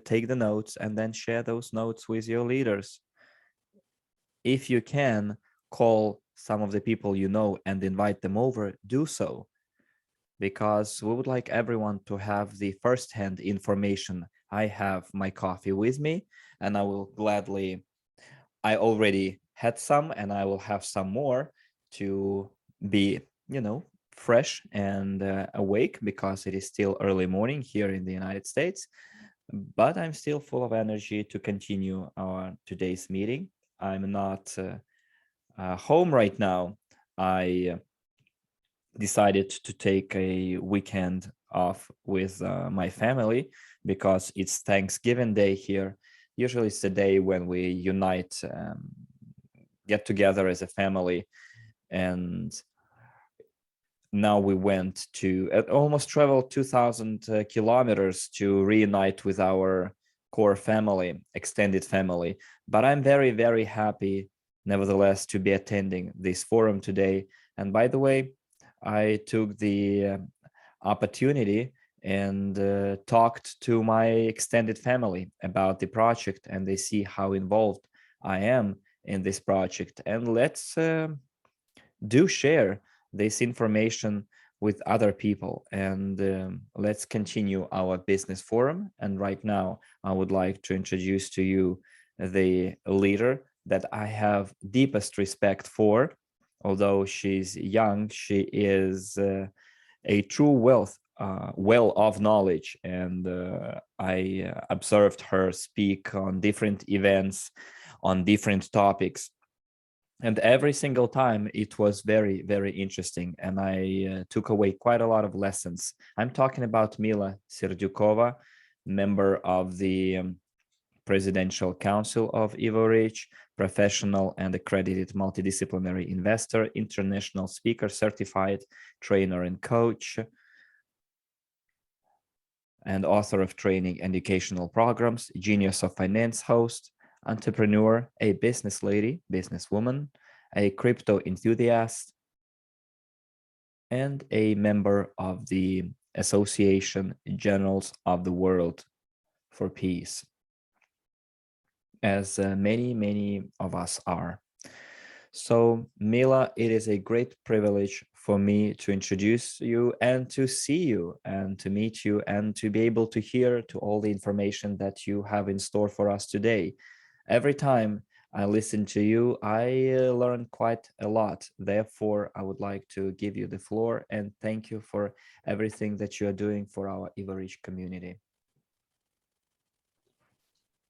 take the notes, and then share those notes with your leaders. If you can, call some of the people you know and invite them over, do so, because we would like everyone to have the first-hand information. I have my coffee with me, and I will gladly, I already had some, and I will have some more to be, fresh and awake, because it is still early morning here in the United States. But I'm still full of energy to continue our today's meeting. I'm not home right now. I decided to take a weekend off with my family because it's Thanksgiving Day here. Usually it's the day when we unite, get together as a family. And now we went to almost traveled 2,000 kilometers to reunite with our core family, extended family. But I'm very, very happy, nevertheless, to be attending this forum today. And by the way, I took the opportunity and talked to my extended family about the project, and they see how involved I am in this project. And let's do share this information with other people, and let's continue our business forum. And right now, I would like to introduce to you the leader that I have deepest respect for. Although she's young, she is a true well of knowledge, and I observed her speak on different events, on different topics. And every single time it was very, very interesting. And I took away quite a lot of lessons. I'm talking about Mila Serdyukova, member of the Presidential Council of Evorich, professional and accredited multidisciplinary investor, international speaker, certified trainer and coach, and author of training educational programs, genius of finance host, entrepreneur, a business lady, businesswoman, a crypto enthusiast, and a member of the Association Generals of the World for Peace, as many of us are. So, Mila, it is a great privilege for me to introduce you and to see you and to meet you and to be able to hear to all the information that you have in store for us today. Every time I listen to you, I learn quite a lot. Therefore, I would like to give you the floor and thank you for everything that you are doing for our Evorich community.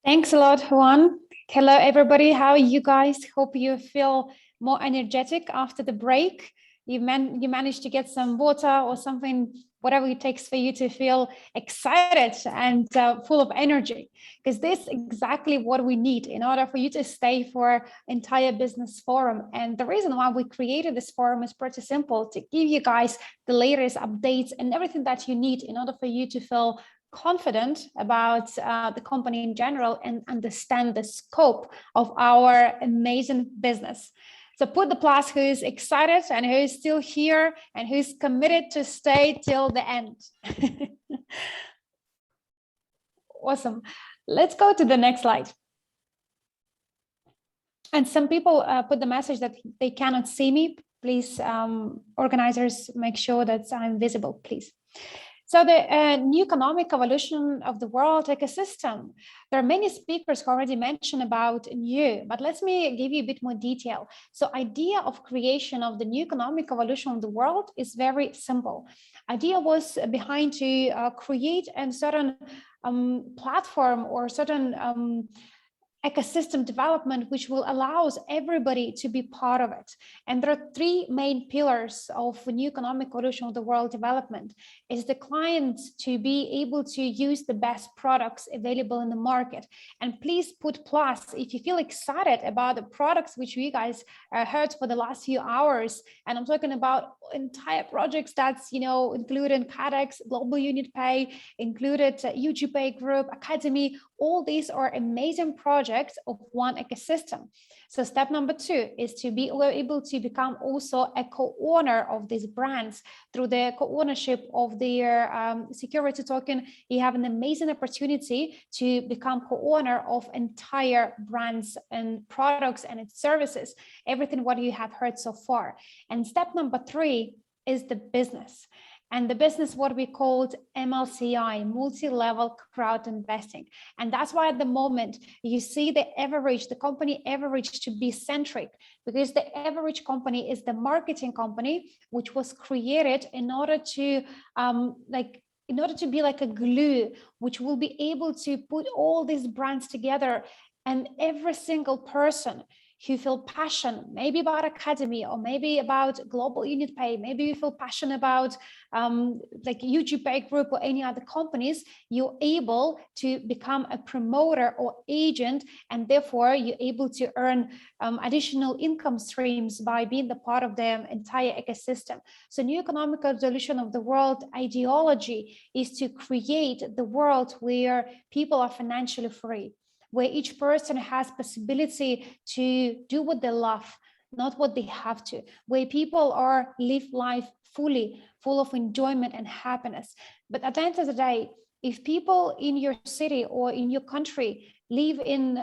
Thanks a lot, Juan. Hello, everybody. How are you guys? Hope you feel more energetic after the break. You managed to get some water or something, whatever it takes for you to feel excited and full of energy, because this is exactly what we need in order for you to stay for entire business forum. And the reason why we created this forum is pretty simple: to give you guys the latest updates and everything that you need in order for you to feel confident about the company in general and understand the scope of our amazing business. So put the plus who is excited and who is still here and who's committed to stay till the end. Awesome. Let's go to the next slide. And some people put the message that they cannot see me. Please, organizers, make sure that I'm visible, please. So the new economic evolution of the world ecosystem. There are many speakers who already mentioned about NEEW, but let me give you a bit more detail. So idea of creation of the new economic evolution of the world is very simple. Idea was behind to create a certain platform or certain ecosystem development which will allow everybody to be part of it. And there are three main pillars of new economic evolution of the world development. Is the client to be able to use the best products available in the market. And please put plus if you feel excited about the products which you guys heard for the last few hours. And I'm talking about entire projects that's, including CADEX, Global Unit Pay, included UG Pay Group, Academy. All these are amazing projects of one ecosystem. So step number 2 is to be able to become also a co-owner of these brands through the co-ownership of their security token. You have an amazing opportunity to become co-owner of entire brands and products and its services, everything what you have heard so far. And step number 3 is the business. And the business, what we called MLCI, multi-level crowd investing. And that's why at the moment you see the Evorich, the company Evorich, to be centric, because the Evorich company is the marketing company which was created in order to be like a glue, which will be able to put all these brands together, and every single person who feel passion, maybe about Academy or maybe about Global Unit Pay, maybe you feel passionate about like UG Pay Group or any other companies, you're able to become a promoter or agent, and therefore you're able to earn additional income streams by being the part of the entire ecosystem. So new economic solution of the world ideology is to create the world where people are financially free, where each person has possibility to do what they love, not what they have to, where people are live life fully, full of enjoyment and happiness. But at the end of the day, if people in your city or in your country live in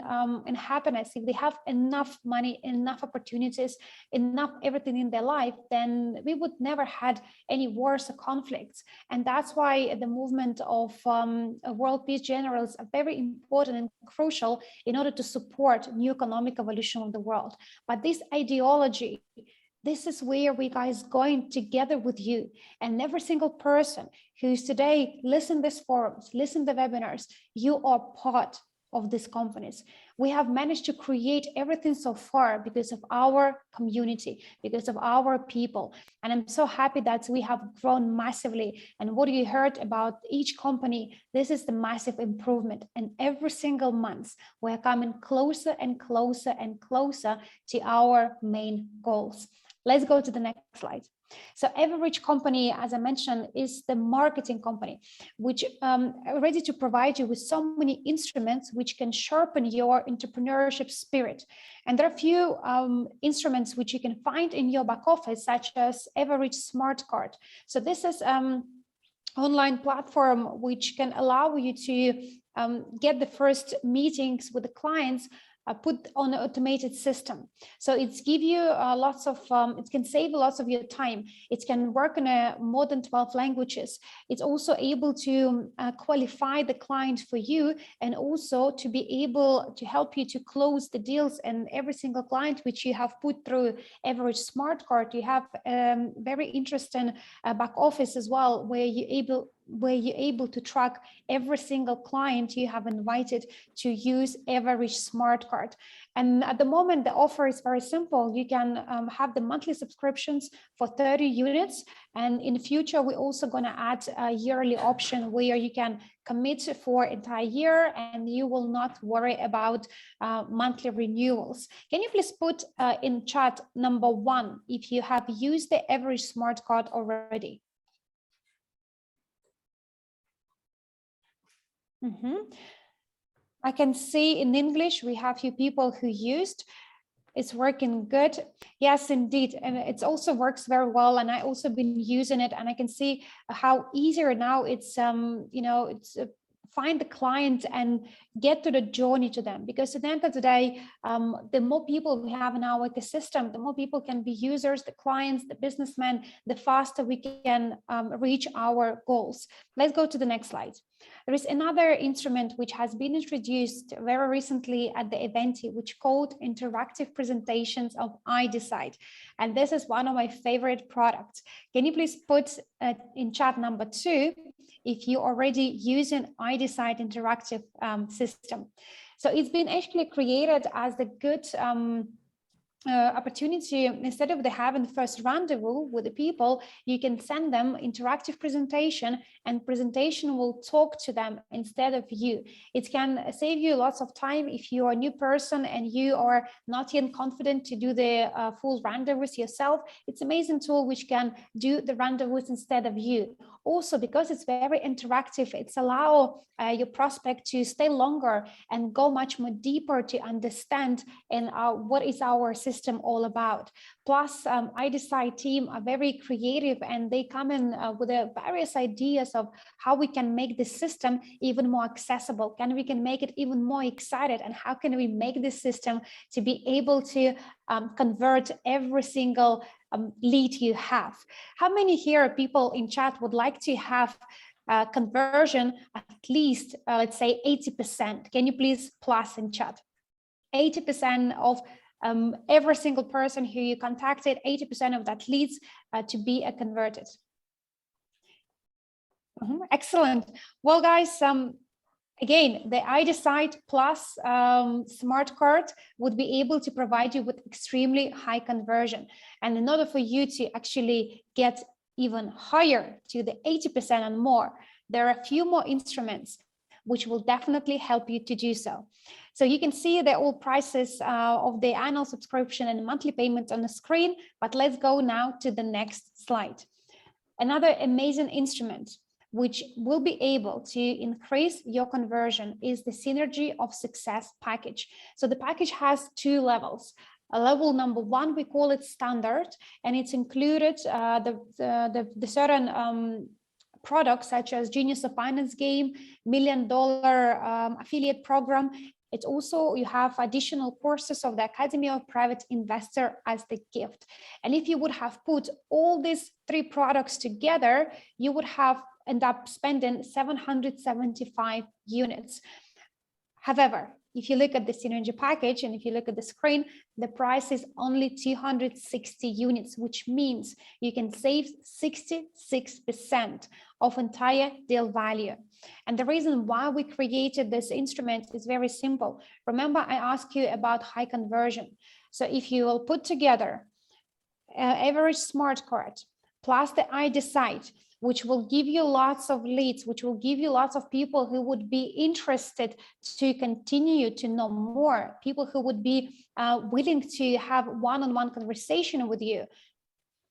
happiness, if they have enough money, enough opportunities, enough everything in their life, then we would never had any wars or conflicts. And that's why the movement of world peace generals are very important and crucial in order to support new economic evolution of the world. But this ideology, this is where we guys going together with you, and every single person who's today listen these forums, listen to the webinars, you are part of these companies. We have managed to create everything so far because of our community, because of our people. And I'm so happy that we have grown massively. And what you heard about each company, this is the massive improvement. And every single month, we're coming closer and closer and closer to our main goals. Let's go to the next slide. So Evorich company, as I mentioned, is the marketing company, which are ready to provide you with so many instruments which can sharpen your entrepreneurship spirit. And there are a few instruments which you can find in your back office, such as Evorich Smart Card. So this is online platform which can allow you to get the first meetings with the clients put on an automated system. So it's give you lots of, it can save lots of your time. It can work in more than 12 languages. It's also able to qualify the client for you, and also to be able to help you to close the deals. And every single client which you have put through Evorich Smart Card, you have very interesting back office as well, where you're able to track every single client you have invited to use Evorich Smart Card. And at the moment, the offer is very simple. You can have the monthly subscriptions for 30 units. And in the future, we're also going to add a yearly option where you can commit for entire year and you will not worry about monthly renewals. Can you please put in chat number 1 if you have used the Evorich Smart Card already? I can see in English we have few people who used. It's working good. Yes, indeed. And it also works very well. And I also been using it, and I can see how easier now it's, you know, it's find the client and get to the journey to them, because at the end of the day, the more people we have in our ecosystem, the more people can be users, the clients, the businessmen, the faster we can reach our goals. Let's go to the next slide. There is another instrument which has been introduced very recently at the event, which called interactive presentations of iDecide. And this is one of my favorite products. Can you please put in chat number 2 if you already using iDecide interactive system? So it's been actually created as a good opportunity. Instead of having the first rendezvous with the people, you can send them interactive presentation, and presentation will talk to them instead of you. It can save you lots of time if you are a new person and you are not yet confident to do the full rendezvous yourself. It's an amazing tool which can do the rendezvous instead of you. Also, because it's very interactive, it's allow your prospect to stay longer and go much more deeper to understand and what is our system all about. Plus, iDecide team are very creative, and they come in with various ideas of how we can make the system even more accessible, we can make it even more excited, and how can we make this system to be able to convert every single lead you have. How many here people in chat would like to have conversion at least, let's say 80%? Can you please plus in chat? 80% of every single person who you contacted, 80% of that leads to be converted. Excellent. Well, guys, again, the iDecide plus smart card would be able to provide you with extremely high conversion. And in order for you to actually get even higher to the 80% and more, there are a few more instruments which will definitely help you to do so. So you can see the all prices of the annual subscription and monthly payment on the screen, but let's go now to the next slide. Another amazing instrument which will be able to increase your conversion is the Synergy of Success package. So the package has 2 levels. Level number 1, we call it standard, and it's included the certain products such as Genius of Finance game, $1 Million affiliate program. It's also, you have additional courses of the Academy of Private Investor as the gift. And if you would have put all these 3 products together, you would have end up spending 775 units. However, if you look at the Synergy package and if you look at the screen, the price is only 260 units, which means you can save 66% of entire deal value. And the reason why we created this instrument is very simple. Remember, I asked you about high conversion. So if you will put together Evorich smart card plus the iDecide, which will give you lots of leads, which will give you lots of people who would be interested to continue to know more, people who would be willing to have one-on-one conversation with you.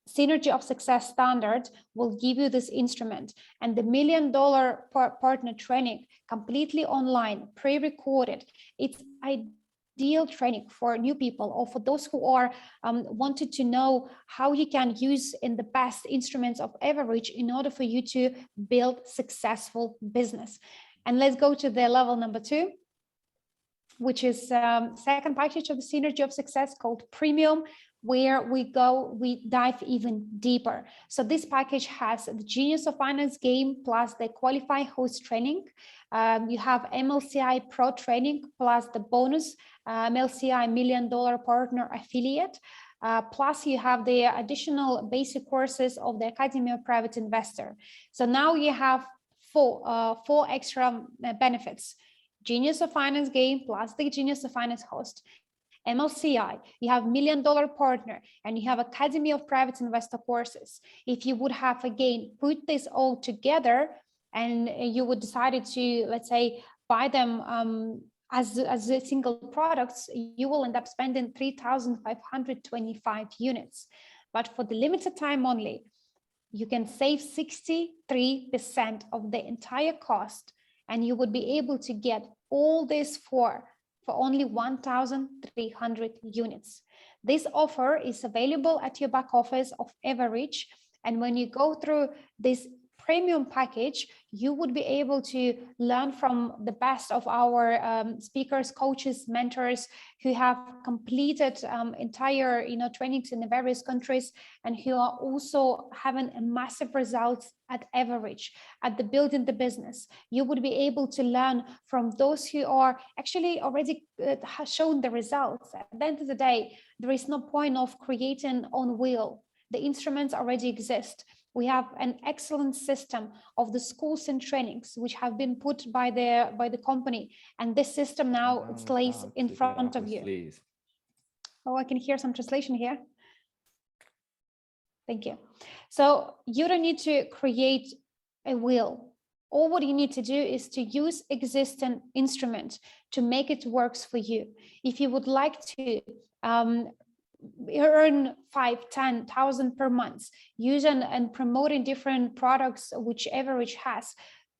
Synergy of Success Standard will give you this instrument, and the $1 Million partner training, completely online, pre-recorded. It's ideal training for new people or for those who are wanted to know how you can use in the best instruments of Evorich in order for you to build successful business. And let's go to the level number 2, which is second package of the Synergy of Success called Premium, where we dive even deeper. So this package has the Genius of Finance game plus the Qualify Host training. You have MLCI Pro training plus the bonus MLCI $1 Million partner affiliate. Plus you have the additional basic courses of the Academy of Private Investor. So now you have four extra benefits. Genius of Finance game plus the Genius of Finance host. MLCI, you have $1 Million partner, and you have Academy of Private Investor courses. If you would have, again, put this all together and you would decide to, let's say, buy them as a single products, you will end up spending 3,525 units. But for the limited time only, you can save 63% of the entire cost, and you would be able to get all this for only 1,300 units. This offer is available at your back office of Evorich, and when you go through this premium package, you would be able to learn from the best of our speakers, coaches, mentors who have completed entire trainings in the various countries and who are also having a massive results at Evorich, at the building the business. You would be able to learn from those who are actually already have shown the results. At the end of the day, there is no point of creating on wheel. The instruments already exist. We have an excellent system of the schools and trainings which have been put by the company, and this system now it lays in front of you. Oh, I can hear some translation here. Thank you. So you don't need to create a wheel. All what you need to do is to use existing instruments to make it works for you. If you would like to earn 5,000-10,000 per month using and promoting different products which Evorich has,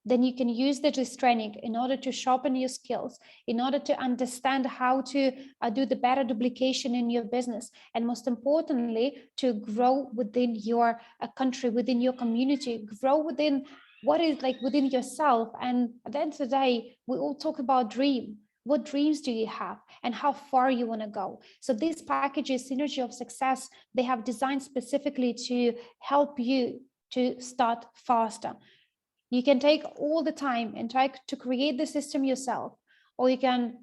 then you can use this training in order to sharpen your skills, in order to understand how to do the better duplication in your business, and most importantly, to grow within your country, within your community, grow within what is like within yourself. And at the end of the day, we all talk about dream. What dreams do you have and how far you want to go? So these packages, Synergy of Success, they have designed specifically to help you to start faster. You can take all the time and try to create the system yourself, or you can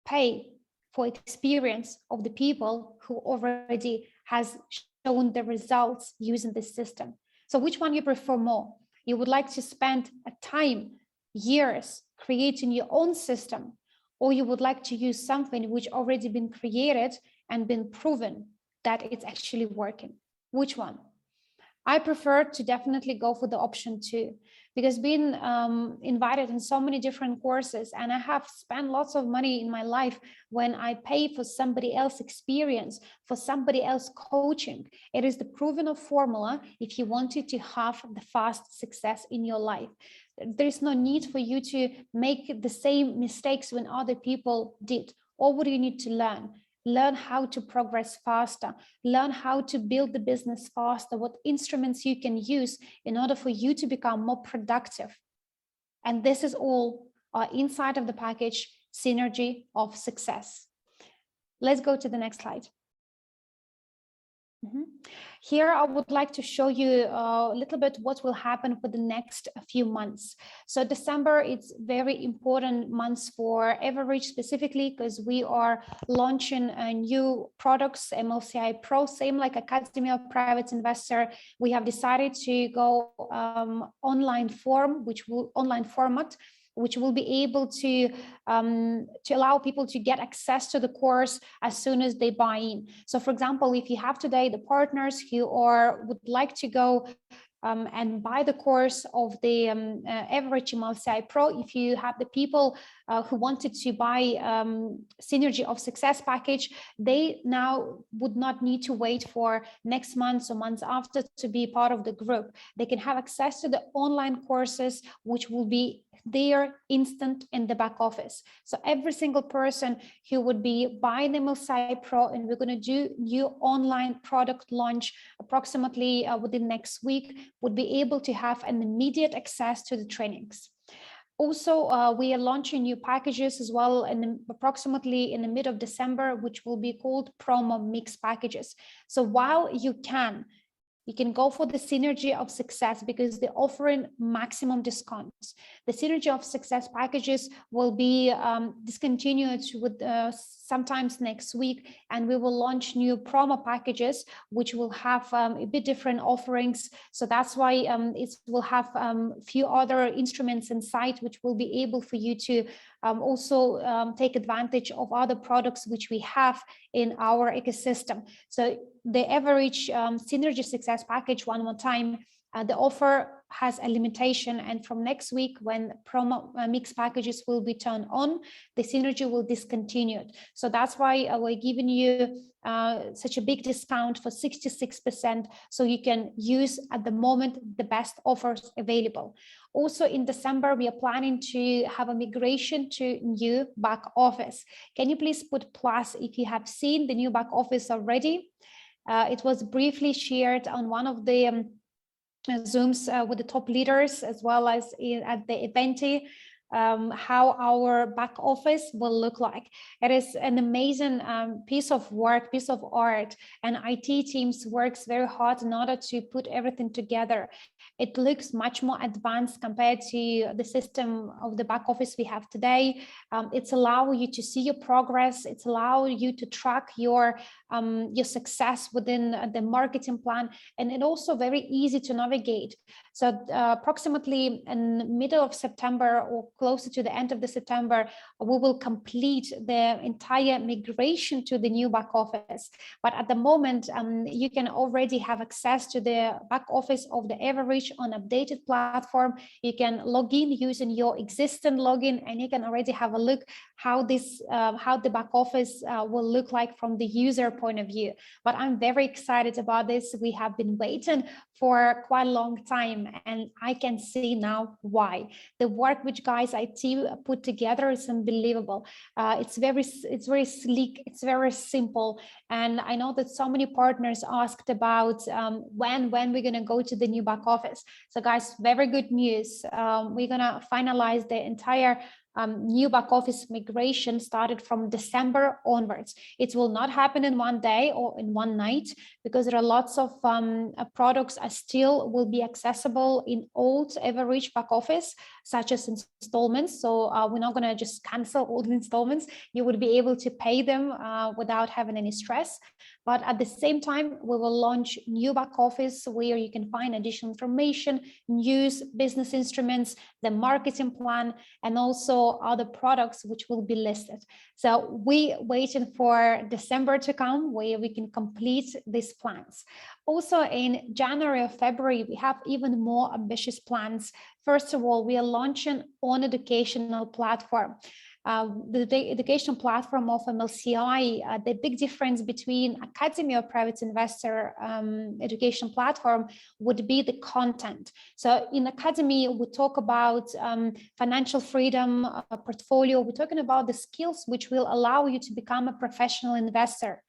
pay for experience of the people who already has shown the results using this system. So which one you prefer more? You would like to spend a time, years creating your own system, or you would like to use something which already been created and been proven that it's actually working? Which one? I prefer to definitely go for the option 2, because being invited in so many different courses, and I have spent lots of money in my life when I pay for somebody else's experience, for somebody else coaching. It is the proven formula if you wanted to have the fast success in your life. There is no need for you to make the same mistakes when other people did. All what you need to learn how to progress faster, learn how to build the business faster, what instruments you can use in order for you to become more productive. And this is all inside of the package, Synergy of Success. Let's go to the next slide. Here, I would like to show you a little bit what will happen for the next few months. So December, it's very important months for Evorich specifically, because we are launching new products, MLCI Pro, same like Academy of Private Investor. We have decided to go online format, which will be able to allow people to get access to the course as soon as they buy in. So for example, if you have today the partners who would like to go and buy the course of the Evorich MLCI Pro, if you have the people who wanted to buy Synergy of Success package, they now would not need to wait for next month or months after to be part of the group. They can have access to the online courses, which will be there instant in the back office. So every single person who would be buying the MLCI Pro, and we're going to do new online product launch approximately within next week, would be able to have an immediate access to the trainings. Also, we are launching new packages as well, approximately in the mid of December, which will be called promo mix packages. So while you can go for the Synergy of Success because they're offering maximum discounts. The Synergy of Success packages will be discontinued with sometimes next week, and we will launch new promo packages, which will have a bit different offerings. So that's why it will have a few other instruments inside, which will be able for you to also take advantage of other products which we have in our ecosystem. So the Evorich Synergy Success package, one more time, the offer has a limitation, and from next week, when promo mix packages will be turned on, the Synergy will discontinue it. So that's why we're giving you such a big discount for 66%, so you can use at the moment the best offers available. Also in December, we are planning to have a migration to new back office. Can you please put plus if you have seen the new back office already? It was briefly shared on one of the Zooms with the top leaders, as well as at the event, how our back office will look like. It is an amazing piece of work, piece of art, and IT teams works very hard in order to put everything together. It looks much more advanced compared to the system of the back office we have today. It's allow you to see your progress. It's allow you to track your success within the marketing plan, and it also very easy to navigate. So approximately in middle of September or closer to the end of the September, we will complete the entire migration to the new back office. But at the moment, you can already have access to the back office of the Evorich on updated platform. You can log in using your existing login, and you can already have a look how this how the back office will look like from the user point of view. But I'm very excited about this. We have been waiting for quite a long time, and I can see now why. The work which guys IT put together is unbelievable. It's very sleek, it's very simple, and I know that so many partners asked about when we're going to go to the new back office. So guys, very good news. We're going to finalize the entire new back office migration started from December onwards. It will not happen in one day or in one night, because there are lots of products are still will be accessible in old Evorich back office, such as installments. So we're not going to just cancel all the installments. You would be able to pay them without having any stress. But at the same time, we will launch new back office where you can find additional information, news, business instruments, the marketing plan, and also other products which will be listed. So we waiting for December to come where we can complete these plans. Also in January or February, we have even more ambitious plans. First of all, we are launching on educational platform. The education platform of MLCI, the big difference between academy or private investor education platform would be the content. So in academy, we talk about financial freedom, portfolio. We're talking about the skills which will allow you to become a professional investor.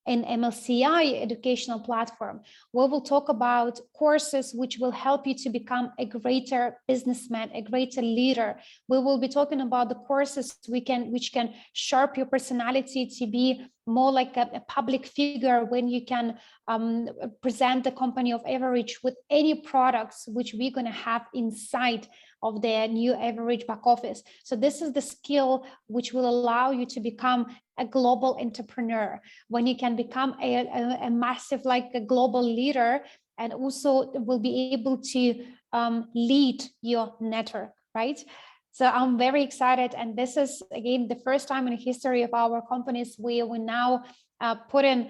In MLCI educational platform, we will talk about courses which will help you to become a greater businessman, a greater leader. We will be talking about the courses which can sharpen your personality to be more like a public figure when you can present the company of Evorich with any products which we're going to have inside of the new Evorich back office. So this is the skill which will allow you to become a global entrepreneur, when you can become a massive, like a global leader, and also will be able to lead your network, right? So I'm very excited. And this is, again, the first time in the history of our companies where we now put in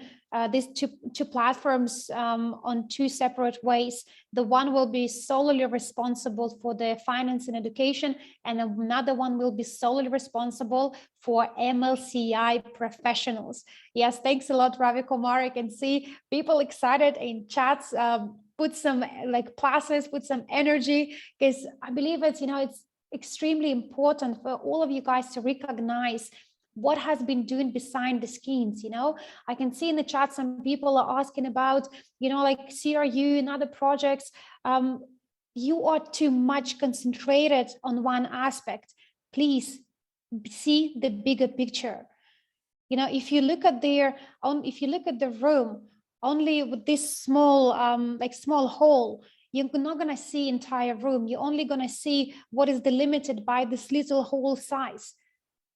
these two platforms on two separate ways. The one will be solely responsible for the finance and education, and another one will be solely responsible for MLCI professionals. Yes, thanks a lot, Ravi Kumar. I can see people excited in chats. Put some like pluses, put some energy, because I believe it's, it's extremely important for all of you guys to recognize what has been doing behind the scenes. I can see in the chat some people are asking about, like CRU and other projects. You are too much concentrated on one aspect. Please see the bigger picture. If you look at the room only with this small, small hole, you're not going to see entire room. You're only going to see what is delimited by this little hole size.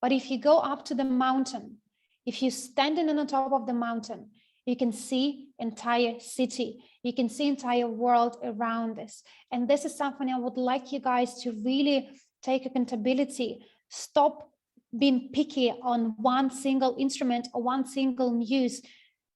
But if you go up to the mountain, if you're standing on the top of the mountain, you can see entire city. You can see entire world around this. And this is something I would like you guys to really take accountability. Stop being picky on one single instrument or one single news.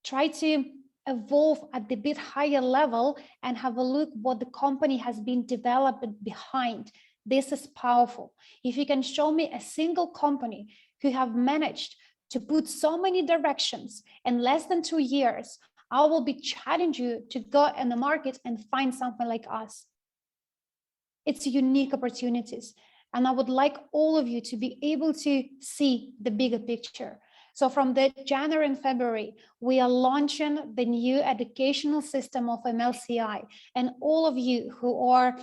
Try to evolve at the bit higher level and have a look what the company has been developed behind. This is powerful. If you can show me a single company who have managed to put so many directions in less than 2 years, I will be challenging you to go in the market and find something like us. It's unique opportunities. And I would like all of you to be able to see the bigger picture. So from the January and February, we are launching the new educational system of MLCI. And all of you who are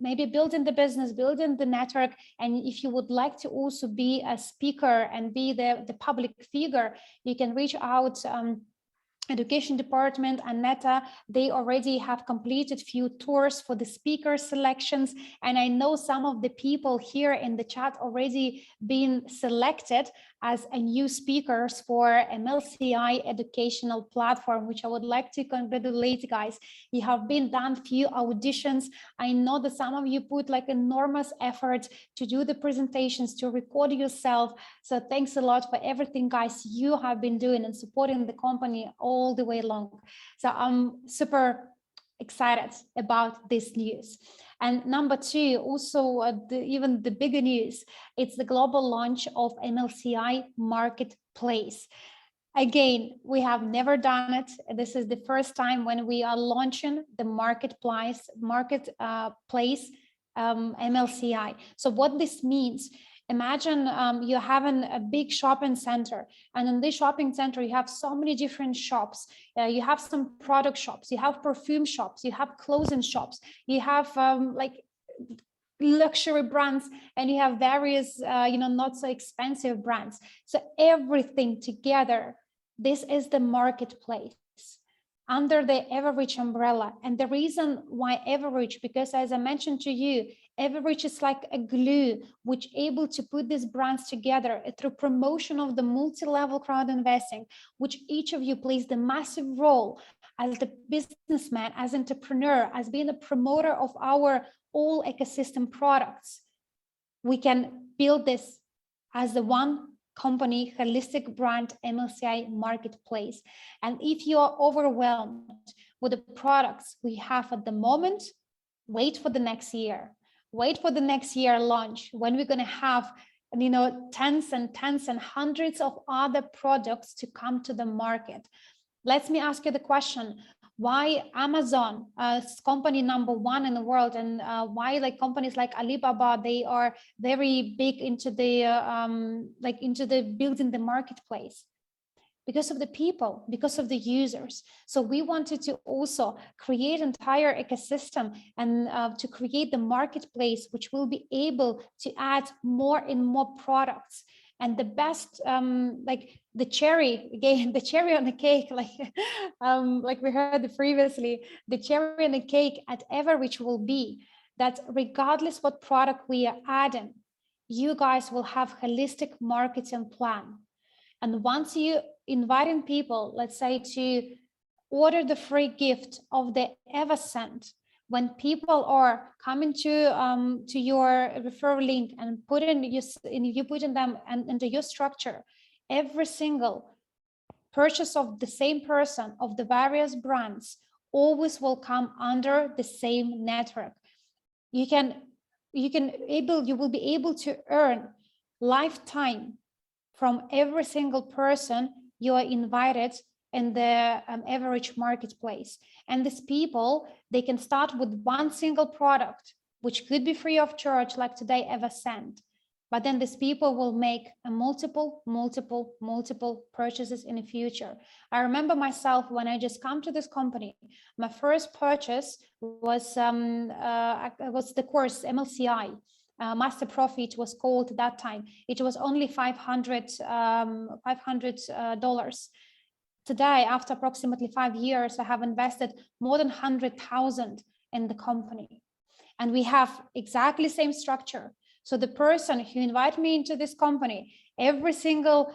maybe building the business, building the network, and if you would like to also be a speaker and be the public figure, you can reach out. Education department and Neta, they already have completed few tours for the speaker selections, and I know some of the people here in the chat already been selected as a new speakers for MLCI educational platform, which I would like to congratulate, guys. You have been done few auditions. I know that some of you put like enormous effort to do the presentations, to record yourself. So thanks a lot for everything, guys, you have been doing and supporting the company all the way along. So I'm super excited about this news. And number two, also even the bigger news, it's the global launch of MLCI Marketplace. Again, we have never done it. This is the first time when we are launching the marketplace MLCI. So what this means, imagine you're having a big shopping center, and in this shopping center, you have so many different shops. You have some product shops, you have perfume shops, you have clothing shops, you have like luxury brands, and you have various, not so expensive brands. So everything together, this is the marketplace under the Evorich umbrella. And the reason why Evorich, because as I mentioned to you, Evorich is like a glue, which able to put these brands together through promotion of the multi-level crowd investing, which each of you plays the massive role as the businessman, as entrepreneur, as being a promoter of our all ecosystem products. We can build this as the one company, holistic brand MLCI marketplace. And if you are overwhelmed with the products we have at the moment, wait for the next year. Wait for the next year launch, when we're going to have, tens and hundreds of other products to come to the market. Let me ask you the question: why Amazon, company #1 in the world, and why like companies like Alibaba, they are very big into the building the marketplace? Because of the people, because of the users. So we wanted to also create an entire ecosystem and to create the marketplace, which will be able to add more and more products. And the best, like the cherry, again, the cherry on the cake, like we heard previously, the cherry on the cake at Evorich will be that regardless what product we are adding, you guys will have holistic marketing plan. And once you inviting people, let's say, to order the free gift of the EvoScent, when people are coming to your referral link and you put in them and into your structure, every single purchase of the same person of the various brands always will come under the same network. You will be able to earn lifetime from every single person you are invited in the Evorich marketplace. And these people, they can start with one single product, which could be free of charge, like today, EvoScent. But then these people will make a multiple purchases in the future. I remember myself when I just come to this company, my first purchase was the course MLCI. Master Profit was called at that time. It was only $500. Today, after approximately 5 years, I have invested more than 100,000 in the company. And we have exactly the same structure. So the person who invited me into this company, every single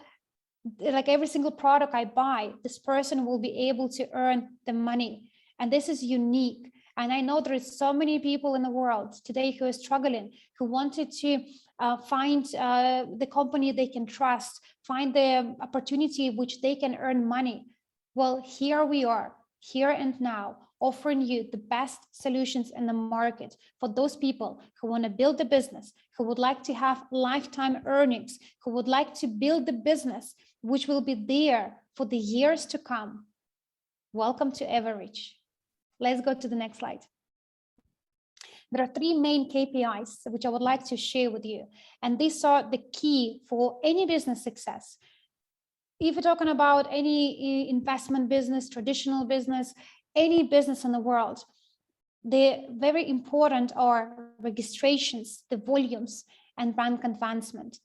product I buy, this person will be able to earn the money. And this is unique. And I know there is so many people in the world today who are struggling, who wanted to find the company they can trust, find the opportunity which they can earn money. Well, here we are, here and now, offering you the best solutions in the market for those people who want to build a business, who would like to have lifetime earnings, who would like to build the business which will be there for the years to come. Welcome to Evorich. Let's go to the next slide. There are 3 main KPIs which I would like to share with you. And these are the key for any business success. if you're talking about any investment business, traditional business, any business in the world, the very important are registrations, the volumes, and rank advancement.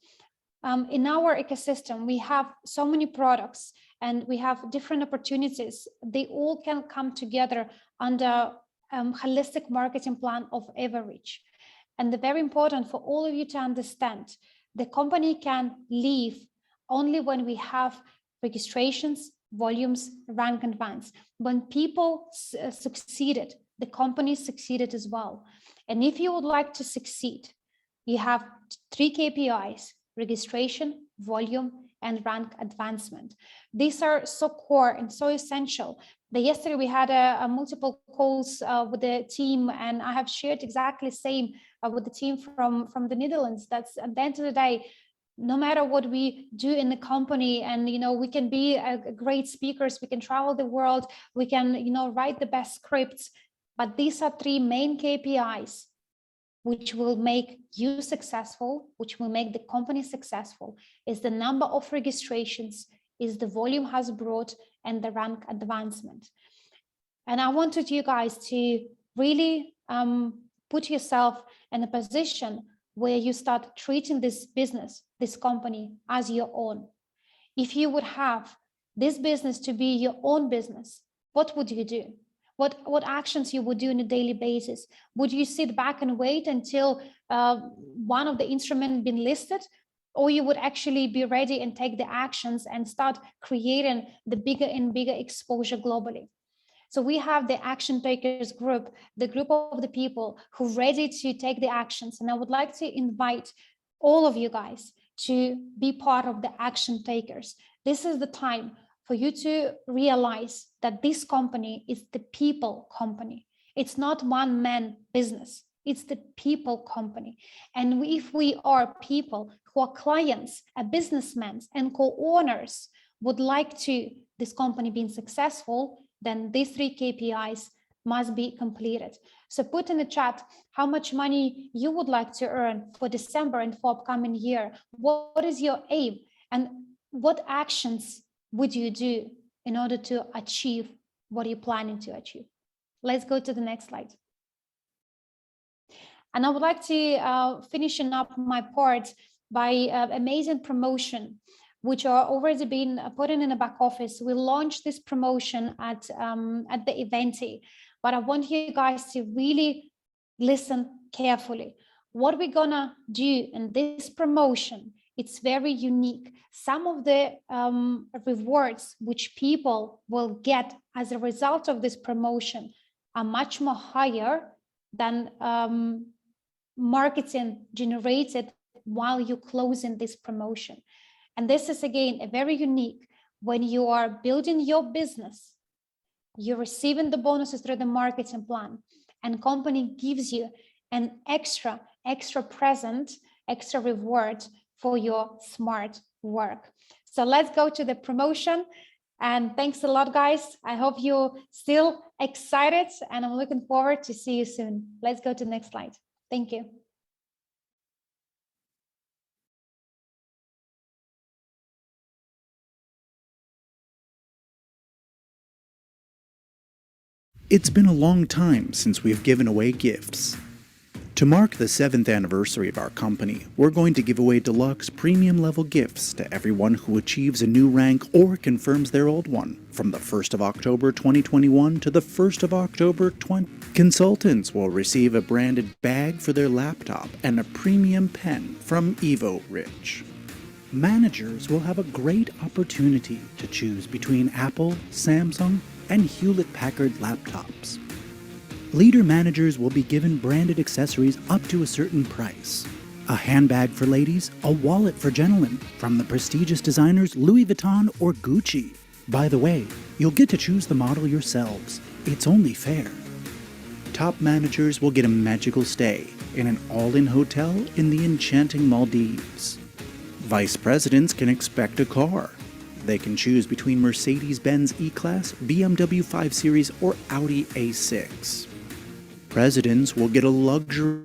In our ecosystem, we have so many products and we have different opportunities. They all can come together under holistic marketing plan of Evorich. And the very important for all of you to understand, the company can live only when we have registrations, volumes, rank advance. When people succeeded, the company succeeded as well. And if you would like to succeed, you have 3 KPIs: registration, volume, and rank advancement. These are so core and so essential. Yesterday we had a multiple calls with the team, and I have shared exactly the same with the team from the Netherlands. That's at the end of the day, no matter what we do in the company, and we can be great speakers, we can travel the world, we can write the best scripts, but these are 3 main KPIs which will make you successful, which will make the company successful, is the number of registrations, is the volume has brought, and the rank advancement. And I wanted you guys to really put yourself in a position where you start treating this business, this company, as your own. If you would have this business to be your own business, what would you do? What actions you would do on a daily basis? Would you sit back and wait until one of the instruments been listed? Or you would actually be ready and take the actions and start creating the bigger and bigger exposure globally? So we have the action takers group, the group of the people who are ready to take the actions. And I would like to invite all of you guys to be part of the action takers. This is the time for you to realize that this company is the people company. It's not one-man business. It's the people company. And if we are people who are clients, businessmen, and co-owners would like to this company being successful, then these 3 KPIs must be completed. So put in the chat how much money you would like to earn for December and for upcoming year. What is your aim? And what actions would you do in order to achieve what you're planning to achieve? Let's go to the next slide. And I would like to finishing up my part by amazing promotion, which are already been put in the back office. We launched this promotion at the Eventi, but I want you guys to really listen carefully. What we're gonna do in this promotion, it's very unique. Some of the rewards which people will get as a result of this promotion are much more higher than marketing generated while you're closing this promotion. And this is, again, a very unique. When you are building your business, you're receiving the bonuses through the marketing plan, and company gives you an extra present, extra reward for your smart work. So let's go to the promotion. And thanks a lot, guys. I hope you're still excited, and I'm looking forward to see you soon. Let's go to the next slide. Thank you. It's been a long time since we've given away gifts. To mark the 7th anniversary of our company, we're going to give away deluxe premium level gifts to everyone who achieves a new rank or confirms their old one from the 1st of October 2021 to the 1st of October 20. Consultants will receive a branded bag for their laptop and a premium pen from Evorich. Managers will have a great opportunity to choose between Apple, Samsung, and Hewlett-Packard laptops. Leader managers will be given branded accessories up to a certain price. A handbag for ladies, a wallet for gentlemen, from the prestigious designers Louis Vuitton or Gucci. By the way, you'll get to choose the model yourselves. It's only fair. Top managers will get a magical stay in an all-in hotel in the enchanting Maldives. Vice presidents can expect a car. They can choose between Mercedes-Benz E-Class, BMW 5 Series, or Audi A6. Presidents will get a luxury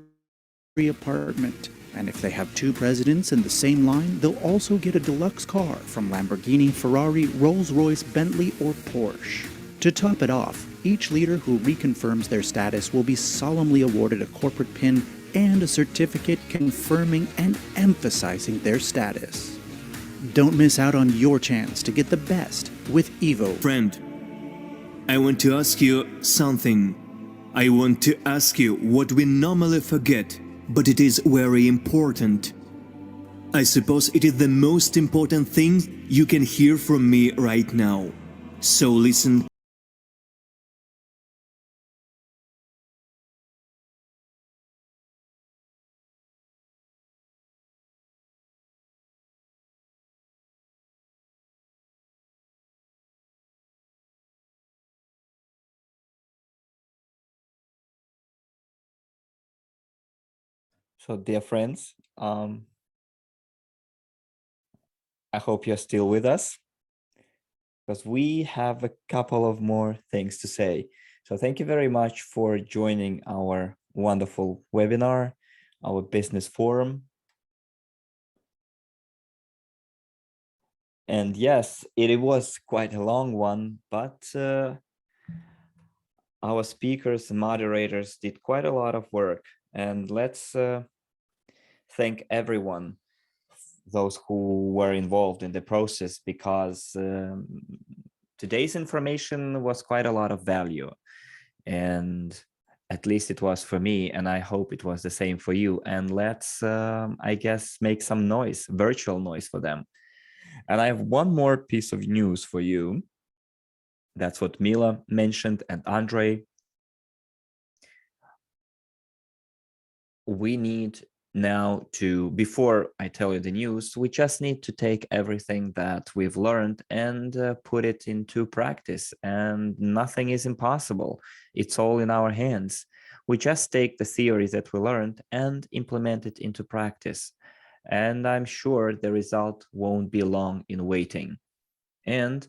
apartment And if they have two presidents in the same line, they'll also get a deluxe car from Lamborghini, Ferrari, Rolls-Royce, Bentley, or Porsche. To top it off, each leader who reconfirms their status will be solemnly awarded a corporate pin and a certificate confirming and emphasizing their status. Don't miss out on your chance to get the best with Evo. Friend, I want to ask you something. I want to ask you what we normally forget, but it is very important. I suppose it is the most important thing you can hear from me right now. So listen. So, dear friends, I hope you're still with us, because we have a couple of more things to say. So thank you very much for joining our wonderful webinar, our business forum. And yes, it was quite a long one, but our speakers and moderators did quite a lot of work. And let's thank everyone, those who were involved in the process, because today's information was quite a lot of value. And at least it was for me, and I hope it was the same for you. And let's, I guess, make some noise, virtual noise for them. And I have one more piece of news for you. That's what Mila mentioned and Andrey. We need now to, before I tell you the news, we just need to take everything that we've learned and put it into practice. And nothing is impossible. It's all in our hands. We just take the theories that we learned and implement it into practice. And I'm sure the result won't be long in waiting. And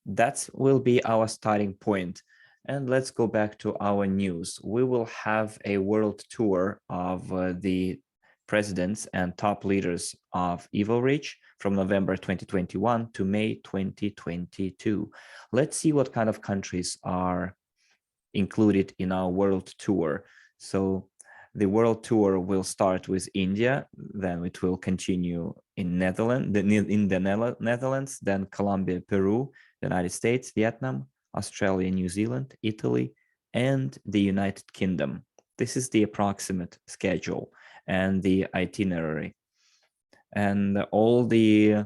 that will be our starting point. And let's go back to our news. We will have a world tour of the presidents and top leaders of Evorich from November 2021 to May 2022. Let's see what kind of countries are included in our world tour. So the world tour will start with India, then it will continue in the Netherlands, then Colombia, Peru, the United States, Vietnam, Australia, New Zealand, Italy, and the United Kingdom. This is the approximate schedule and the itinerary. And all the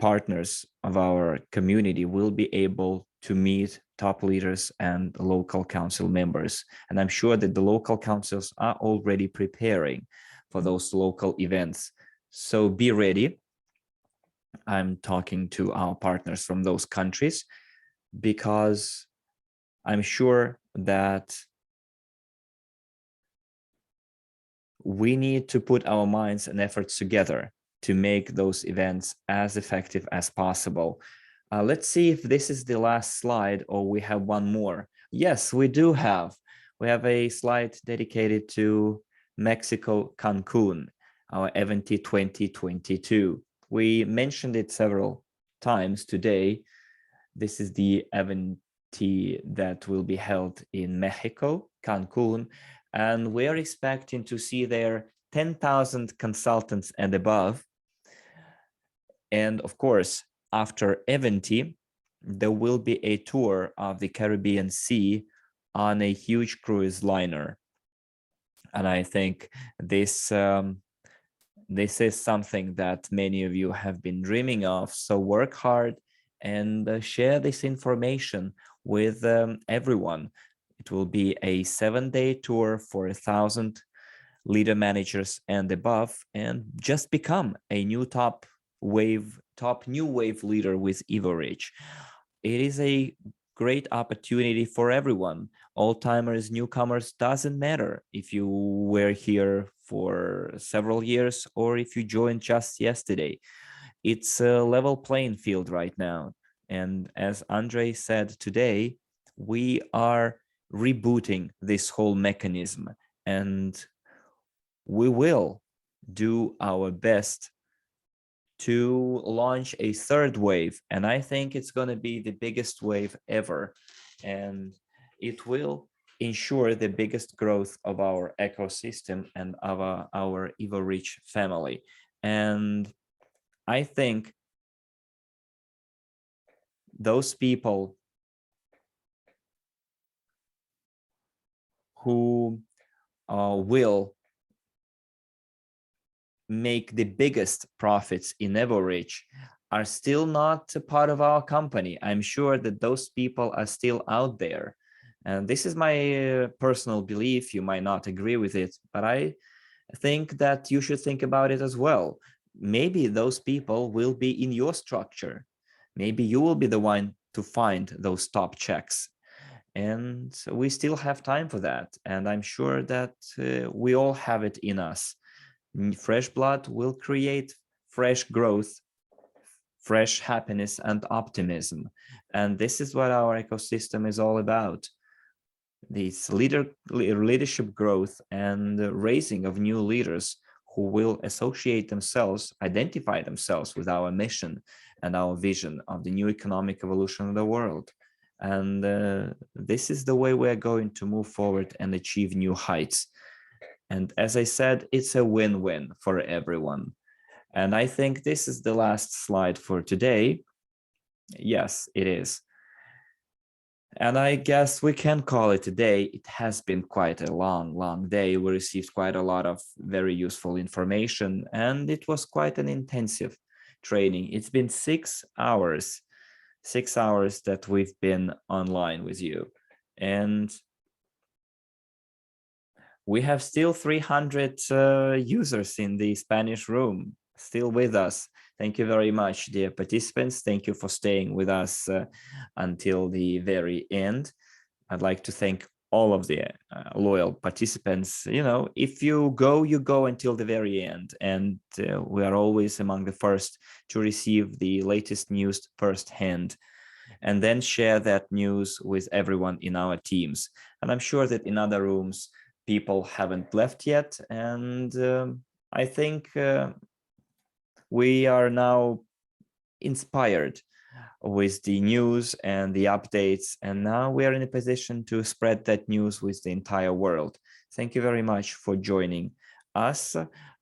partners of our community will be able to meet top leaders and local council members. And I'm sure that the local councils are already preparing for those local events. So be ready. I'm talking to our partners from those countries, because I'm sure that we need to put our minds and efforts together to make those events as effective as possible. Let's see if this is the last slide or we have one more. Yes, we do have. We have a slide dedicated to Mexico, Cancun, our event 2022. We mentioned it several times today. This is the event that will be held in Mexico, Cancun, and we are expecting to see there 10,000 consultants and above. And of course, after Eventi, there will be a tour of the Caribbean Sea on a huge cruise liner. And I think this is something that many of you have been dreaming of. So work hard and share this information with everyone. It will be a 7-day tour for 1,000 leader managers and above, and just become a new top new wave leader with Evorich. It is a great opportunity for everyone. Old-timers, newcomers, doesn't matter if you were here for several years or if you joined just yesterday. It's a level playing field right now. And as Andrey said today, we are rebooting this whole mechanism. And we will do our best to launch a third wave. And I think it's going to be the biggest wave ever. And it will ensure the biggest growth of our ecosystem and of our Evorich family. And I think those people who will make the biggest profits in Evorich are still not a part of our company. I'm sure that those people are still out there. And this is my personal belief. You might not agree with it, but I think that you should think about it as well. Maybe those people will be in your structure. Maybe you will be the one to find those top checks. And we still have time for that. And I'm sure that we all have it in us. Fresh blood will create fresh growth, fresh happiness and optimism. And this is what our ecosystem is all about. This leadership growth and raising of new leaders who will associate themselves, identify themselves with our mission and our vision of the new economic evolution of the world. And this is the way we're going to move forward and achieve new heights. And as I said, it's a win-win for everyone. And I think this is the last slide for today. Yes, it is. And I guess we can call it a day. It has been quite a long day. We received quite a lot of very useful information, and it was quite an intensive training. It's been 6 hours that we've been online with you. And we have still 300 users in the Spanish room still with us. Thank you very much, dear participants. Thank you for staying with us until the very end. I'd like to thank all of the loyal participants. You know, if you go until the very end. And we are always among the first to receive the latest news firsthand, and then share that news with everyone in our teams. And I'm sure that in other rooms, people haven't left yet. And I think we are now inspired with the news and the updates. And now we are in a position to spread that news with the entire world. Thank you very much for joining us.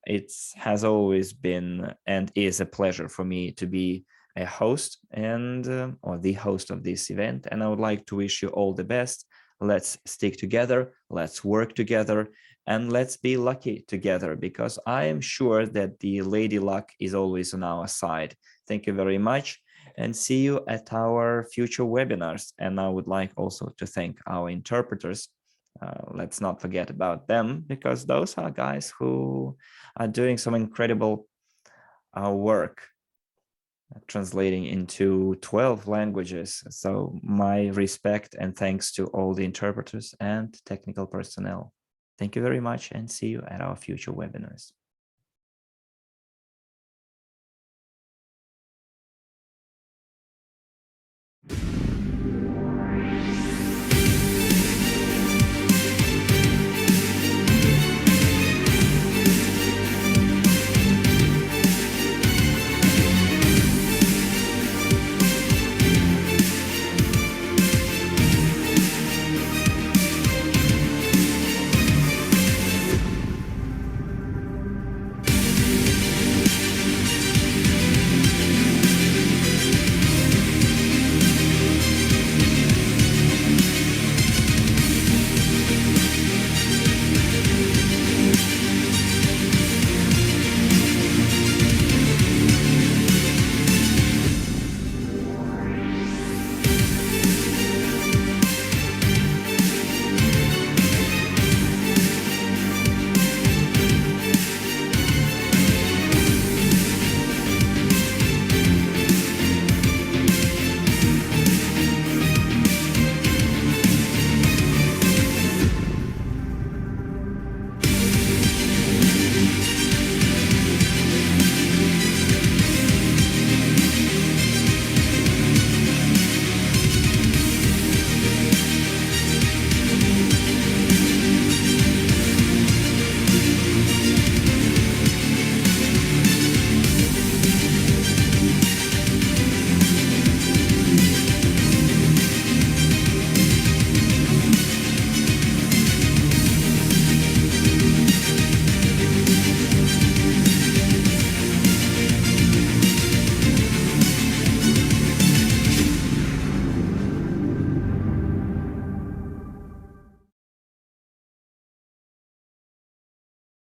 It has always been and is a pleasure for me to be a host and or the host of this event. And I would like to wish you all the best. Let's stick together, let's work together, and let's be lucky together, because I am sure that the Lady Luck is always on our side. Thank you very much, and see you at our future webinars. And I would like also to thank our interpreters. Let's not forget about them, because those are guys who are doing some incredible work, translating into 12 languages. So my respect and thanks to all the interpreters and technical personnel. Thank you very much, and see you at our future webinars.